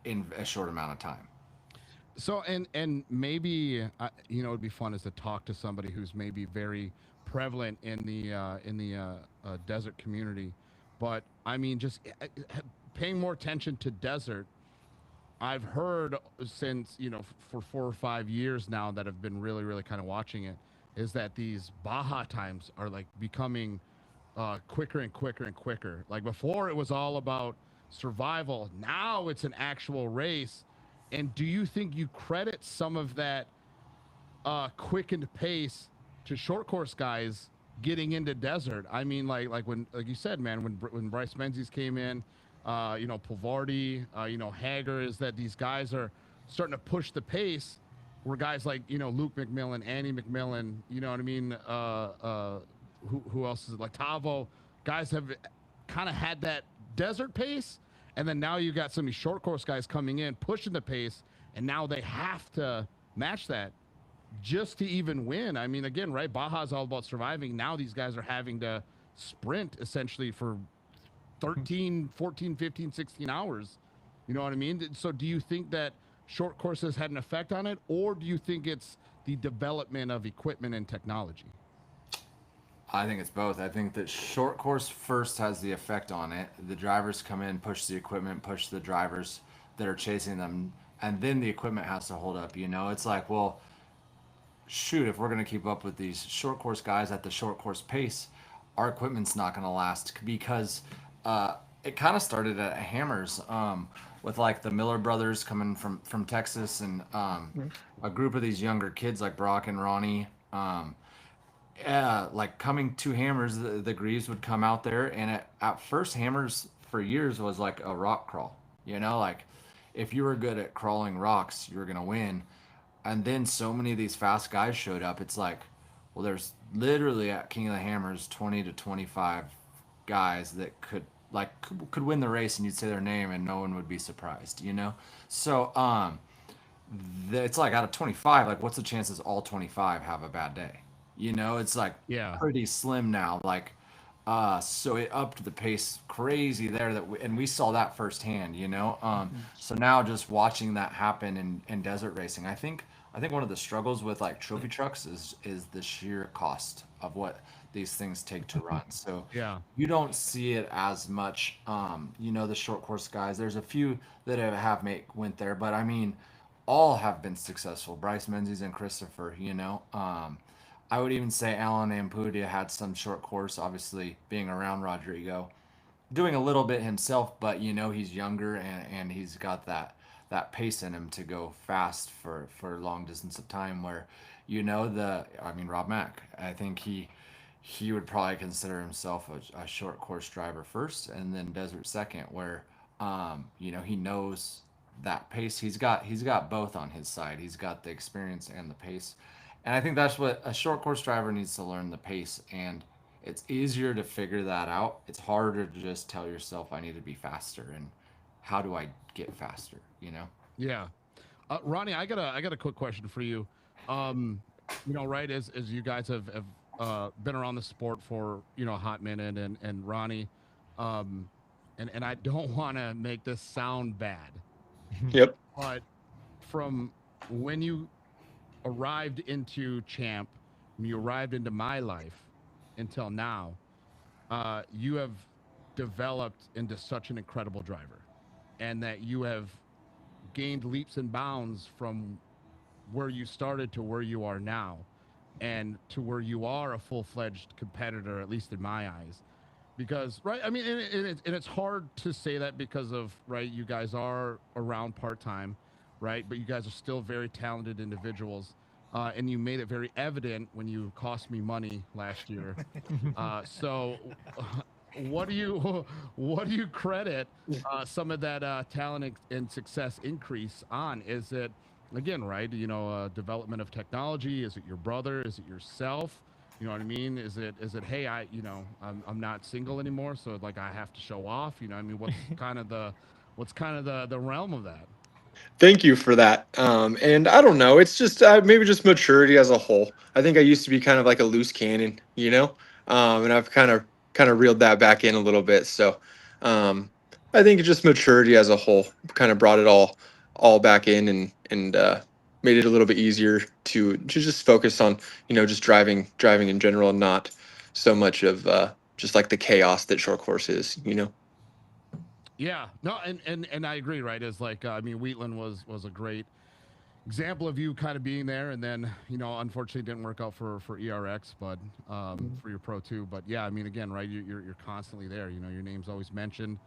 in a short amount of time. So and maybe it'd be fun is to talk to somebody who's maybe very prevalent in the desert community, but I mean just paying more attention to desert. I've heard since for 4 or 5 years now that have been really kind of watching it is that these Baja times are like becoming quicker and quicker and quicker. Like before, it was all about survival. Now it's an actual race. And do you think you credit some of that quickened pace to short course guys getting into desert? I mean, like when, like you said, man, when Bryce Menzies came in, Pulvardi, Hager, is that these guys are starting to push the pace. Where guys like Luke McMillan, Andy McMillan, you know what I mean? Who else is it? Like Tavo, guys have kind of had that desert pace, and then now you got some of these short course guys coming in pushing the pace, and now they have to match that just to even win. I mean, again, right? Baja's all about surviving. Now these guys are having to sprint essentially for 13, 14, 15, 16 hours. You know what I mean? So do you think that short courses had an effect on it, or do you think it's the development of equipment and technology? I think it's both. I think that short course first has the effect on it. The drivers come in, push the equipment, push the drivers that are chasing them, and then the equipment has to hold up. You know, it's like, well, shoot, if we're going to keep up with these short course guys at the short course pace, our equipment's not going to last because it kind of started at Hammers with like the Miller brothers coming from Texas and a group of these younger kids like Brock and Ronnie. Like coming to Hammers, the Greaves would come out there, and at first Hammers for years was like a rock crawl. You know, like if you were good at crawling rocks, you were going to win. And then so many of these fast guys showed up. It's like, well, there's literally at King of the Hammers 20 to 25 guys that could win the race, and you'd say their name and no one would be surprised, you know? So it's like out of 25, like what's the chances all 25 have a bad day? You know, it's like Yeah. pretty slim now. Like so it upped the pace crazy there and we saw that firsthand, you know? So now just watching that happen in desert racing, I think one of the struggles with like trophy trucks is the sheer cost of what these things take to run. So Yeah. you don't see it as much. The short course guys. There's a few that went there, but I mean, all have been successful. Bryce Menzies and Christopher. I would even say Alan Ampudia had some short course. Obviously, being around Rodrigo, doing a little bit himself, but he's younger and he's got that pace in him to go fast for long distance of time. Where Rob Mack, I think he would probably consider himself a short course driver first and then desert second, where he knows that pace. He's got both on his side. He's got the experience and the pace, and I think that's what a short course driver needs to learn, the pace. And it's easier to figure that out. It's harder to just tell yourself I need to be faster, and how do I get faster, Yeah. Ronnie, I got a quick question for you. Right, as you guys have been around the sport for a hot minute, and Ronnie, and I don't want to make this sound bad, Yep. but from when you arrived into Champ, when you arrived into my life until now, you have developed into such an incredible driver, and that you have gained leaps and bounds from where you started to where you are now, and to where you are a full-fledged competitor, at least in my eyes. Because, right, I mean, and it's hard to say that because of, right, you guys are around part-time, right? But you guys are still very talented individuals. And you made it very evident when you cost me money last year. So, what do you what do you credit some of that talent and success increase on? Is it again, right? Development of technology? Is it your brother? Is it yourself? You know what I mean? Is it hey, I'm not single anymore, so like I have to show off. You know, what I mean, what's kind of the realm of that? Thank you for that. And I don't know, it's just maybe just maturity as a whole. I think I used to be kind of like a loose cannon, and I've kind of reeled that back in a little bit. So I think it's just maturity as a whole kind of brought it all back in and made it a little bit easier to just focus on just driving in general and not so much of just like the chaos that short course is. Yeah, no, and I agree. Right, is like I mean, Wheatland was a great example of you kind of being there, and then unfortunately, it didn't work out for ERX, but for your Pro 2. But yeah, I mean, again, right, you're constantly there. Your name's always mentioned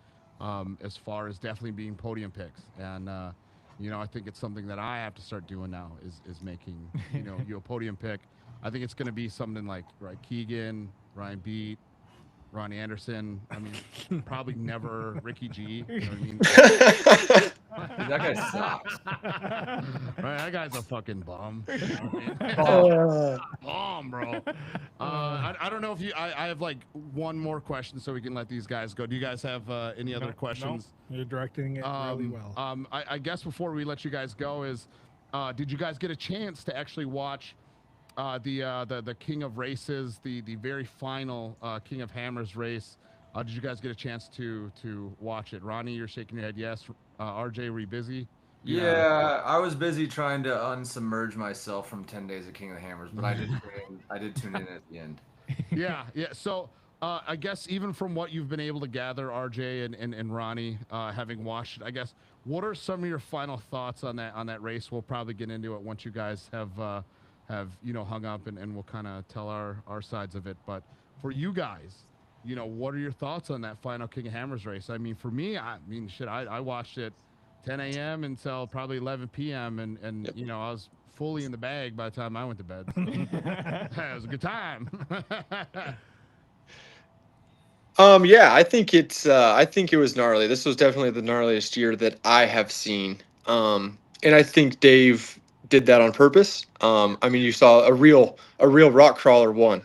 as far as definitely being podium picks, and I think it's something that I have to start doing now is making you a podium pick. I think it's going to be something like right Keegan, Ryan Beat, Ronnie Anderson. I mean, probably never Ricky G. You know what I mean? Dude, that guy sucks. Right, that guy's a fucking bum. Oh. Bum, bro. I don't know if I have like one more question so we can let these guys go. Do you guys have any other questions? No, you're directing it really well. I guess before we let you guys go is, did you guys get a chance to actually watch the King of Races, the very final King of Hammers race? Did you guys get a chance to watch it? Ronnie, you're shaking your head yes. RJ, were you busy? Yeah, I was busy trying to unsubmerge myself from 10 Days of King of the Hammers, but I did tune in at the end. Yeah. So I guess even from what you've been able to gather, RJ and Ronnie, having watched it, I guess, what are some of your final thoughts on that race? We'll probably get into it once you guys have hung up and we'll kind of tell our sides of it. But for you guys, what are your thoughts on that final King of Hammers race? I mean, for me, I watched it 10 a.m. until probably 11 p.m. and Yep. I was fully in the bag by the time I went to bed. So. It was a good time. Yeah, I think it was gnarly. This was definitely the gnarliest year that I have seen. And I think Dave did that on purpose. I mean, you saw a real rock crawler won,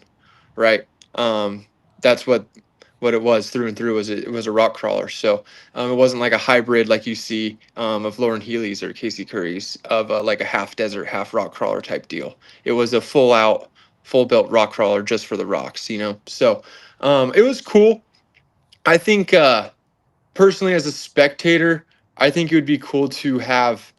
right? That's what it was through and through. It was a rock crawler. So it wasn't like a hybrid like you see of Lauren Healy's or Casey Curry's of like a half desert, half rock crawler type deal. It was a full built rock crawler just for the rocks. So it was cool. I think personally as a spectator, I think it would be cool to have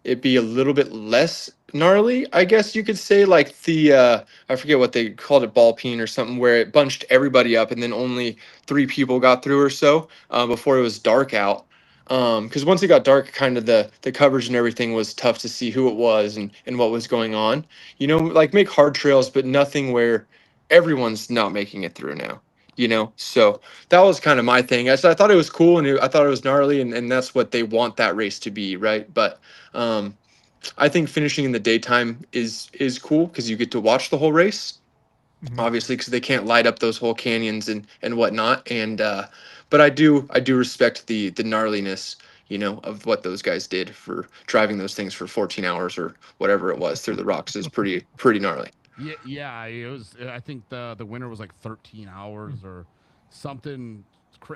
it be a little bit less gnarly, I guess you could say, like the I forget what they called it, ball peen or something, where it bunched everybody up and then only 3 people got through or so before it was dark out. Because once it got dark, kind of the coverage and everything was tough to see who it was and what was going on. Like make hard trails, but nothing where everyone's not making it through now. So that was kind of my thing. I thought it was cool and I thought it was gnarly, and that's what they want that race to be, right? But I think finishing in the daytime is cool because you get to watch the whole race, obviously, because they can't light up those whole canyons and whatnot. And but I do respect the gnarliness, of what those guys did for driving those things for 14 hours or whatever it was through the rocks is pretty gnarly. Yeah, it was. I think the winner was like 13 hours or something.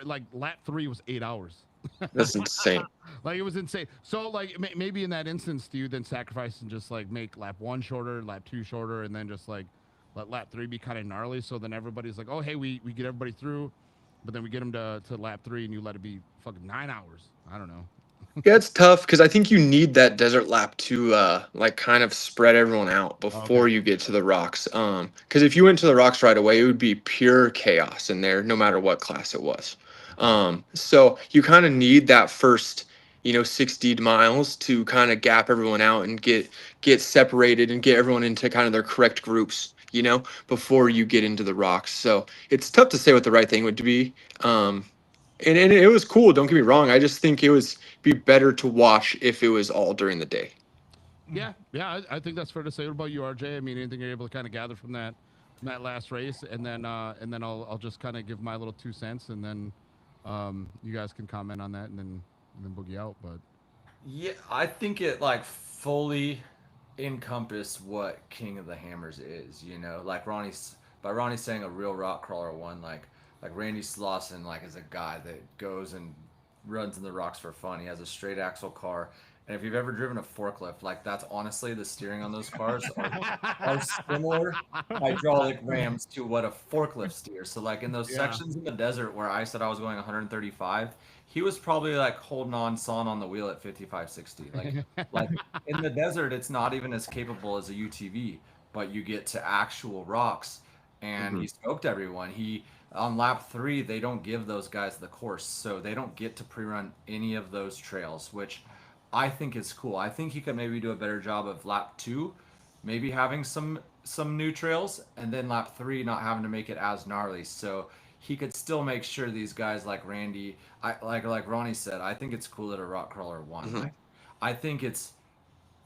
Like lap 3 was 8 hours. That's insane. Like it was insane. So like maybe in that instance, do you then sacrifice and just like make lap 1 shorter, lap 2 shorter, and then just like let lap 3 be kind of gnarly? So then everybody's like, oh hey, we get everybody through, but then we get them to lap 3 and you let it be fucking 9 hours. I don't know. Yeah, it's tough because I think you need that desert lap to like kind of spread everyone out before you get to the rocks. Because if you went to the rocks right away, it would be pure chaos in there, no matter what class it was. So you kind of need that first, 60 miles to kind of gap everyone out and get separated and get everyone into kind of their correct groups, before you get into the rocks. So it's tough to say what the right thing would be. And it was cool. Don't get me wrong. I just think it was be better to watch if it was all during the day. Yeah, I think that's fair to say. What about you, RJ? I mean, anything you're able to kind of gather from that last race, and then I'll just kind of give my little 2 cents, and then you guys can comment on that, and then boogie out. But Yeah, I think it like fully encompassed what King of the Hammers is. You know, like Ronnie saying a real rock crawler one, like Randy Slauson, like is a guy that goes and runs in the rocks for fun. He has a straight axle car. And if you've ever driven a forklift, like that's honestly the steering on those cars are similar hydraulic rams to what a forklift steers. So like in those Yeah. sections in the desert where I said I was going 135, he was probably like holding on, sawing on the wheel at 55, 60. Like in the desert, it's not even as capable as a UTV, but you get to actual rocks, and he smoked everyone. He on lap 3, they don't give those guys the course, so they don't get to pre-run any of those trails, which I think is cool. I think he could maybe do a better job of lap 2, maybe having some new trails, and then lap 3 not having to make it as gnarly. So he could still make sure these guys like Randy, like Ronnie said, I think it's cool that a rock crawler won. I think it's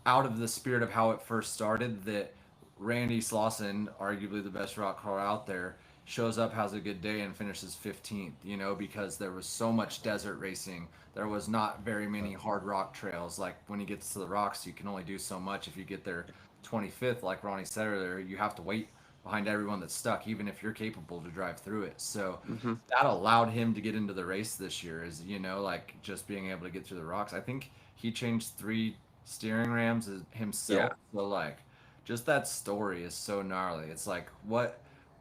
out of the spirit of how it first started that Randy Slauson, arguably the best rock crawler out there, shows up, has a good day, and finishes 15th, you know, because there was so much desert racing. There was not very many hard rock trails. Like when he gets to the rocks, you can only do so much. If you get there 25th, like Ronnie said earlier, you have to wait behind everyone that's stuck, even if you're capable to drive through it. So that allowed him to get into the race this year, is, you know, like just being able to get through the rocks. I think he changed 3 steering rams himself. So like just that story is so gnarly. It's like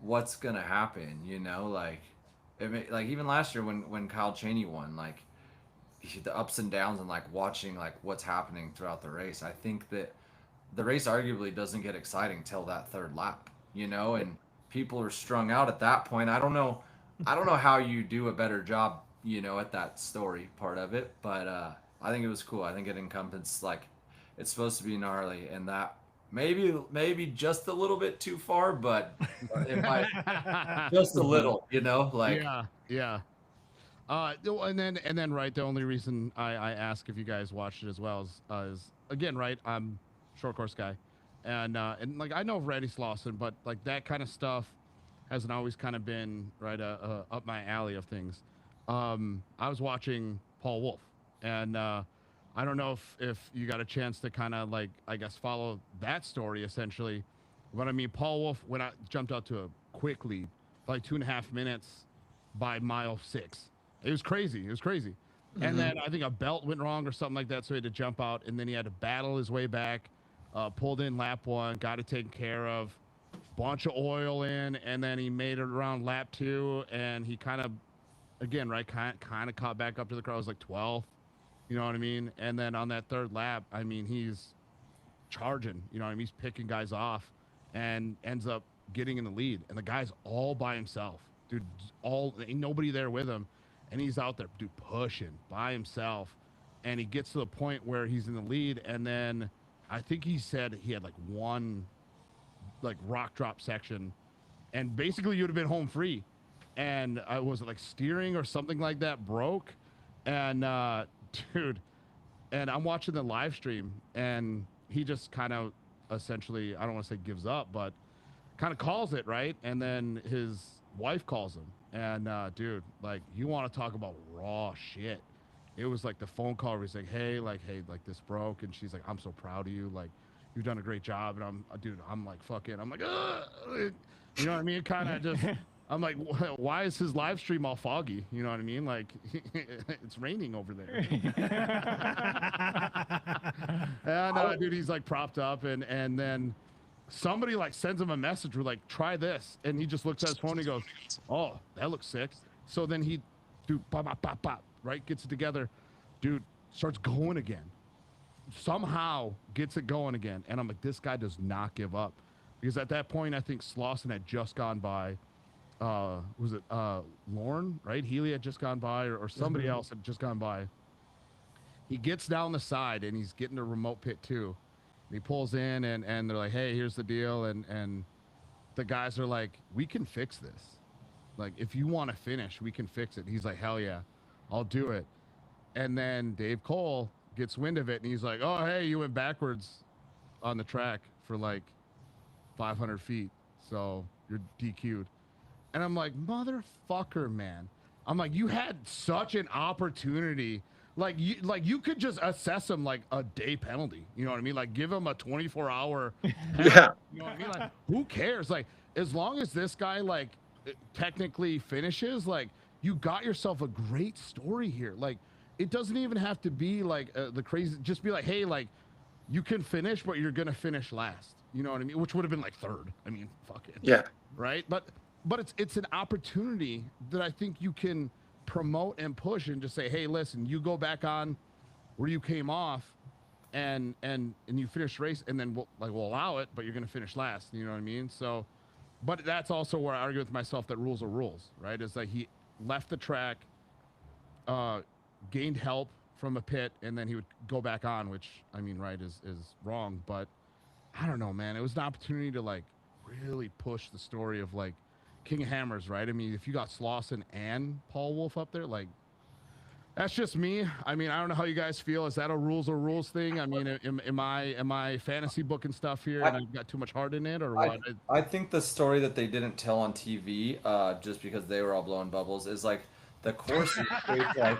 what's gonna happen, you know? Like like even last year when Kyle Chaney won, like the ups and downs and like watching like what's happening throughout the race. I think that the race arguably doesn't get exciting till that 3rd lap, you know, and people are strung out at that point. I don't know how you do a better job, you know, at that story part of it, but I think it was cool. I think it encompasses like it's supposed to be gnarly, and that maybe just a little bit too far, but it might just a little, you know, like yeah. And then right, the only reason I ask if you guys watched it as well is again, right, I'm short course guy, and like I know Randy Slauson, but like that kind of stuff hasn't always kind of been right up my alley of things. I was watching Paul Wolf, and I don't know if you got a chance to kind of like I guess follow that story essentially. But I mean, Paul Wolf jumped out to a quick lead, like 2.5 minutes by mile 6. It was crazy. It was crazy. And then I think a belt went wrong or something like that, so he had to jump out, and then he had to battle his way back. Pulled in lap 1, got it taken care of. Bunch of oil in, and then he made it around lap 2, and he kind of, again, right, kind of caught back up to the car. I was like 12th, you know what I mean? And then on that 3rd lap, I mean, he's charging, you know what I mean? He's picking guys off and ends up getting in the lead. And the guy's all by himself, dude. Ain't nobody there with him. And he's out there, dude, pushing by himself. And he gets to the point where he's in the lead. And then I think he said he had like one like rock drop section. And basically you would have been home free. And was it like steering or something like that broke? And dude, and I'm watching the live stream, and he just kind of essentially, I don't want to say gives up, but kind of calls it, right? And then his wife calls him, and dude, like, you want to talk about raw shit. It was like the phone call where he's like, hey, like this broke, and she's like, I'm so proud of you, like you've done a great job. And I'm like fucking, I'm like, ugh. You know what I mean? Kind of just, I'm like, why is his live stream all foggy? You know what I mean? Like, it's raining over there. And dude, he's like propped up, and then somebody like sends him a message with like, try this, and he just looks at his phone and he goes, oh, that looks sick. So then he, dude, pop, pop, pop, pop, right, gets it together, dude, starts going again. Somehow gets it going again, and I'm like, this guy does not give up, because at that point I think Slauson had just gone by. Was it Lorne, right? Healy had just gone by, or somebody else had just gone by. He gets down the side, and he's getting to remote pit 2. And he pulls in, and they're like, hey, here's the deal. And the guys are like, we can fix this. Like, if you want to finish, we can fix it. He's like, hell yeah. I'll do it. And then Dave Cole gets wind of it, and he's like, "Oh, hey, you went backwards on the track for like 500 feet, so you're DQ'd." And I'm like, "Motherfucker, man!" I'm like, "You had such an opportunity. Like you could just assess him like a day penalty. You know what I mean? Like give him a 24-hour. Yeah. You know what I mean? Like who cares? Like as long as this guy like technically finishes, like you got yourself a great story here. Like it doesn't even have to be like the crazy. Just be like, hey, like you can finish, but you're gonna finish last. You know what I mean? Which would have been like third. I mean, fuck it. Yeah. Right? But it's an opportunity that I think you can promote and push and just say, hey, listen, you go back on where you came off and you finish the race, and then we'll allow it, but you're gonna finish last. You know what I mean? So but that's also where I argue with myself that rules are rules, right? Is that he left the track, gained help from a pit, and then he would go back on, which I mean, right, is wrong. But I don't know, man. It was an opportunity to like really push the story of like King of Hammers, right? I mean, if you got Slauson and Paul Wolf up there, like that's just me. I mean, I don't know how you guys feel. Is that a rules or rules thing? I mean, am I fantasy booking stuff here and I've got too much heart in it, or what? I think the story that they didn't tell on TV, just because they were all blowing bubbles, is like the course. Like,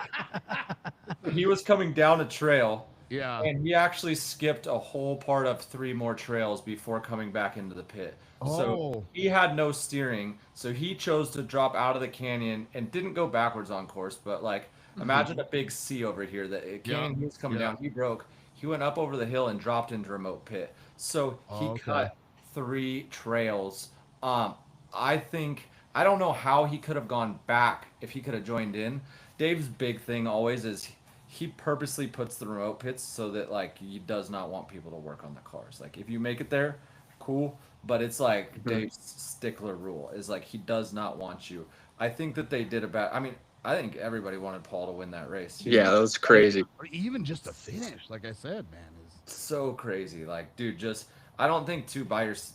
he was coming down a trail. Yeah. And he actually skipped a whole part of 3 more trails before coming back into the pit. So he had no steering. So he chose to drop out of the canyon and didn't go backwards on course. But like, imagine a big C over here. That canyon he was coming down, he broke. He went up over the hill and dropped into remote pit. So he cut 3 trails. I think I don't know how he could have gone back if he could have joined in. Dave's big thing always is he purposely puts the remote pits so that like he does not want people to work on the cars. Like if you make it there, cool. But it's like Dave's stickler rule is like he does not want you. I think that they did I mean, I think everybody wanted Paul to win that race. Yeah, that was crazy. Or even just a finish, like I said, man, is so crazy. Like, dude, just I don't think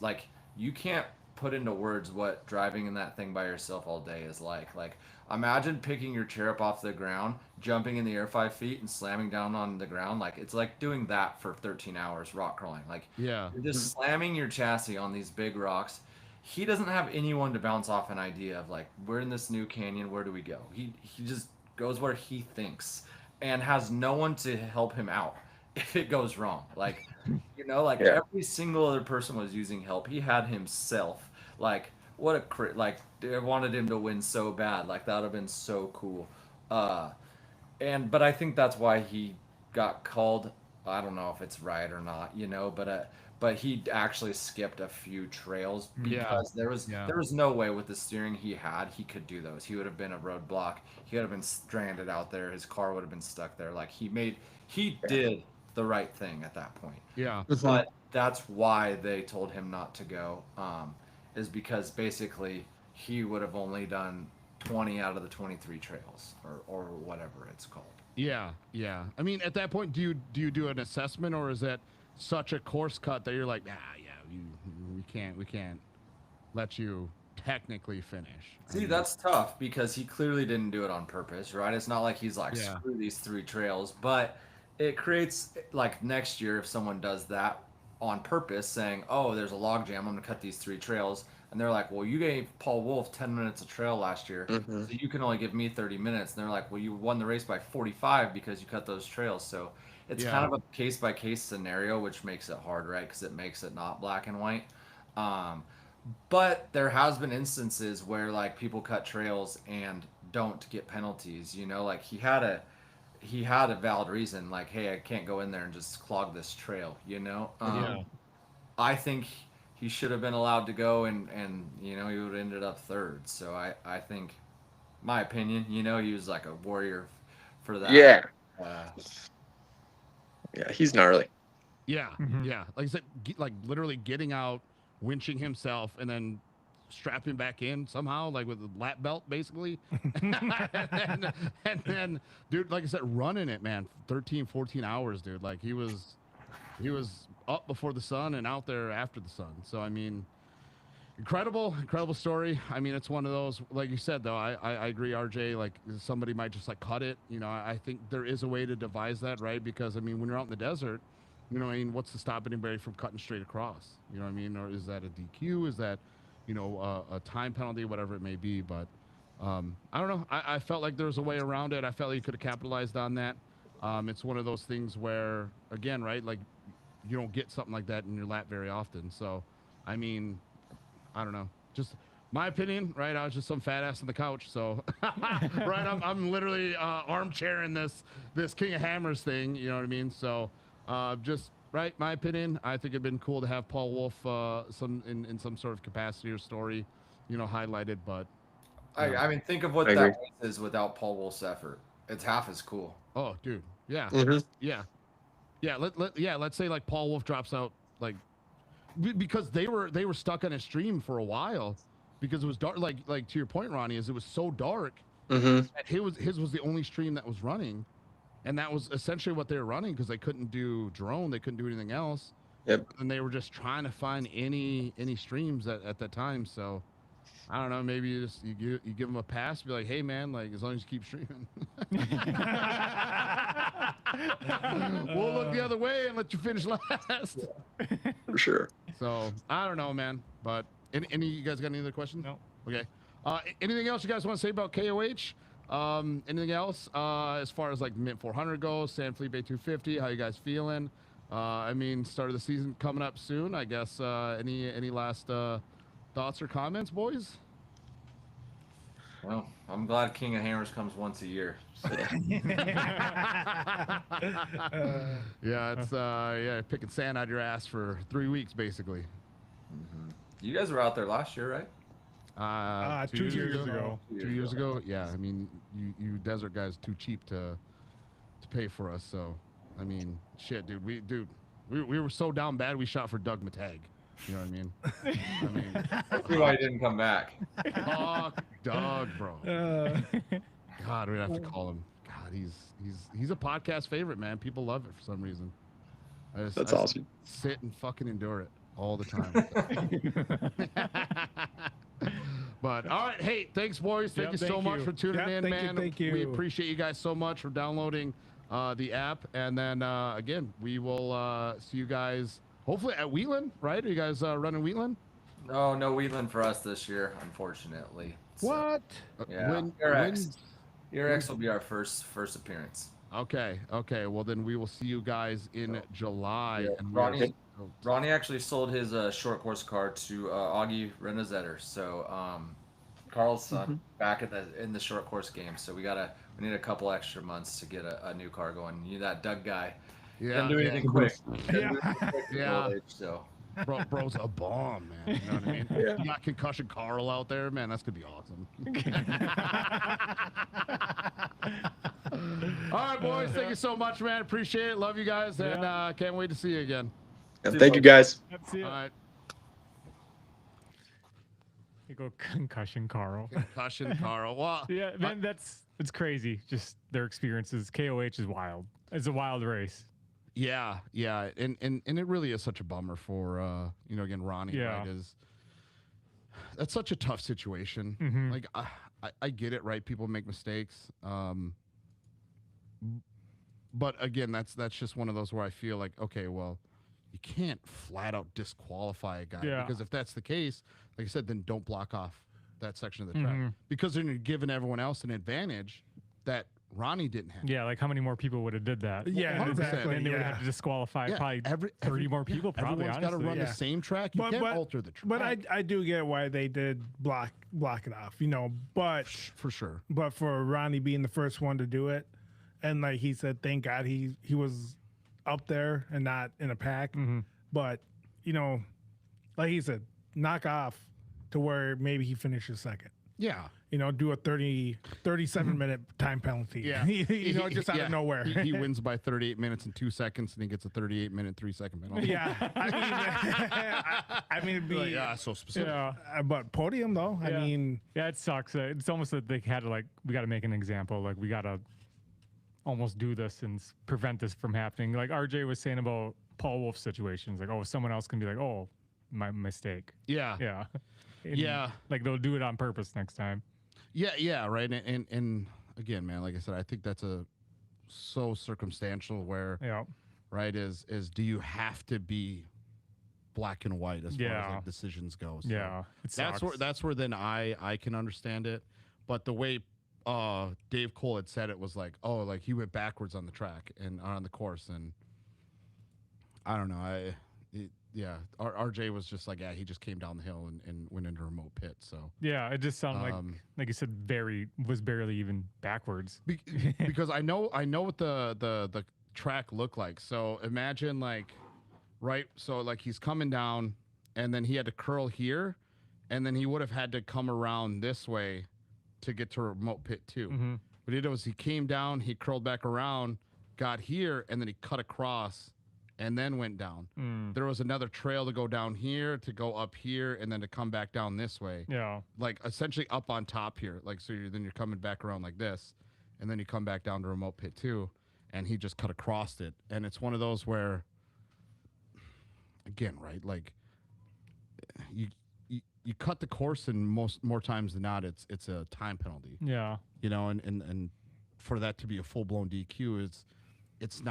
like you can't put into words what driving in that thing by yourself all day is like. Like, imagine picking your chair up off the ground, jumping in the air 5 feet, and slamming down on the ground. Like, it's like doing that for 13 hours rock crawling. Like, yeah, you're just slamming your chassis on these big rocks. He doesn't have anyone to bounce off an idea of like, we're in this new canyon, where do we go? He just goes where he thinks and has no one to help him out if it goes wrong. Like, you know, like every single other person was using help. He had himself. Like, what a like, I wanted him to win so bad. Like, that would have been so cool. But I think that's why he got called. I don't know if it's right or not, you know, but he actually skipped a few trails because there was no way with the steering he had he could do those. He would have been a roadblock. He would have been stranded out there. His car would have been stuck there. Like he did the right thing at that point. Yeah. But that's why they told him not to go. Is because basically he would have only done 20 out of the 23 trails or whatever it's called. Yeah, yeah. I mean, at that point, do you do an assessment, or is that such a course cut that you're like, we can't let you technically finish? See, that's tough because he clearly didn't do it on purpose, right? It's not like he's like, screw these 3 trails, but it creates like next year if someone does that on purpose, saying, oh, there's a log jam, I'm gonna cut these 3 trails, and they're like, well, you gave Paul Wolf 10 minutes of trail last year, so you can only give me 30 minutes, and they're like, well, you won the race by 45 because you cut those trails. So it's kind of a case by case scenario, which makes it hard, right? Because it makes it not black and white. But there has been instances where like people cut trails and don't get penalties, you know, like he had a valid reason, like, hey, I can't go in there and just clog this trail, you know? I think he should have been allowed to go, and you know, he would have ended up 3rd. So I think, my opinion, you know, he was like a warrior for that. Yeah. Yeah, he's gnarly. Yeah, yeah. Like I said, like literally getting out, winching himself, and then strapping back in somehow, like with a lap belt, basically. and then, dude, like I said, running it, man, 13, 14 hours, dude. Like he was up before the sun and out there after the sun. So I mean, incredible story. I mean, it's one of those, like you said, though. I agree, RJ. Like somebody might just like cut it. You know, I think there is a way to devise that, right? Because I mean, when you're out in the desert, you know, I mean, what's to stop anybody from cutting straight across? You know what I mean? Or is that a DQ? Is that, you know, a time penalty, whatever it may be? But I don't know. I felt like there was a way around it. I felt like you could have capitalized on that. It's one of those things where, again, right, like you don't get something like that in your lap very often. So, I mean, I don't know. Just my opinion, right? I was just some fat ass on the couch. So, right, I'm literally armchairing this King of Hammers thing. You know what I mean? So, just right, my opinion. I think it'd been cool to have Paul Wolf in some sort of capacity or story, you know, highlighted. But I mean, think of what I that agree. race is without Paul Wolf's effort. It's half as cool. oh, dude, yeah, Mhm. yeah. Let's say like Paul Wolf drops out like because they were stuck on a stream for a while because it was dark. Like to your point, Ronnie, is it was so dark. Mhm. That his was the only stream that was running, and that was essentially what they were running because they couldn't do drone, they couldn't do anything else, Yep. and they were just trying to find any streams at that time. So I don't know, maybe you give them a pass, be like, hey man, like as long as you keep streaming, we'll look the other way and let you finish last. For sure. So I don't know, man. But any you guys got any other questions? No. Okay. Anything else you guys want to say about KOH? Anything else as far as like Mint 400 goes, San Felipe 250? How you guys feeling? I mean, start of the season coming up soon. I guess any last thoughts or comments, boys? Well, I'm glad King of Hammers comes once a year. So. Yeah, it's yeah, picking sand out of your ass for 3 weeks basically. You guys were out there last year, right? 2 years ago. 2 years ago, yeah. I mean, you desert guys too cheap to pay for us. So, I mean, shit, dude. We were so down bad. We shot for Doug Matag. You know what I mean? I mean, That's why he didn't come back. fuck Doug, bro. God, we'd have to call him. God, he's a podcast favorite, man. People love it for some reason. That's I awesome. sit and fucking endure it all the time. But all right, hey, thanks, boys. Thank Yep, you so thank much you. for tuning Yep, in, thank you, man. thank We you. appreciate you guys so much for downloading the app, and then again, we will see you guys hopefully at Wheatland, right? Are you guys running Wheatland? No Wheatland for us this year, unfortunately. So, What? yeah. When, Your when- X. Your X will be our first appearance. Okay. Well, then we will see you guys in July. Yeah, And we are Ronnie- so- Ronnie actually sold his short course car to Augie Renazetter. So Carl's son back in the short course game. So we need a couple extra months to get a new car going. You that Doug guy. yeah, Didn't do anything quick. Didn't do anything quick in Yeah. old age, so. Bro's a bomb, man. You know what I mean? Yeah. You got concussion Carl out there, man. That's gonna be awesome. All right, boys. Thank you so much, man. Appreciate it. Love you guys, and can't wait to see you again. Yeah, thank you guys. That's it. All right, You go concussion, Carl. concussion Carl. Well, Yeah, man, it's crazy. Just their experiences. KOH is wild. It's a wild race. yeah, and it really is such a bummer for again Ronnie. Yeah. Right? That's such a tough situation. Mhm. Like I get it, right? People make mistakes. But again, that's just one of those where I feel like, okay, well, you can't flat out disqualify a guy Yeah. because if that's the case, like I said, then don't block off that section of the track Mhm. because then you're giving everyone else an advantage that Ronnie didn't have. Yeah, like how many more people would have did that? Yeah, 100%. exactly. And they would yeah. have to disqualify Yeah, probably every 30 more people. Probably everyone's got to honestly. run Yeah. the same track. You But- can't but- alter the track. But I do get why they did block it off, But for sure. but for Ronnie being the first one to do it, and like he said, thank God he was up there and not in a pack. Mhm. But like he said, knock off to where maybe he finishes second. Yeah. Do a 37-minute time penalty. Yeah. Just out Yeah. of nowhere. He wins by 38 minutes and 2 seconds, and he gets a 38-minute 3-second penalty. Yeah, I mean, it'd be, Like, yeah, so specific. Yeah. but podium though. Yeah. I mean, Yeah, it sucks. It's almost that they had to we got to make an example. Like we got to almost do this and prevent this from happening. Like RJ was saying about Paul Wolf situations. Like, oh, someone else can be like, oh, my mistake. Yeah. Yeah. And, Yeah. Like they'll do it on purpose next time. Yeah, right. And again, man, like I said, I think that's so circumstantial where Yeah. right is do you have to be black and white as far as like decisions go? So Yeah. It sucks. that's where then I can understand it. But the way Dave Cole had said it was like, oh, like he went backwards on the track and on the course, and I don't know. RJ was just like, yeah, he just came down the hill and went into a remote pit. So Yeah, it just sounded like you said, was barely even backwards. because I know what the track looked like. So imagine like, right? So like he's coming down, and then he had to curl here, and then he would have had to come around this way to get to remote pit 2. Mm-hmm. What he did was he came down, he curled back around, got here, and then he cut across, and then went down. There was another trail to go down here, to go up here, and then to come back down this way. Yeah. Like essentially up on top here. Like so then you're coming back around like this, and then you come back down to remote pit 2, and he just cut across it. And it's one of those where, again, right? Like you cut the course, and more times than not, it's a time penalty. Yeah. You know, and for that to be a full blown DQ that's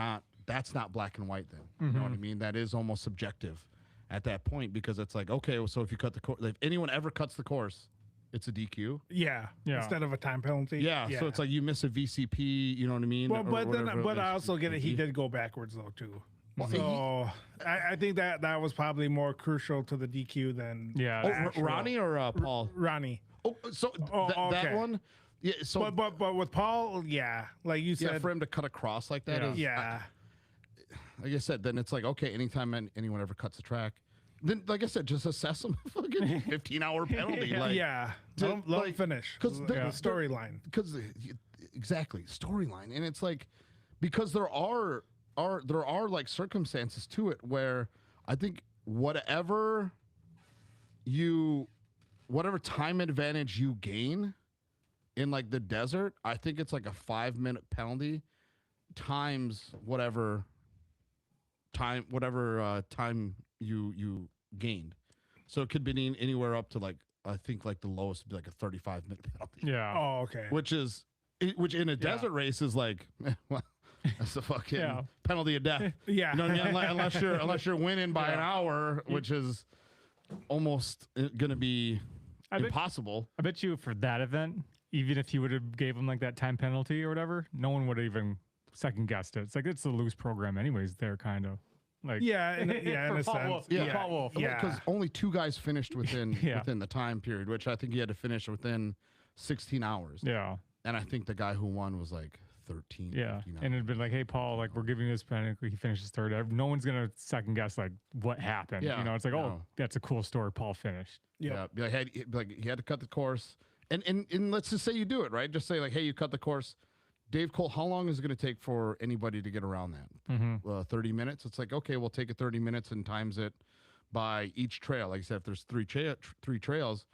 not black and white then. You know what I mean? That is almost subjective at that point, because it's like, okay, so if you cut the course, if anyone ever cuts the course, it's a DQ. Yeah. Yeah. Instead of a time penalty. Yeah. So it's like you miss a VCP, you know what I mean? Well, Or but whatever then, it but is. I also get it. He did go backwards though too. Well, So I think that was probably more crucial to the DQ than Yeah. Oh, actual- Ronnie or Paul? Ronnie. Oh, so Oh, that okay. one? Yeah. So But with Paul, yeah, like you yeah, said, for him to cut across like that Yeah. is, yeah, like I said, then it's like, okay, anytime anyone ever cuts the track, then like I said, just assess them a fucking 15-hour penalty. Yeah. Like, yeah. to- Let him like, finish 'cause the, the- the Yeah. storyline. because exactly storyline, and it's like because there are like circumstances to it where I think whatever time advantage you gain in like the desert, I think it's like a 5-minute penalty times whatever time you gained. So it could be anywhere up to like, I think like the lowest would be like a 35-minute penalty. Yeah. Oh, okay. Which in a desert race is like, well, that's a fucking Yeah. penalty of death. Yeah. You know what I mean? Unless you're winning by an hour, which is almost gonna be I bet- impossible. I bet you for that event, even if you would have gave him like that time penalty or whatever, no one would have even second guessed it. It's like it's a loose program, anyways. They're kind of like Yeah, in a for Paul sense. Wolf, Yeah. Paul Wolf. Yeah. Because only 2 guys finished within Yeah. within the time period, which I think he had to finish within 16 hours. Yeah. And I think the guy who won was like 13. Yeah. 15 And it'd been like, hey, Paul, like we're giving you this penalty. He finishes third. No one's gonna second guess like what happened. Yeah, You know, it's like, oh, no. that's a cool story. Paul finished. Yep. Yeah, he had to cut the course, and let's just say you do it right. Just say like, hey, you cut the course. Dave Cole, how long is it going to take for anybody to get around that? Mm-hmm. 30 minutes. It's like, okay, we'll take it 30 minutes and times it by each trail. Like I said, if there's three trails,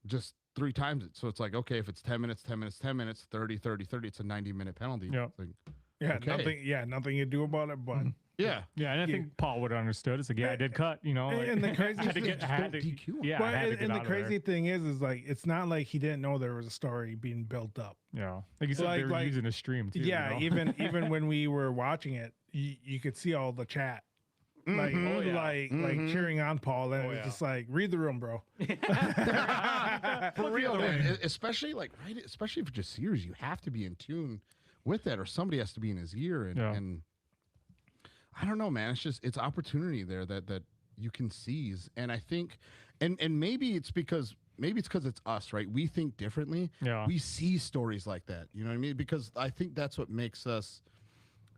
just 3 times it. So it's like, okay, if it's 10 minutes, 10 minutes, 10 minutes, 30, 30, 30, it's a 90-minute penalty. Yep. It's like, Yeah, okay. nothing you do about it, but yeah. Yeah, and I think Paul would have understood. It's like, yeah, I did cut. You know, like, and the crazy I had to thing- get, I had to, Don't DQ him. yeah, well, I had to get and the out of there. crazy thing is like it's not like he didn't know there was a story being built up. Yeah, like you said, they were Like- using a stream too. Yeah, you know? even when we were watching it, you could see all the chat. Like, Mhm. Oh, yeah. like cheering on Paul, and Oh, it's yeah. just like read the room, bro. For real, man. Especially like, right, especially for just series, you have to be in tune with that, or somebody has to be in his ear. And I don't know, man. It's opportunity there that you can seize. And I think, and maybe it's because it's us, right? We think differently. Yeah. We see stories like that. You know what I mean? Because I think that's what makes us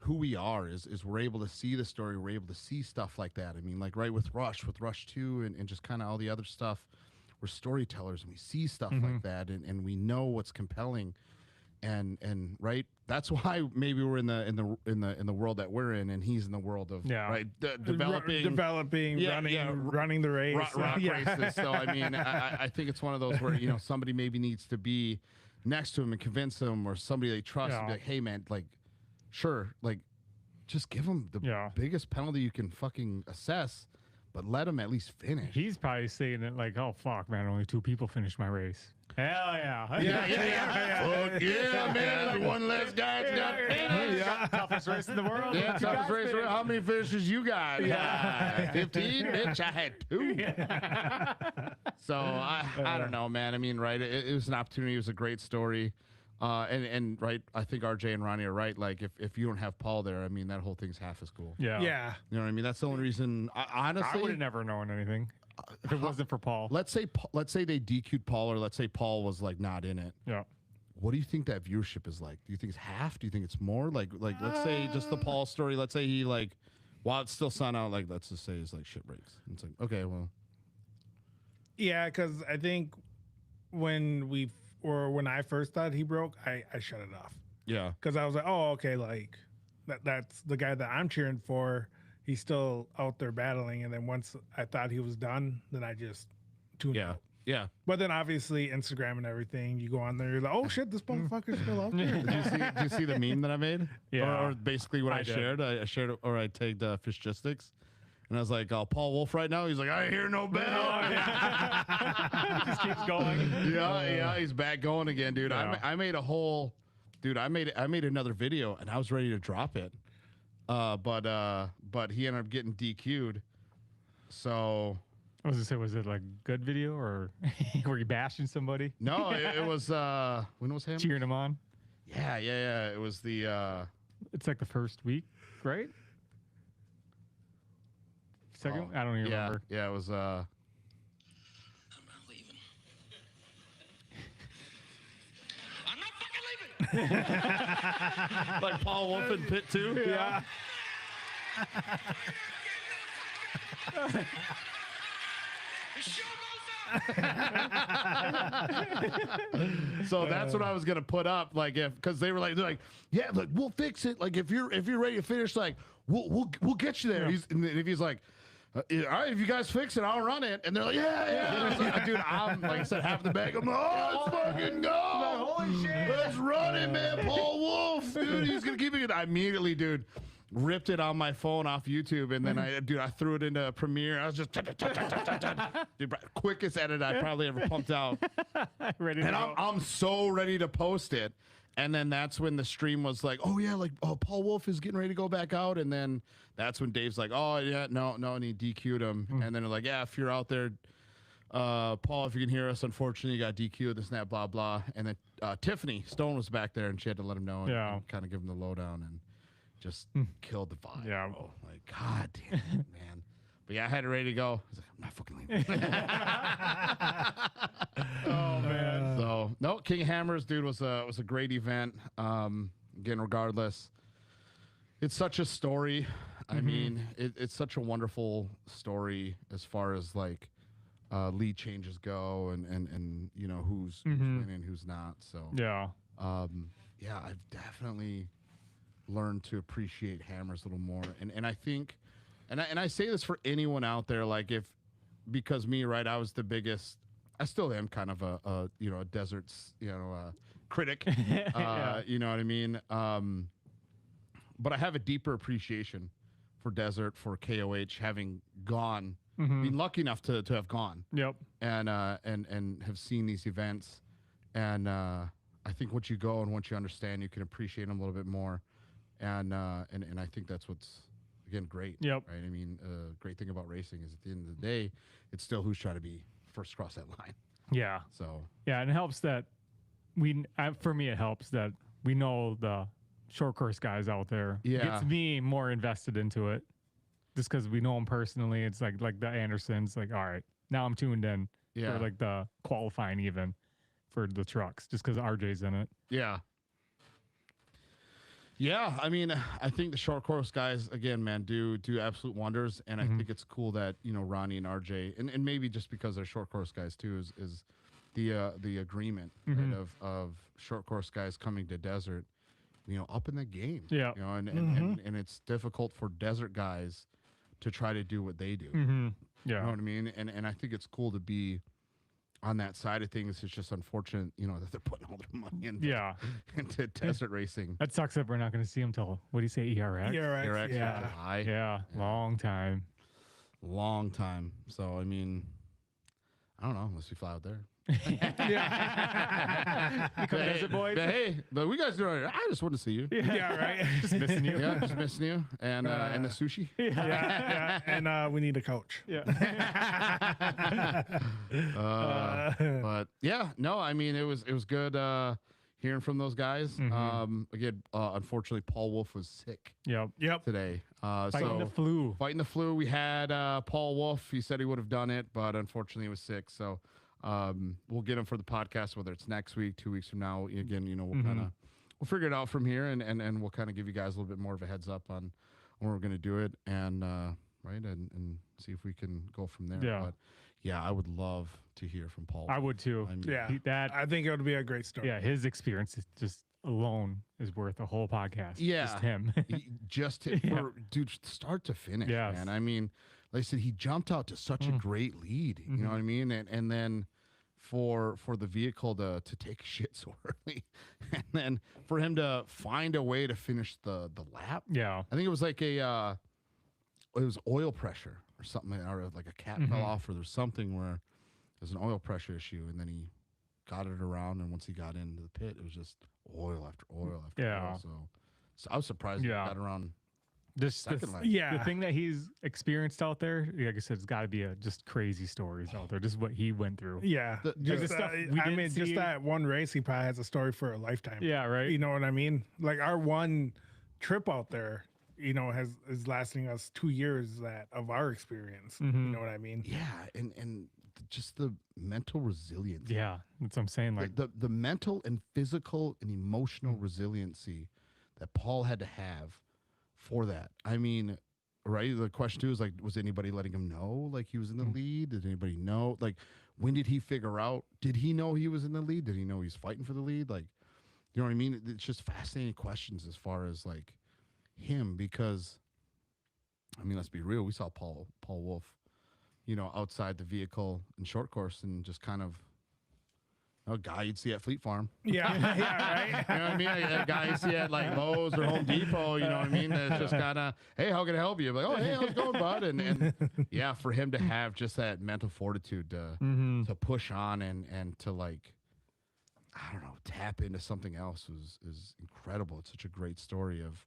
who we are is we're able to see the story. We're able to see stuff like that. I mean, like right with Rush 2 and just kind of all the other stuff. We're storytellers and we see stuff like that and we know what's compelling. And right, that's why maybe we're in the world that we're in, and he's in the world of right developing, running the race, rock races. So I mean, I think it's one of those where somebody maybe needs to be next to him and convince him, or somebody they trust and be like, hey man, like, sure, like, just give him the biggest penalty you can fucking assess, but let him at least finish. He's probably saying it like, "Oh fuck, man, only 2 people finished my race." Hell yeah! Fuck yeah, man! Like one less guy's got finished. Toughest race in the world. Yeah, Two toughest guys race. finished. How many finishes you got? Yeah. 15, bitch. I had 2. So I don't know, man. I mean, right? It was an opportunity. It was a great story. And right, I think RJ and Ronnie are right. Like, if you don't have Paul there, I mean, that whole thing's half as cool. Yeah. Yeah. You know what I mean? That's the only reason. Honestly, I would have never known anything if it wasn't for Paul. let's say they DQ'd Paul, or let's say Paul was like not in it. Yeah. What do you think that viewership is like? Do you think it's half? Do you think it's more? Like let's say just the Paul story. Let's say he like, while it's still sun out, like let's just say it's like shit breaks. It's like, okay, well, Yeah, because I think when I first thought he broke, I shut it off yeah, because I was like, oh, okay, like that's the guy that I'm cheering for. He's still out there battling, and then once I thought he was done, then I just tuned yeah, out. yeah. But then obviously Instagram and everything, you go on there, you're like, oh shit, this motherfucker's still out there. Did you see the meme that I made? Yeah. Or basically what I did. shared. I shared it, or I tagged Fishgistics. And I was like, oh, Paul Wolf right now? He's like, I hear no bell. Just keeps going. Yeah, he's back going again, dude. Yeah. I made a whole, dude. I made another video, and I was ready to drop it, but he ended up getting DQ'd. So I was gonna say, was it like good video or were you bashing somebody, no, it was when was him? cheering him on? Yeah. It was the It's like the first week, right? Second? I don't even remember. Yeah, it was I'm not leaving. I'm not fucking leaving. like Paul Wolf in Pit 2. Yeah. The show goes on. So that's what I was gonna put up, like because they're like, yeah, like we'll fix it. Like if you're ready to finish, like we'll get you there. Yeah. And if he's like, all right, if you guys fix it, I'll run it. And they're like, yeah. I was like, dude, I'm like I said, half the bag. I'm like, oh, let's fucking go. Holy shit. Let's run it, man. Paul Wolf, dude, he's gonna keep it. I immediately, dude, ripped it on my phone off YouTube, and then I threw it into Premiere. I was just dude, quickest edit I probably ever pumped out. Ready to And go. I'm so ready to post it. And then that's when the stream was like, oh yeah, like Paul Wolf is getting ready to go back out. And then that's when Dave's like, oh yeah, no, and he DQ'd him. And then they're like, yeah, if you're out there, Paul, if you can hear us, unfortunately you got DQ'd, this and that, blah blah. And then Tiffany Stone was back there, and she had to let him know and kind of give him the lowdown, and just killed the vibe. Yeah. Bro. Like, god damn it, man. But yeah, I had it ready to go. I was like, I'm not fucking leaving. Oh man. So no, King of Hammers, dude, was a great event. Again, regardless, it's such a story. I mean, it's such a wonderful story as far as like lead changes go, and you know who's winning, who's not. So Yeah. yeah, I've definitely learned to appreciate hammers a little more, and I think, and I say this for anyone out there, like because me, right, I was the biggest. I still am kind of a you know, a deserts, you know, critic. Yeah. You know what I mean? But I have a deeper appreciation for desert, for KOH, having gone, been lucky enough to have gone, Yep. and have seen these events, and I think once you go and once you understand, you can appreciate them a little bit more, and I think that's what's, again, great. Yep. Right. I mean, great thing about racing is at the end of the day, it's still who's trying to be first across that line. Yeah. So Yeah, and it helps that for me, it helps that we know the short course guys out there. Yeah. It gets me more invested into it just because we know them personally. It's like the Andersons, like, all right, now I'm tuned in Yeah. for like the qualifying even for the trucks just because RJ's in it. yeah. Yeah, I mean, I think the short course guys, again, man, do absolute wonders, and I think it's cool that, you know, Ronnie and RJ, and maybe just because they're short course guys too, is the agreement, right, of short course guys coming to desert, you know, up in the game. Yeah. You know, and it's difficult for desert guys to try to do what they do. Mm-hmm. You know Yeah. what I mean? And I think it's cool to be on that side of things. It's just unfortunate, you know, that they're putting all their money into desert racing. That sucks that we're not going to see him till, what do you say, ERX? Yeah, right. ERX, Yeah. July. Yeah, long time. long time. So I mean, I don't know unless we fly out there. Become desert boys. But hey, but we guys doing it. I just want to see you. Yeah, right. Just missing you. Yeah, just missing you and the sushi. Yeah, and we need a coach. Yeah. But yeah, no, I mean it was good hearing from those guys. Again, unfortunately, Paul Wolf was sick Yep. Yep. today. Fighting So the flu. fighting the flu. We had Paul Wolf. He said he would have done it, but unfortunately, he was sick. So we'll get him for the podcast, whether it's next week, 2 weeks from now. Again, we'll kind of we'll figure it out from here, and we'll kind of give you guys a little bit more of a heads up on when we're going to do it, and right, and see if we can go from there. Yeah. But yeah, I would love to hear from Paul. I would too. I mean, Yeah. That I think it would be a great story. yeah, his experience is just alone is worth a whole podcast. Yeah. Just him. Just Yeah. for dude, start to finish, Yes. man. I mean, like I said, he jumped out to such a great lead. You know what I mean? And then for the vehicle to take shit so early, and then for him to find a way to finish the lap. Yeah. I think it was like it was oil pressure or something, or like a cap fell off, or there's something where there's an oil pressure issue, and then he got it around, and once he got into the pit, it was just oil after oil after Yeah. oil. So I was surprised he Yeah. got around. Just the, Second lap. Yeah. the thing that he's experienced out there, like I said, it's got to be just crazy stories out there. Just what he went through. Yeah. The Just, stuff we I didn't mean, just see- that one race, he probably has a story for a lifetime. Yeah, right. You know what I mean? Like our one trip out there, is lasting us 2 years of our experience. You know what I mean? Yeah, and just the mental resilience. Yeah, that's what I'm saying. Like, the mental and physical and emotional resiliency that Paul had to have for that. I mean, right? The question too is like, was anybody letting him know like he was in the lead? Did anybody know? Like, when did he figure out? Did he know he was in the lead? Did he know he was fighting for the lead? Like, you know what I mean? It's just fascinating questions as far as like him, because I mean, let's be real. We saw Paul Wolf, outside the vehicle in short course, and just kind of a guy you'd see at Fleet Farm. Yeah. Yeah. Right. You know what I mean? A guy you see at like Lowe's or Home Depot, you know what I mean? It's just kind of, hey, how can I help you? Like, oh, hey, how's it going, bud? And yeah, for him to have just that mental fortitude to push on and to like, I don't know, tap into something else is incredible. It's such a great story of,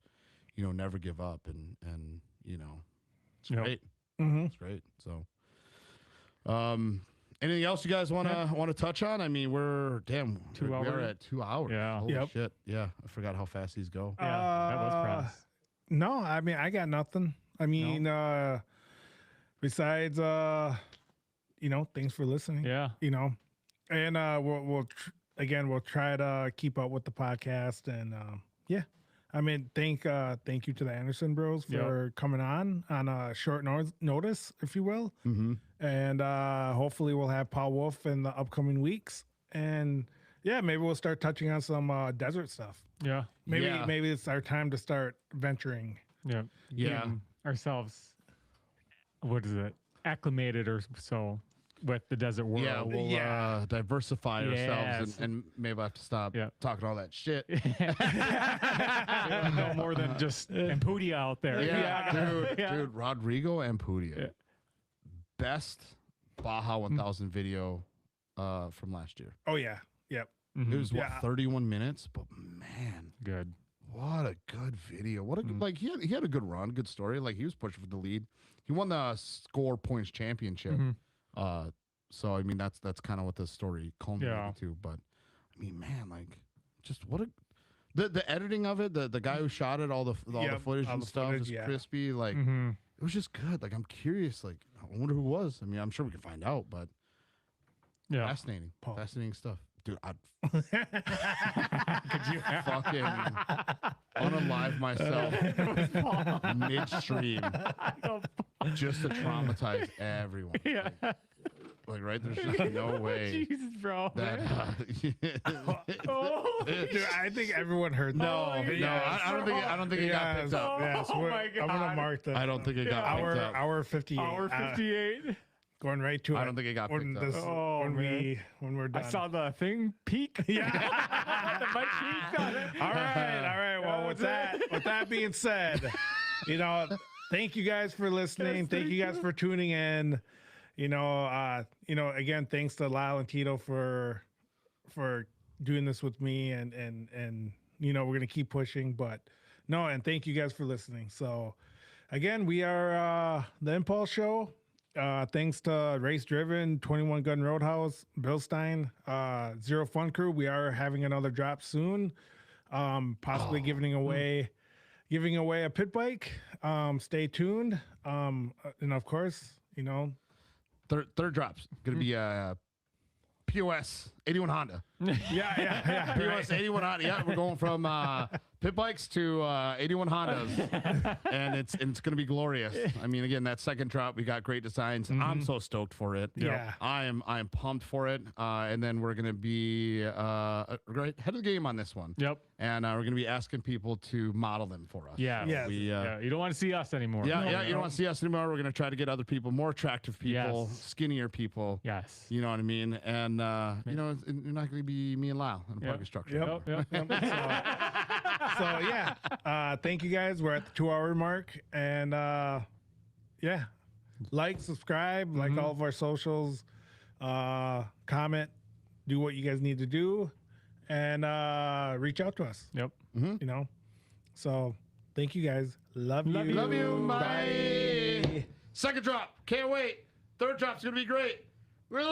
never give up and it's Yep. great. Mhm. It's great. So, anything else you guys want to touch on? I mean, we're 2 we are hours. at 2 hours. Yeah. Holy Yep. shit. Yeah. I forgot how fast these go. yeah, that was fast. No, I mean I got nothing. I mean, besides thanks for listening. Yeah. And we'll try to keep up with the podcast, and I mean thank you to the Anderson Bros for coming on a short notice, if you will. Mm-hmm. And hopefully we'll have Paul Wolf in the upcoming weeks, and maybe we'll start touching on some desert stuff. Yeah. Maybe it's our time to start venturing. Yeah. Yeah. Getting ourselves, what is it? Acclimated or so with the desert world. Yeah, we'll diversify ourselves Yes. and maybe I'll have to stop Yeah. talking all that shit. No more than just Ampudia out there. Dude, Rodrigo Ampudia. Yeah. Best Baja 1000 video from last year. Oh yeah. Yep. It was Yeah. 31 minutes, but man, Good. what a good video. What a good, like he had a good run, good story. Like he was pushing for the lead. He won the score points championship. So I mean that's kind of what the story culminated to. But I mean, man, like just what a the editing of it, the guy who shot it, all the footage all and the stuff footage, is yeah. crispy. Like it was just good. Like I'm curious. Like I wonder who it was. I mean, I'm sure we can find out, but Yeah. fascinating, Paul. fascinating stuff, dude. I'd fucking unalive myself midstream just to traumatize everyone. Yeah. Like right, there's just no way Jesus, bro. that. Dude, I think everyone heard that. I don't think it got picked up. Yes, Oh my I'm gonna God. mark that. I don't think it got picked up. Hour 58. Hour 58. Going right to it. I don't think it got when picked up. Oh, man. when we're done. I saw the thing peak. Yeah. My cheeks on it. All right. Well, with that being said, thank you guys for listening. Thank you guys for tuning in. Again, thanks to Lyle and Tito for doing this with me, and we're gonna keep pushing. But no, and thank you guys for listening. So again, we are the Impulse Show. Thanks to Race Driven, 21 Gun Roadhouse, Bill Stein, Zero Fun Crew. We are having another drop soon. Possibly giving away a pit bike. Stay tuned. And of course, Third drop's gonna be POS 81 Honda. yeah. POS 81 Honda. Yeah, we're going from pit bikes to 81 Hondas, and it's going to be glorious. I mean, again, that second drop, we got great designs. I'm so stoked for it. Yeah. I am pumped for it. And then we're going to be right head of the game on this one. Yep. And we're going to be asking people to model them for us. Yeah. Yes. We, Yeah. You don't want to see us anymore. you don't want to see us anymore. We're going to try to get other people, more attractive people, Yes. skinnier people. Yes. You know what I mean? And, you're not going to be me and Lyle in a parking structure. Yep. So yeah, thank you guys. We're at the 2-hour mark, and like, subscribe, like all of our socials, comment, do what you guys need to do, and reach out to us. Yep. So thank you guys. Love you. Love you. Bye. Second drop. Can't wait. Third drop's going to be great. We're